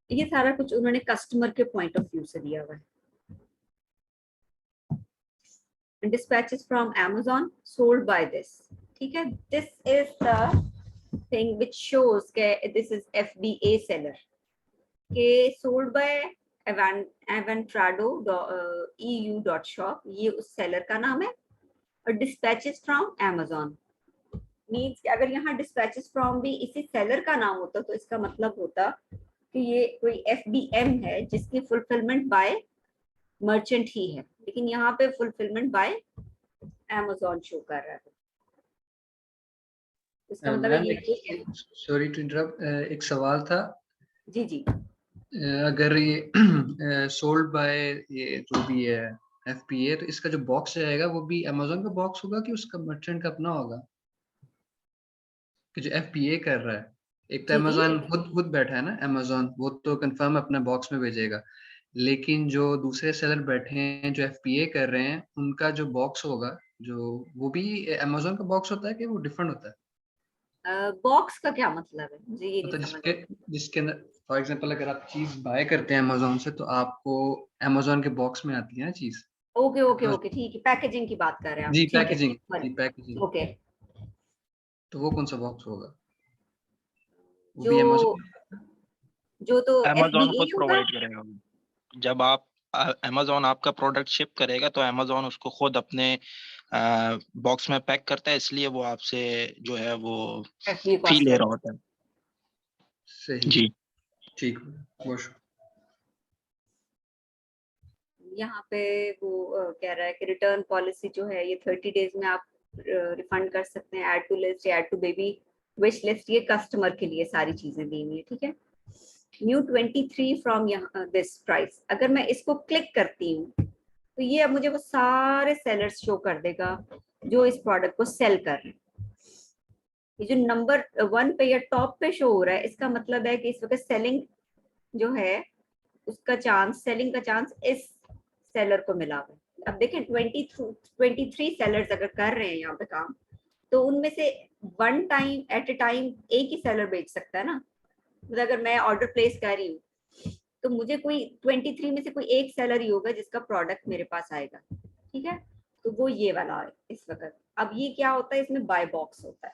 ये सारा कुछ उन्होंने कस्टमर के पॉइंट ऑफ व्यू से दिया हुआ है। Dispatches from Amazon sold by this, ठीक है। This is the thing which shows के this is FBA seller के sold by Avantrado EU.shop, ये उस seller का नाम है। और dispatches from Amazon मीन्स कि अगर यहाँ dispatches from भी इसी seller का नाम होता तो इसका मतलब होता कि ये कोई FBM है जिसकी fulfillment by merchant ही है, लेकिन यहाँ पे fulfillment by Amazon शो कर रहा है। इसका मतलब ये सॉरी टू इंटरप्ट, एक सवाल था। जी जी। अगर ये सोल्ड बाय ये जो भी है FBA, तो इसका जो बॉक्स रहेगा वो भी Amazon का बॉक्स होगा कि उसका मर्चेंट का अपना होगा? कि जो FBA कर रहा है, एक तो Amazon खुद बैठा है ना, Amazon वो तो कंफर्म अपने बॉक्स में भेजेगा, लेकिन जो दूसरे सेलर बैठे हैं जो FBA कर रहे हैं, उनका जो बॉक्स होगा, जो वो भी Amazon का बॉक्स होता है कि वो डिफरेंट होता है? बॉक्स का क्या मतलब है, मुझे ये नहीं समझ। जिसके अंदर फॉर एग्जांपल अगर आप चीज बाय करते हैं Amazon से, तो आपको Amazon के बॉक्स में आती है ना चीज। ओके ओके ओके, ठीक है, पैकेजिंग की बात कर रहे हैं आप, जी ठीक है, पैकेजिंग, sorry, जी पैकेजिंग। ओके। तो वो कौन सा बॉक्स होगा? वो जो भी Amazon? जो तो Amazon FBA खुद होगा। प्रोवाइड करेगा। जब आप Amazon आपका प्रोडक्ट शिप करेगा तो Amazon उसको खुद अपने बॉक्स में पैक करता है, इसलिए वो आपसे जो है वो FBA फी कॉस्ट ले है। रहा होता है। सही, जी ठीक, बहुत शुक्रिया। यहाँ पे वो कह रहा है कि रिटर्न पॉलिसी जो है ये 30 डेज में आप रिफंड कर सकते हैं। Add to list, add to baby wish list, ये कस्टमर के लिए सारी चीजें दी हुई है, ठीक है। न्यू 23 फ्रॉम दिस प्राइस, अगर मैं इसको क्लिक करती हूँ तो ये अब मुझे वो सारे सेलर्स शो कर देगा जो इस प्रोडक्ट को सेल कर रहे हैं। ये जो नंबर 1 पे या टॉप पे शो हो रहा है, इसका मतलब है कि इस वक्त सेलिंग जो है उसका चांस, सेलिंग का चांस इस सेलर को मिला हुआ है। अब देखें 23 सेलर्स अगर कर रहे हैं यहाँ पे काम, तो उनमें से one time at a time एक ही सेलर बेच सकता है ना। मतलब अगर मैं ऑर्डर प्लेस कर रही हूँ तो मुझे कोई 23 में से कोई एक सेलर ही होगा जिसका प्रोडक्ट मेरे पास आएगा, ठीक है। तो वो ये वाला है इस वक्त। अब ये क्या होता है, इसमें बाय बॉक्स होता है,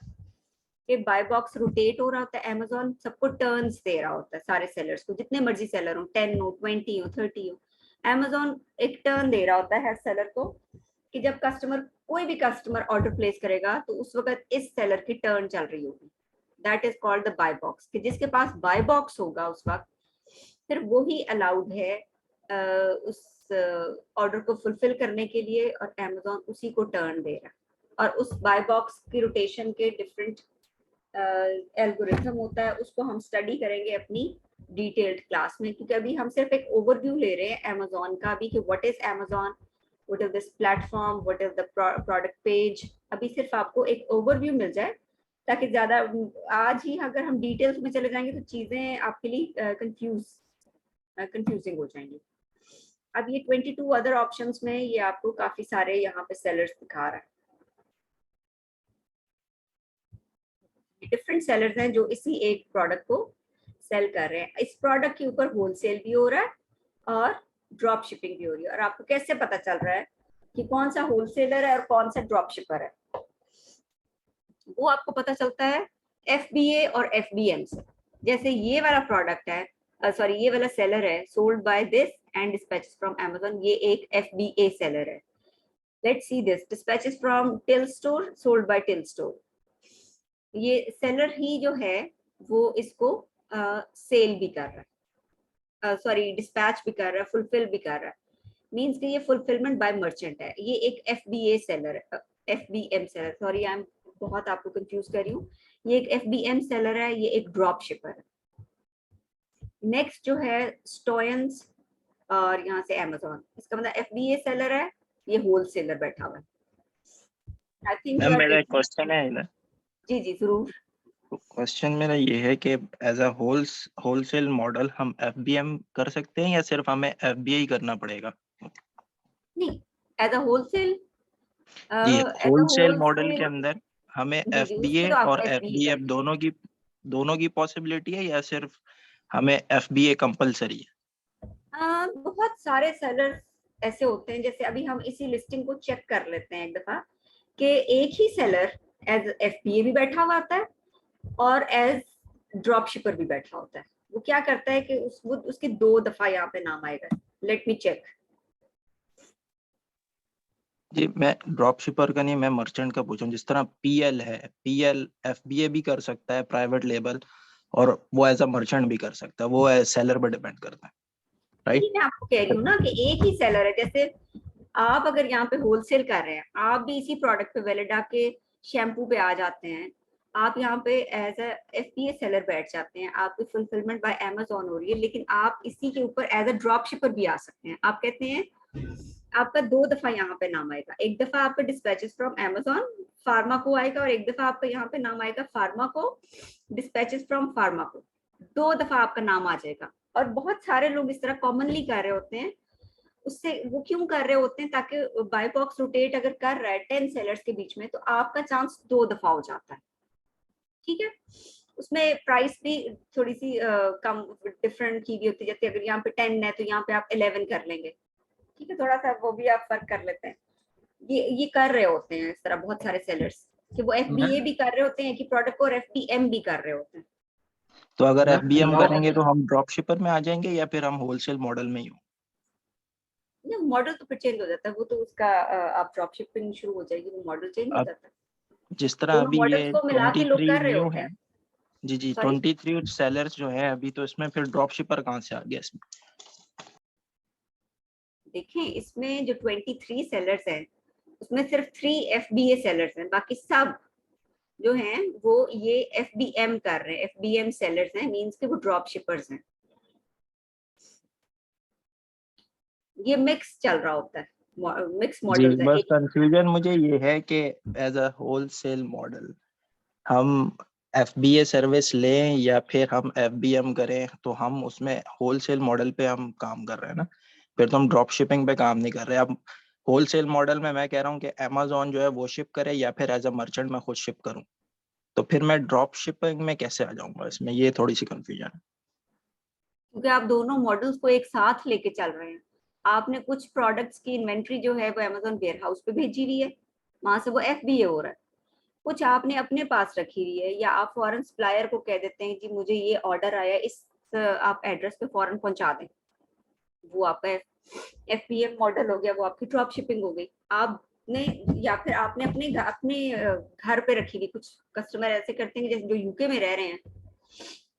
ये बाय बॉक्स रोटेट हो रहा होता है, अमेजोन सबको टर्न्स दे रहा होता है, सारे सेलर्स को, जितने मर्जी सेलर हो, 10 हो, 20 हो, 30 हो, अमेजोन एक टर्न दे रहा होता है हर सेलर को कि जब कस्टमर, कोई भी कस्टमर ऑर्डर प्लेस करेगा तो उस वक्त इस सेलर की टर्न चल रही होगी। That is called the buy box, कि जिसके पास बाय बॉक्स होगा उस वक्त फिर वो ही अलाउड है उस ऑर्डर को फुलफिल करने के लिए, और अमेजोन उसी को टर्न दे रहा है। और उस बाय बॉक्स की रोटेशन के डिफरेंट एल्गोरिथम होता है, उसको हम स्टडी करेंगे अपनी डिटेल्ड क्लास में, क्योंकि अभी हम सिर्फ एक ओवरव्यू ले रहे हैं अमेजोन का भी, कि what is Amazon, what is this platform, what is the product page. अभी सिर्फ आपको एक ओवरव्यू मिल जाए, ताकि ज्यादा आज ही अगर हम डिटेल्स में चले जाएंगे तो चीजें आपके लिए कंफ्यूजिंग हो जाएंगी। अब ये 22 अदर ऑप्शंस में ये आपको काफी सारे यहाँ पे सेलर्स दिखा रहा है, डिफरेंट सेलर्स हैं जो इसी एक प्रोडक्ट को सेल कर रहे हैं। इस प्रोडक्ट के ऊपर होलसेल भी हो रहा है और ड्रॉप शिपिंग भी हो रही है। और आपको कैसे पता चल रहा है कि कौन सा होलसेलर है और कौन सा ड्रॉप शिपर है? वो आपको पता चलता है FBA और FBM से। जैसे ये वाला प्रोडक्ट है, सॉरी ये वाला सेलर है, sold by this and dispatches from Amazon, ये एक FBA सेलर है। Let's see this, dispatches from till store, sold by till store. ये सेलर ही जो है वो इसको सेल भी कर रहा है, सॉरी डिस्पैच भी कर रहा है, फुलफिल भी कर रहा है, मींस कि ये फुलफिलमेंट बाय मर्चेंट है। ये एक FBA सेलर है, FBM seller, sorry I am बहुत आपको कंफ्यूज कर रही हूँ, ये एक FBM सेलर है, ये एक ड्रॉप शिपर है। नेक्स्ट जो है स्टोयंस और यहाँ से अमेज़न, इसका मतलब FBA सेलर है, ये होलसेलर बैठा हुआ है। आई थिंक मैम मेरा एक क्वेश्चन है इधर। जी जी जरूर। क्वेश्चन मेरा ये है कि एज अ होलसेल मॉडल हम FBM कर सकते हैं या सिर्फ हमें FBA ही करना पड़ेगा? नहीं, एज अ होलसेल, जी, एज अ होलसेल मॉडल के होलसेल, अंदर हमें जी जी उसमें FBA तो आपको और FBA FBM करना है। दोनों की पॉसिबिलिटी है या सिर्फ हमें FBA कंपलसरी है? बहुत सारे सेलर ऐसे होते हैं, जैसे अभी हम इसी लिस्टिंग को चेक कर लेते हैं एक दफा, कि एक ही सेलर एज FBA भी बैठा हुआ आता है और एज ड्रॉप शिपर भी बैठा होता है। वो क्या करता है कि उसके 2 दफा यहाँ पे नाम आएगा। Let me check. जी, मैं ड्रॉप शिपर का नहीं, मैं मर्चेंट का पूछूं। जिस तरह PL है, PL FBA भी कर सकता है प्राइवेट लेबल, और वो एज अ मर्चेंट भी कर सकता है, वो सेलर पर डिपेंड करता है, राइट? मैं आपको कह रही हूँ ना कि एक ही सेलर है। जैसे आप अगर यहाँ पे होलसेल कर रहे हैं, आप भी इसी प्रोडक्ट पे वेलिडा के शैम्पू पे आ जाते हैं, आप यहाँ पे एज अ FBA सेलर बैठ जाते हैं, आपकी फुलफिलमेंट बाय अमेज़न हो रही है, लेकिन आप इसी के ऊपर एज अ ड्रॉप शिपर भी आ सकते हैं। आप कहते हैं आपका 2 दफा यहाँ पे नाम आएगा, एक दफा आपका डिस्पैचेस फ्रॉम अमेज़न फार्मा को आएगा और एक दफा आपका यहाँ पे नाम आएगा फार्मा को डिस्पैचेस फ्रॉम फार्मा को, 2 दफा आपका नाम आ जाएगा। और बहुत सारे लोग इस तरह कॉमनली कर रहे होते हैं। उससे वो क्यों कर रहे होते हैं? ताकि बाय बॉक्स रोटेट अगर कर रहा है 10 सेलर्स के बीच में, तो आपका चांस 2 दफा हो जाता है। ठीक है, उसमें प्राइस भी थोड़ी सी कम डिफरेंट की भी होती है। जैसे अगर यहाँ पे 10 है तो यहाँ पे आप 11 कर लेंगे। ठीक है, थोड़ा सा वो भी आप फर्क कर लेते हैं। ये कर रहे होते हैं इस तरह बहुत सारे सेलर्स, कि वो FBA भी कर रहे होते हैं कि प्रोडक्ट को, और FBM भी कर रहे होते हैं। तो अगर मैम FBM अलाउ करेंगे तो हम ड्रॉप शिपर में आ जाएंगे या फिर हम होलसेल मॉडल में ही हो? मॉडल तो फिर चेंज हो जाता है, वो तो उसका आप ड्रॉप शिपिंग शुरू हो जाएगी, वो मॉडल चेंज हो अब जाता है। जिस तरह दोनों अभी ये मॉडल्स को मिला के लोग 23 कर रहे न्यू होते है, हैं। जी, सॉरी, 23 सेलर्स जो है अभी, तो इसमें फिर ड्रॉप शिपर कहाँ से आ गया इसमें? देखें इसमें जो 23 सेलर्स हैं उसमें सिर्फ 3 FBA सेलर्स हैं, बाकी सब जो हैं वो ये FBM कर रहे हैं, FBM सेलर्स हैं, मींस के वो ड्रॉप शिपर्स हैं। ये मिक्स चल रहा होता है, मिक्स जी, मॉडल्स है। बस कंफ्यूजन मुझे ये है कि एज अ होलसेल मॉडल हम FBA सर्विस लें या फिर हम FBM करें, तो हम उसमें होलसेल मॉडल पे हम काम कर रहे हैं ना, फिर तो हम ड्रॉप शिपिंग पे काम नहीं कर रहे। अब होलसेल मॉडल में मैं कह रहा हूँ कि Amazon जो है वो शिप करे या फिर एज अ मर्चेंट मैं खुद शिप करूँ, तो फिर मैं ड्रॉप शिपिंग में कैसे आ जाऊंगा? इसमें ये थोड़ी सी कंफ्यूजन है। क्योंकि आप दोनों मॉडल्स को एक साथ लेके चल रहे हैं। आपने कुछ प्रोडक्ट्स की इन्वेंट्री जो है वो अमेजोन वेयरहाउस पे भेजी हुई है, वहां से वो FBA हो रहा है। कुछ आपने अपने पास रखी हुई है, या आप फॉरेन सप्लायर को कह देते हैं कि मुझे ये ऑर्डर आया, इस आप एड्रेस पे फॉरेन पहुंचा दें, वो आपका FBA मॉडल हो गया, वो आपकी ड्रॉप शिपिंग हो गई। आपने या फिर आपने अपने घर पे रखी हुई, कुछ कस्टमर ऐसे करते हैं जैसे जो यूके में रह रहे हैं,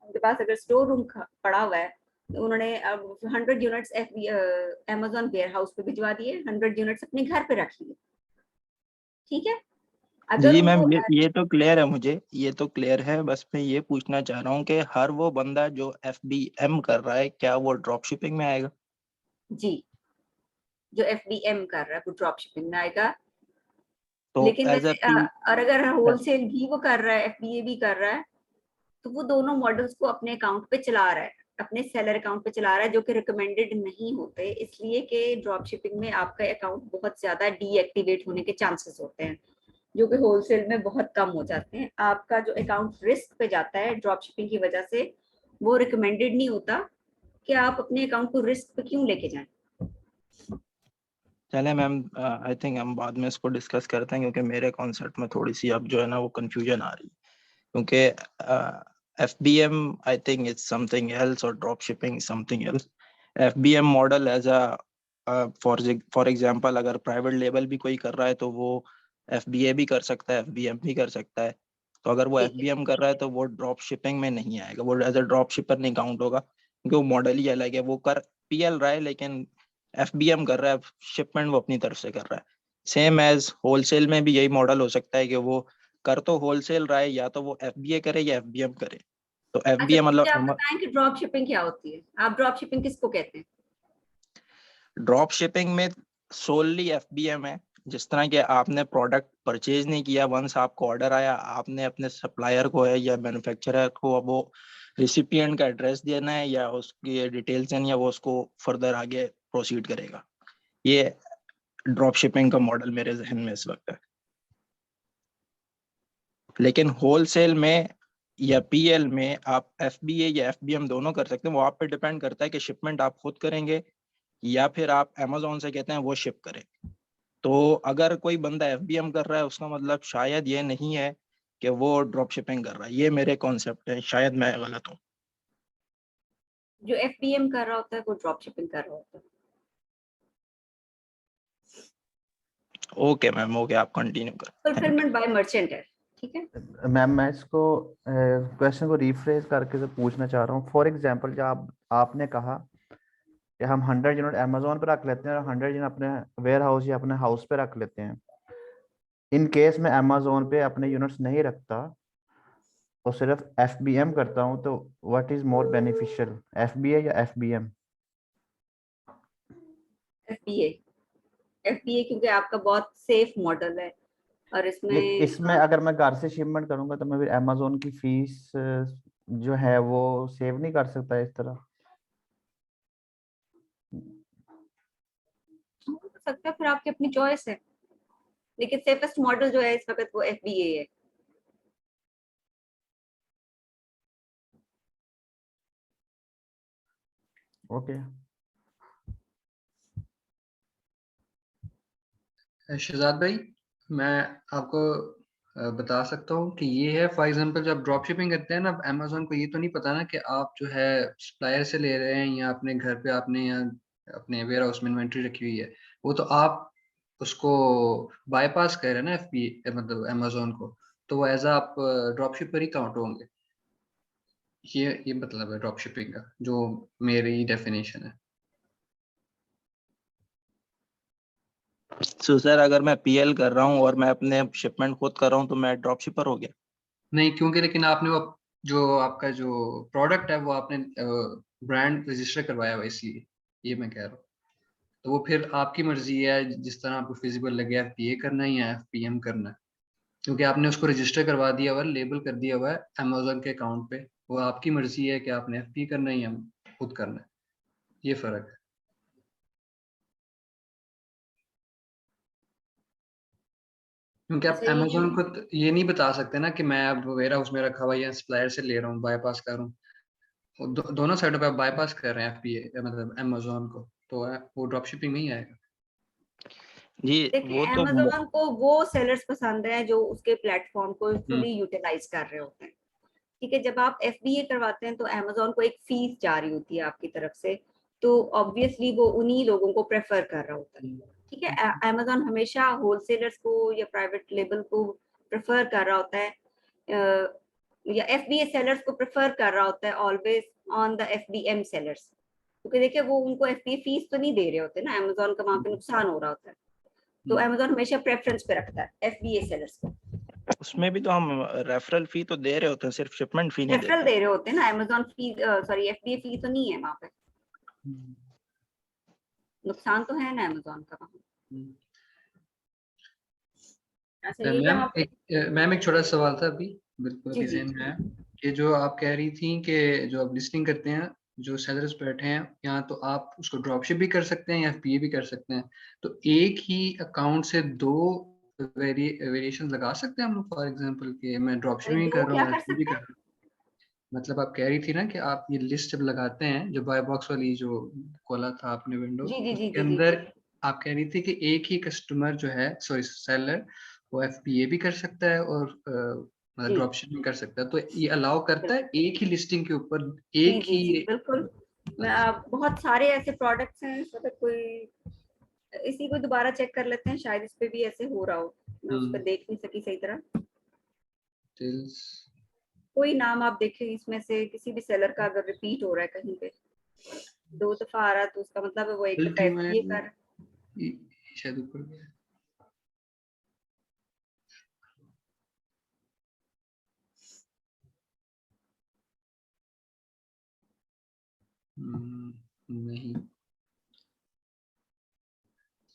उनके पास अगर स्टोर रूम पड़ा हुआ है, तो उन्होंने अब 100 यूनिट्स अमेजोन वेयर हाउस पे भिजवा दिए, 100 यूनिट्स अपने घर पे रख लिए। ठीक है, अगर जी मैम, उनको ये तो क्लियर है मुझे, ये तो क्लियर है। बस मैं ये पूछना चाह रहा हूँ कि हर वो बंदा जो FBM कर रहा है, क्या वो ड्रॉप शिपिंग में आएगा? जी, जो FBM कर रहा है वो ड्रॉप शिपिंग में आएगा। तो लेकिन एज अ वैसे पी और अगर होलसेल भी वो कर रहा है, FBA भी कर रहा है, तो वो दोनों मॉडल्स को अपने अकाउंट पे चला रहा है, अपने सेलर अकाउंट पे चला रहा है, जो कि रिकमेंडेड नहीं होते, इसलिए कि ड्रॉप शिपिंग में आपका अकाउंट बहुत ज्यादा डीएक्टिवेट होने के चांसेस होते हैं, जो कि होलसेल में बहुत कम हो जाते हैं। आपका जो अकाउंट रिस्क पे जाता है ड्रॉप शिपिंग की वजह से, वो रिकमेंडेड नहीं होता कि आप अपने अकाउंट को रिस्क पे क्यों लेके जाएं। चले मैम, आई थिंक हम बाद में इसको डिस्कस करते हैं, क्योंकि मेरे कॉन्सेप्ट में थोड़ी सी अब जो है ना वो कंफ्यूजन आ रही है। क्योंकि FBM I think it's something else और drop shipping something else. FBM model as a for example अगर प्राइवेट लेबल भी कोई कर रहा है तो वो FBA भी कर सकता है, FBM भी कर सकता है। तो अगर वो ठीक है, FBM कर रहा है तो वो ड्रॉप शिपिंग में नहीं आएगा, वो एज अ ड्रॉप शिपर नहीं काउंट होगा, क्योंकि वो मॉडल ही अलग है। वो कर PL रहा है लेकिन FBM कर रहा है, शिपमेंट वो अपनी तरफ से कर रहा है। सेम एज होलसेल में भी यही मॉडल हो सकता है कि वो कर तो होलसेल रहा है, या तो वो FBA करे या FBM करे। तो अच्छा FBA तो मुझे आप मतलब बताएं कि ड्रॉप शिपिंग क्या होती है, आप ड्रॉप शिपिंग किसको कहते हैं? ड्रॉप शिपिंग में सोलली FBM है। जिस तरह के आपने प्रोडक्ट परचेज नहीं किया, वंस आपको ऑर्डर आया, आपने अपने सप्लायर को है या मैन्युफैक्चरर को अब वो रिसिपिएंट का एड्रेस देना है या उसकी डिटेल्स देनी है, वो उसको फर्दर आगे प्रोसीड करेगा। ये ड्रॉप शिपिंग का मॉडल मेरे जहन में इस वक्त है। लेकिन होलसेल में या PL में आप FBA या FBM दोनों कर सकते हैं। वो आप पे डिपेंड करता है कि शिपमेंट आप खुद करेंगे या फिर आप अमेजोन से कहते हैं वो शिप करे। तो अगर कोई बंदा FBM कर रहा है, उसका मतलब शायद ये नहीं है कि वो ड्रॉप शिपिंग कर रहा है। ये मेरे कॉन्सेप्ट है, शायद मैं गलत हूँ। जो FBM कर रहा होता है वो ड्रॉप शिपिंग कर रहा होता है। ओके मैम, ओके, आप कंटिन्यू कर। फुलफिलमेंट बाय मर्चेंट है, ठीक है। मैम मैं इसको क्वेश्चन को रिफ्रेश करके से पूछना चाह रहा हूँ। फॉर एग्जांपल जब आपने कहा कि हम 100 यूनिट अमेजोन पे रख लेते हैं और 100 यूनिट अपने वेयर हाउस या अपने हाउस पे रख लेते हैं। इन केस में अमेजोन पे अपने यूनिट्स नहीं रखता और सिर्फ FBM करता हूँ, तो what is more beneficial, FBA या FBM? FBA क्योंकि आपका बहुत सेफ मॉडल है, और लेकिन इसमें इसमें अगर मैं घर से शिपमेंट करूंगा तो मैं फिर अमेजोन की फीस जो है वो सेव नहीं कर सकता इस तरह? हो सकता है, फिर आपकी अपनी चॉइस है, लेकिन सेफेस्ट मॉडल जो है इस वक्त वो FBA है। ओके। शहजाद भाई, मैं आपको बता सकता हूँ कि ये है। फॉर एग्जांपल जब ड्रॉप शिपिंग करते हैं ना, अमेजोन को ये तो नहीं पता ना कि आप जो है सप्लायर से ले रहे हैं या अपने घर पे आपने या अपने वेयर हाउस में इन्वेंट्री रखी हुई है। वो तो आप उसको बाईपास कर रहे हैं ना FBA, मतलब अमेजोन को, तो वो एज आप ड्रॉप शिपर ही काउंट होंगे। ये मतलब है ड्रॉप शिपिंग का, जो मेरी डेफिनेशन है। सो सर, अगर मैं PL कर रहा हूँ और मैं अपने शिपमेंट खुद कर रहा हूँ तो मैं ड्रॉप शिपर हो गया? नहीं, क्योंकि लेकिन आपने वो जो आपका जो प्रोडक्ट है वो आपने ब्रांड रजिस्टर करवाया हुआ, इसलिए ये मैं कह रहा हूँ। तो वो फिर आपकी मर्जी है, जिस तरह आपको फिजिबल लगे, FBA करना है या FBM करना है। क्योंकि आपने उसको रजिस्टर करवा दिया हुआ है, लेबल कर दिया हुआ है अमेजोन के अकाउंट पे। वो आपकी मर्जी है कि आपने FBA करना है या खुद करना है। ये फर्क है। क्योंकि आप अच्छा अमेजोन ये को ये नहीं बता सकते ना कि मैं अब वेयर हाउस में रखा हुआ या सप्लायर से ले रहा हूँ, बाईपास कर रहा हूँ। दोनों साइडों पे आप बाईपास कर रहे हैं FBA, मतलब अमेजोन को। तो वो ड्रॉप शिपिंग नहीं आएगा। जी देखिए वो तो Amazon को वो सेलर्स पसंद है जो उसके प्लेटफॉर्म को फुली यूटिलाइज कर रहे होते हैं। ठीक है, जब आप FBA करवाते हैं तो Amazon को एक फीस जारी होती है आपकी तरफ से, तो ऑब्वियसली वो उन्हीं लोगों को प्रेफर कर रहा होता है। ठीक है, Amazon हमेशा होलसेलर्स को या प्राइवेट लेबल को प्रेफर कर रहा होता है, या FBA सेलर्स को प्रेफर कर रहा होता है always on the FBM sellers, क्योंकि देखिए वो उनको FBA फीस तो नहीं दे रहे होते ना, Amazon का वहां पे नुकसान हो रहा होता है, तो Amazon हमेशा प्रेफरेंस पे रखता है FBA सेलर्स को। उसमें भी तो हम रेफरल फी तो दे रहे होते हैं, सिर्फ शिपमेंट फी नहीं रेफरल देते। दे रहे होते हैं ना, Amazon फी सॉरी FBA फी तो नहीं है वहां पे, नुकसान तो है ना Amazon का वहां। अच्छा ये मैम जहाँ पे मैम एक छोटा सवाल था अभी, बिल्कुल जी अभी जी ज़हन में आया कि जो आप कह रही थी कि जो आप लिस्टिंग करते हैं, जो सेलर्स बैठे हैं यहाँ, तो आप उसको ड्रॉप शिप भी कर सकते हैं या FBA भी कर सकते हैं, तो एक ही अकाउंट से दो वेरिएशन लगा सकते हैं हम लोग? फॉर एग्जांपल कि मैं ड्रॉप अरे शिपिंग दो कर रहा क्या हूँ, कर FBA भी सकते कर हैं? रहा हूँ। मतलब आप कह रही थी ना कि आप ये लिस्ट जब लगाते हैं, जो बाय बॉक्स वाली जो खोला था आपने विंडो, जी जी जी उसके जी जी अंदर आप कह रही थी कि एक ही कस्टमर जो है, सॉरी सेलर, वो FBA भी कर सकता है और मतलब जी ड्रॉप शिपिंग कर सकता है, तो ये अलाउ करता है एक ही लिस्टिंग के ऊपर जी एक जी ही? जी बिल्कुल। मैं बहुत सारे ऐसे प्रोडक्ट्स हैं, मतलब कोई इसी को दोबारा चेक कर लेते हैं, शायद इस पे भी ऐसे हो रहा हो, मैं उस पर देख नहीं सकी सही तरह। डिटेल्स कोई नाम आप देखें इसमें से किसी भी सेलर का अगर रिपीट हो रहा है कहीं पे, 2 दफा आ रहा है, तो उसका मतलब है वो एक दफा FBA कर रहा है। शायद ऊपर गया। नहीं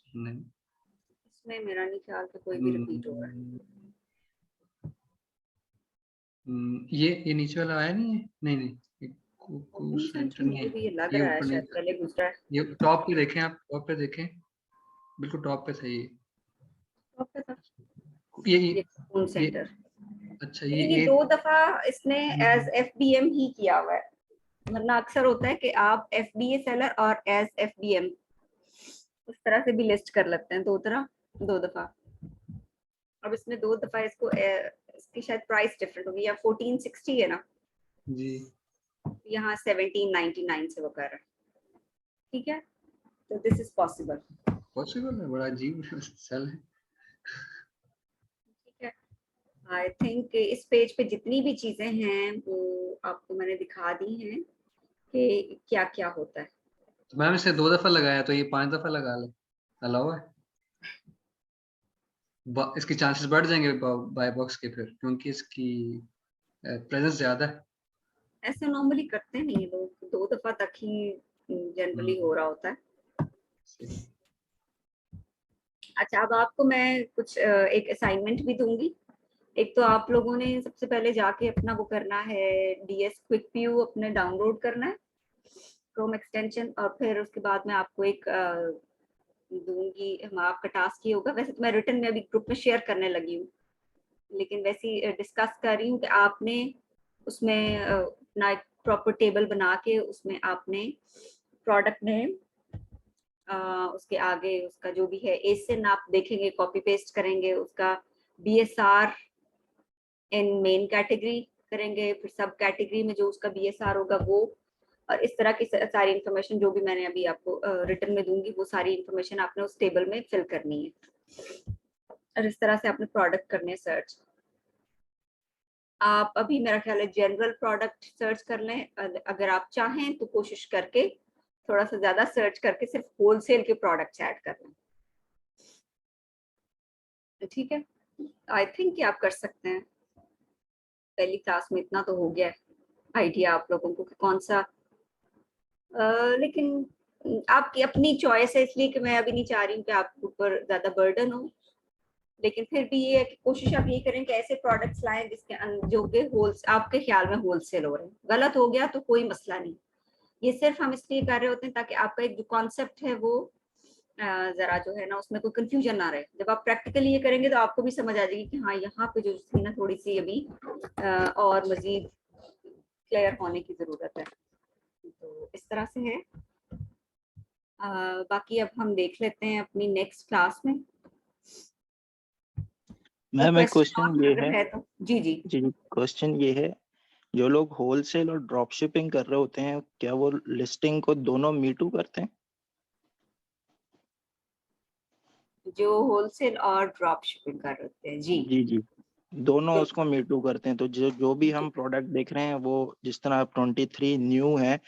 नहीं। इसमें मेरा नहीं ख्याल कि कोई भी रिपीट हो रहा है। ये नीचे वाला आया नहीं है? नहीं नहीं, ये कुकू कुकिंग सेंटर सेंटर नहीं मुझे है, भी ये लग ये रहा है ऊपर नहीं शायद था। पहले गुजरा है। ये टॉप पे देखें, आप टॉप पे देखें, बिल्कुल टॉप पे था ये। तो आपके साथ ये ये कुकिंग ये सेंटर, अच्छा, लेकिन ये ये 2 दफा इसने एज FBM ही किया हुआ है, वरना अक्सर होता है कि आप FBA सेलर और एज FBM उस तरह से भी लिस्ट कर लेते हैं, 2 दफा। अब इसने 2 दफा इसको इसकी शायद प्राइस डिफरेंट होगी, या 1460 है ना, जी यहाँ 1799 से वो कर रहा है। ठीक है, तो दिस इज पॉसिबल। पॉसिबल है, बड़ा अजीब सेल है। ठीक है, आई थिंक इस पेज पे जितनी भी चीजें हैं वो आपको मैंने दिखा दी हैं कि क्या क्या होता है। तो मैम इसे 2 दफा लगाया, तो ये 5 दफा लगा ले, अलाउ है? इसके चांसेस बढ़ जाएंगे बाय बॉक्स के फिर, क्योंकि इसकी प्रेजेंस ज्यादा है। ऐसे नॉर्मली करते नहीं ये लोग, 2 दफा तक ही जनरली हो रहा होता है। सही। अच्छा, अब आपको मैं कुछ एक असाइनमेंट भी दूंगी। एक तो आप लोगों ने सबसे पहले जाके अपना वो करना है, DS क्विक व्यू अपने डाउनलोड करना है, क्रोम एक्सटेंशन, और फिर उसके बाद मैं आपको एक दूंगी, हम आपका टास्क ये होगा, वैसे तो मैं रिटर्न में अभी ग्रुप में शेयर करने लगी हूँ, लेकिन वैसे ही डिस्कस कर रही हूँ कि आपने उसमें अपना एक प्रॉपर टेबल बना के उसमें आपने प्रोडक्ट नेम, उसके आगे उसका जो भी है एसिन आप देखेंगे, कॉपी पेस्ट करेंगे, उसका BSR इन मेन कैटेगरी करेंगे, फिर सब कैटेगरी में जो उसका BSR होगा वो, और इस तरह की सारी इंफॉर्मेशन जो भी मैंने अभी आपको रिटर्न में दूंगी, वो सारी इंफॉर्मेशन आपने उस टेबल में फिल करनी है, और इस तरह से आपने प्रोडक्ट करने हैं सर्च। आप अभी मेरा ख्याल है जनरल प्रोडक्ट सर्च कर लें, अगर आप चाहें तो कोशिश करके थोड़ा सा ज्यादा सर्च करके सिर्फ होलसेल के प्रोडक्ट्स ऐड कर लें। ठीक है, आई थिंक कि आप कर सकते हैं। पहली क्लास में इतना तो हो गया है आइडिया आप लोगों को कि कौन सा, लेकिन आपकी अपनी चॉइस है, इसलिए कि मैं अभी नहीं चाह रही हूँ कि आपके ऊपर ज्यादा बर्डन हो, लेकिन फिर भी ये है कि कोशिश आप ये करें कि ऐसे प्रोडक्ट्स लाएं जिसके जो कि आपके ख्याल में होलसेल हो रहे हैं। गलत हो गया तो कोई मसला नहीं, ये सिर्फ हम इसलिए कर रहे होते हैं ताकि आपका एक जो कॉन्सेप्ट है वो जरा जो है ना उसमें कोई कंफ्यूजन ना रहे। जब आप प्रैक्टिकली ये करेंगे तो आपको भी समझ आ जाएगी कि हाँ यहाँ पे जो थी ना थोड़ी सी अभी और मजीद क्लियर होने की जरूरत है। तो इस तरह से है। बाकी अब हम देख लेते हैं अपनी नेक्स्ट क्लास में। मैम एक क्वेश्चन क्वेश्चन ये अगर है, है तो जी जी। जी क्वेश्चन ये है, जो लोग होलसेल और ड्रॉप शिपिंग कर रहे होते हैं क्या वो लिस्टिंग को दोनों मीटू करते हैं? जो होलसेल और ड्रॉप शिपिंग कर रहे होते हैं जी। जी दोनों उसको मीटू करते हैं। तो जो जो भी हम प्रोडक्ट देख रहे हैं वो जिस तरह 23 न्यू है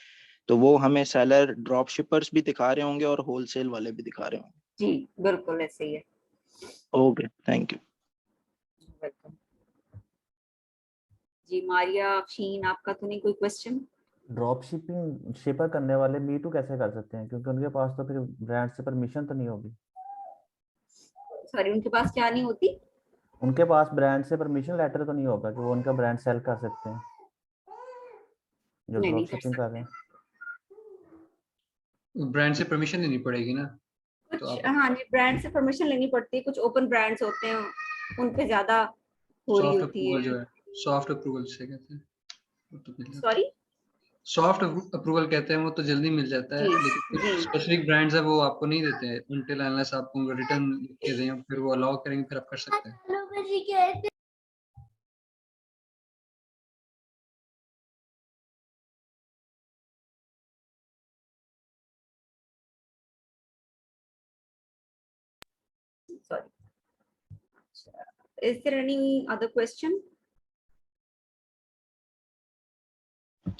तो वो हमें सेलर ड्रॉप शिपर्स भी दिखा रहे होंगे और होलसेल वाले भी दिखा रहे होंगे। जी बिल्कुल ऐसे ही है। Okay thank you. वेलकम जी। मारिया अफशीन, आपका तो नहीं कोई क्वेश्चन? ड्रॉप शिपिंग शिपर करने वाले मीटू कैसे कर सकते हैं, क्योंकि उनके पास तो फिर ब्रांड से परमिशन तो नहीं होगी। सॉरी, उनके पास क्या नहीं होती? उनके पास ब्रांड से परमिशन लेटर तो नहीं होगा कि वो उनका ब्रांड सेल कर सकते हैं, जो नहीं ड्रॉप नहीं कर शिपिंग कर रहे सकते। हैं। ब्रांड से परमिशन लेनी पड़ेगी ना, तो कुछ आप हाँ जी, ब्रांड से परमिशन लेनी पड़ती है। कुछ ओपन ब्रांड्स होते हैं, उन पे ज्यादा हो रही सॉफ्ट होती अप्रूवल है। जो है, सॉफ्ट अप्रूवल से कहते हैं, वो तो मिल जाता है। सॉरी। सॉफ्ट अप्रूवल कहते हैं, वो तो जल्दी मिल जाता है, जी लेकिन जी। कुछ स्पेसिफिक ब्रांड्स है वो आपको नहीं देते हैं until unless आपको रिटर्न लिख के दें, फिर वो अलाउ करेंगे, फिर आप कर सकते हैं। Sorry. Is there any other question?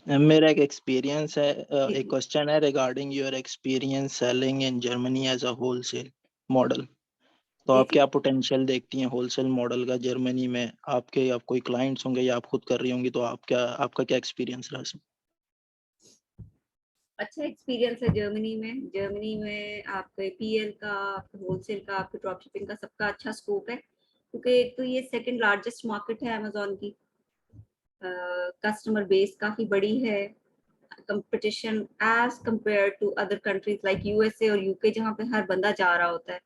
मेरा एक एक्सपीरियंस है, जी एक जी। क्वेश्चन है regarding your experience selling in Germany as a wholesale model. तो जी आप जी। क्या पोटेंशियल देखती हैं होलसेल मॉडल का जर्मनी में? आपके आप कोई क्लाइंट्स होंगे या आप खुद कर रही होंगी, तो आप क्या, आपका क्या एक्सपीरियंस रहा इसमें? अच्छा एक्सपीरियंस है जर्मनी में। जर्मनी में आपके पीएल का, आपके होलसेल का, आपके ड्रॉप शिपिंग का सबका अच्छा स्कोप है, क्योंकि एक तो ये सेकंड लार्जेस्ट मार्केट है अमेजोन की। कस्टमर बेस काफी बड़ी है। Competition as compare to other countries like USA और यूके, जहाँ पे हर बंदा जा रहा होता है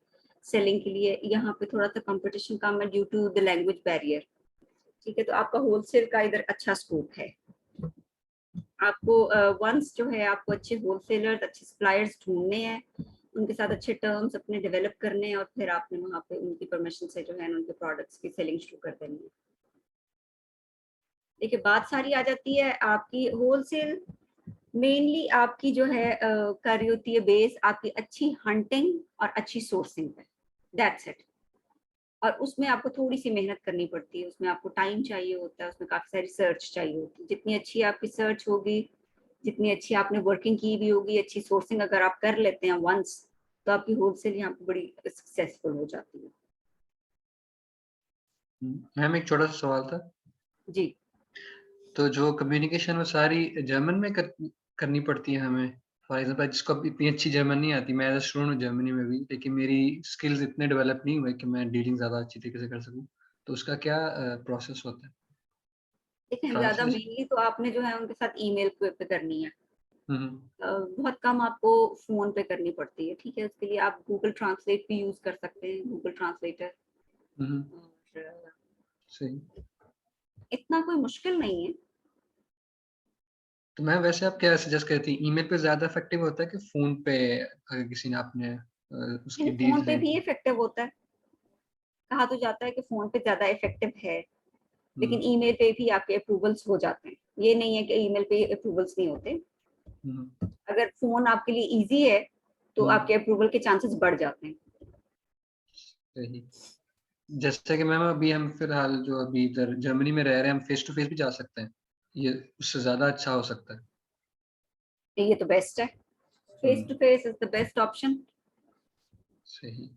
सेलिंग के लिए, यहाँ पे थोड़ा सा कंपटीशन कम है due to the language barrier. ठीक है, तो आपका होलसेल का इधर अच्छा स्कोप है। आपको वंस जो है आपको अच्छे होलसेलर्स, अच्छे सप्लायर्स ढूंढने हैं, उनके साथ अच्छे टर्म्स अपने डेवलप करने हैं, और फिर आपने वहाँ पे उनकी परमिशन से जो है उनके प्रोडक्ट्स की सेलिंग शुरू कर देनी है। देखिए बात सारी आ जाती है आपकी होलसेल मेनली आपकी जो है कर रही होती है बेस आपकी अच्छी हंटिंग और अच्छी सोर्सिंग पे। That's it. और उसमें आपको थोड़ी सी मेहनत करनी पड़ती है, उसमें आपको टाइम चाहिए होता है, उसमें काफी सारी सर्च चाहिए होती है। जितनी अच्छी आपकी सर्च होगी, जितनी अच्छी आपने वर्किंग की भी होगी, अच्छी सोर्सिंग अगर आप कर लेते हैं वंस, तो आपकी होलसेल यहाँ पे बड़ी सक्सेसफुल हो जाती है। मैम एक छोटा सा सवाल था, जी। तो जो कम्युनिकेशन वो सारी जर्मन में करनी पड़ती है हमें? फॉर एग्जाम्पल जिसको अब इतनी अच्छी जर्मन नहीं आती, मैं एज अ स्टूडेंट हूँ जर्मनी में भी, लेकिन मेरी स्किल्स इतने डेवलप नहीं हुए कि मैं डीलिंग ज्यादा अच्छी तरीके से कर सकूँ, तो उसका क्या प्रोसेस होता है? देखें ज्यादा ट्रांसलेशन? मेनली तो आपने जो है उनके साथ ईमेल पे करनी है। हम्म बहुत कम आपको फोन पे करनी पड़ती है। ठीक है, उसके लिए आप गूगल ट्रांसलेट भी यूज कर सकते हैं, गूगल ट्रांसलेटर। हम्म, और सही। इतना कोई मुश्किल नहीं है। तो मैं वैसे आप क्या सजेस्ट करती हैं, ईमेल पे ज्यादा इफेक्टिव होता है कि फोन पे, अगर किसी ने आपने उसकी लेकिन डील फोन पे भी लेनी? इफेक्टिव होता है। कहा तो जाता है कि फोन पे ज्यादा इफेक्टिव है, लेकिन हम्म ईमेल पे भी आपके अप्रूवल्स हो जाते हैं। ये नहीं है कि ईमेल पे अप्रूवल्स नहीं होते। हम्म अगर फोन आपके लिए इजी है तो हम्म, आपके अप्रूवल के चांसेस बढ़ जाते हैं। सही। जैसे कि मैम अभी हम फिलहाल जो अभी इधर जर्मनी में रह रहे हैं, हम फेस टू फेस भी जा सकते हैं, ये उससे ज्यादा अच्छा हो सकता है। ये तो बेस्ट है। Face to face is the best option. सही,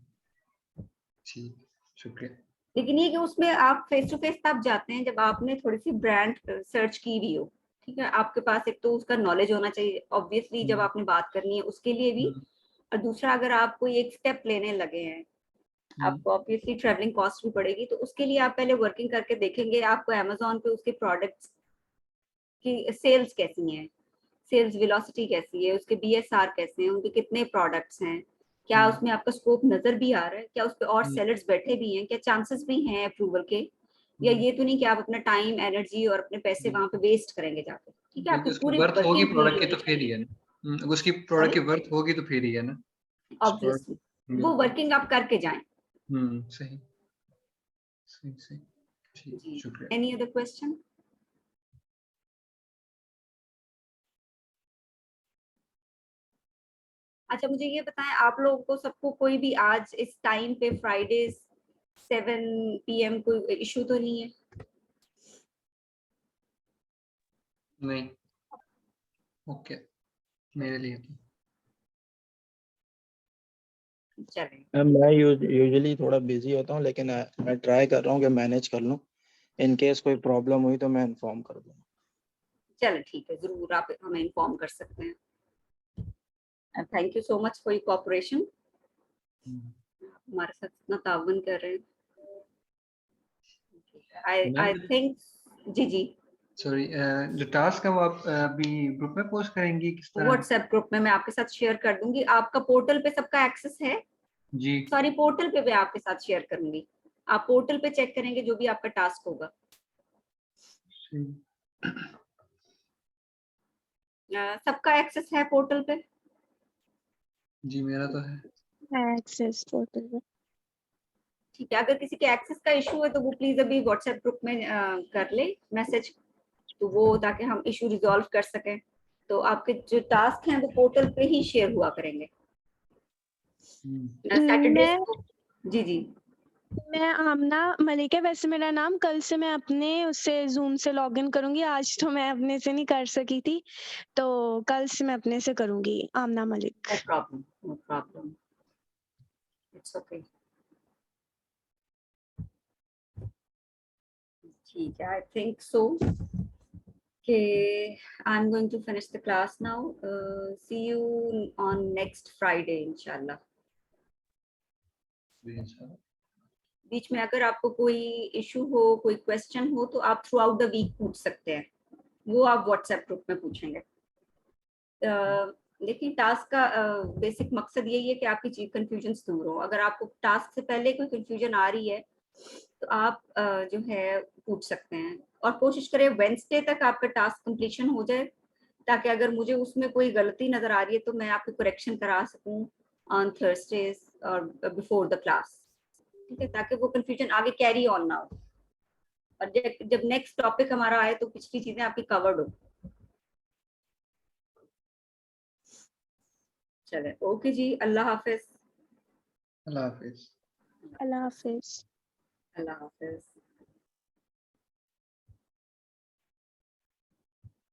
ठीक, शुक्रिया। लेकिन ये कि उसमें आप फेस टू फेस तब जाते हैं जब आपने थोड़ी सी ब्रांड सर्च की भी हो। ठीक है, आपके पास एक तो उसका नॉलेज होना चाहिए ऑब्वियसली, जब हम्म आपने बात करनी है उसके लिए भी। हम्म और दूसरा, अगर आप कोई एक स्टेप लेने लगे हैं, हम्म आपको ऑब्वियसली ट्रैवलिंग कॉस्ट भी पड़ेगी, तो उसके लिए आप पहले वर्किंग करके देखेंगे आपको अमेजोन पे उसके प्रोडक्ट्स की सेल्स कैसी हैं, सेल्स वेलोसिटी कैसी है, उसके बीएसआर कैसे हैं, उनके कितने प्रोडक्ट्स हैं, क्या हम्म उसमें आपका स्कोप नजर भी आ रहा है, क्या उस पे और हम्म सेलर्स बैठे भी हैं, क्या चांसेस भी हैं अप्रूवल के, या हम्म, ये तो नहीं कि आप अपना टाइम एनर्जी और अपने पैसे वहां पे बिल्कुल वेस्ट करेंगे जाके। ठीक है, आपकी बिल्कुल, उसकी पूरी वर्थ होगी वर्किंग प्रोडक्ट क्लियर की होनी तो फिर ही चाहिए। है ना। अगर उसकी प्रोडक्ट की वर्थ होगी तो फिर ही है ना। ऑब्वियसली वो बिल्कुल। वर्किंग आप करके जाएं। सही सही सही। ठीक, जी, शुक्रिया। Any other question? अच्छा मुझे ये बताएं, आप लोगों को सबको कोई भी आज इस टाइम पे फ्राइडे 7 PM कोई इशू तो नहीं है? नहीं, ओके मेरे लिए तो। चलें, मैं यूजुअली थोड़ा बिजी होता हूँ, लेकिन मैं ट्राई कर रहा हूँ कि मैनेज कर लूँ। इन केस कोई प्रॉब्लम हुई तो मैं इन्फॉर्म कर दूँगा। चलो ठीक है, जरूर आप हमें इन्फॉर्म कर सकते हैं। Thank you so much for your cooperation, हमारे साथ इतना ताउन कर रहे हैं। आई थिंक जी जी सॉरी, जो टास्क है वो आप अभी ग्रुप में पोस्ट करेंगी किस तरह? व्हाट्सएप ग्रुप में मैं आपके साथ शेयर कर दूंगी। आपका पोर्टल पे सबका एक्सेस है? जी सॉरी, पोर्टल पे मैं आपके साथ शेयर करूंगी। आप पोर्टल पे चेक करेंगे जो भी आपका टास्क होगा। सबका एक्सेस है पोर्टल पे? जी मेरा तो है। एक्सेस पोर्टल पे। ठीक है, अगर किसी के एक्सेस का इशू है तो वो प्लीज अभी व्हाट्सएप ग्रुप में कर ले मैसेज, तो वो ताकि हम इशू रिजॉल्व कर सकें। तो आपके जो टास्क हैं वो पोर्टल पे ही शेयर हुआ करेंगे सैटरडे मैं को। जी जी मैं आमना मलिक है वैसे मेरा नाम। कल से मैं अपने उससे जूम से लॉगिन करूंगी। आज तो मैं अपने से नहीं कर सकी थी, तो कल से मैं अपने से करूंगी। Amna Malik. No problem, no problem, it's okay. ठीक है, आई थिंक सो कि I'm going to finish the class now. See you on next Friday, इंशाल्लाह। बीच में अगर आपको कोई इशू हो, कोई क्वेश्चन हो, तो आप थ्रू आउट द वीक पूछ सकते हैं, वो आप व्हाट्सएप ग्रुप में पूछेंगे। लेकिन टास्क का बेसिक मकसद यही है कि आपकी कंफ्यूजन दूर हो। अगर आपको टास्क से पहले कोई कंफ्यूजन आ रही है तो आप जो है पूछ सकते हैं, और कोशिश करें वेडनेसडे तक आपका टास्क कंप्लीशन हो जाए, ताकि अगर मुझे उसमें कोई गलती नजर आ रही है तो मैं आपकी करेक्शन करा सकूं ऑन थर्सडेज और बिफोर द क्लास। ठीक है, ताकि वो कंफ्यूजन आगे कैरी ऑन ना हो, और जब नेक्स्ट टॉपिक हमारा आए तो पिछली चीजें आपकी कवर्ड हो। चले, ओके जी, अल्लाह हाफिज। अल्लाह हाफिज। अल्लाह हाफिज। अल्लाह हाफिज।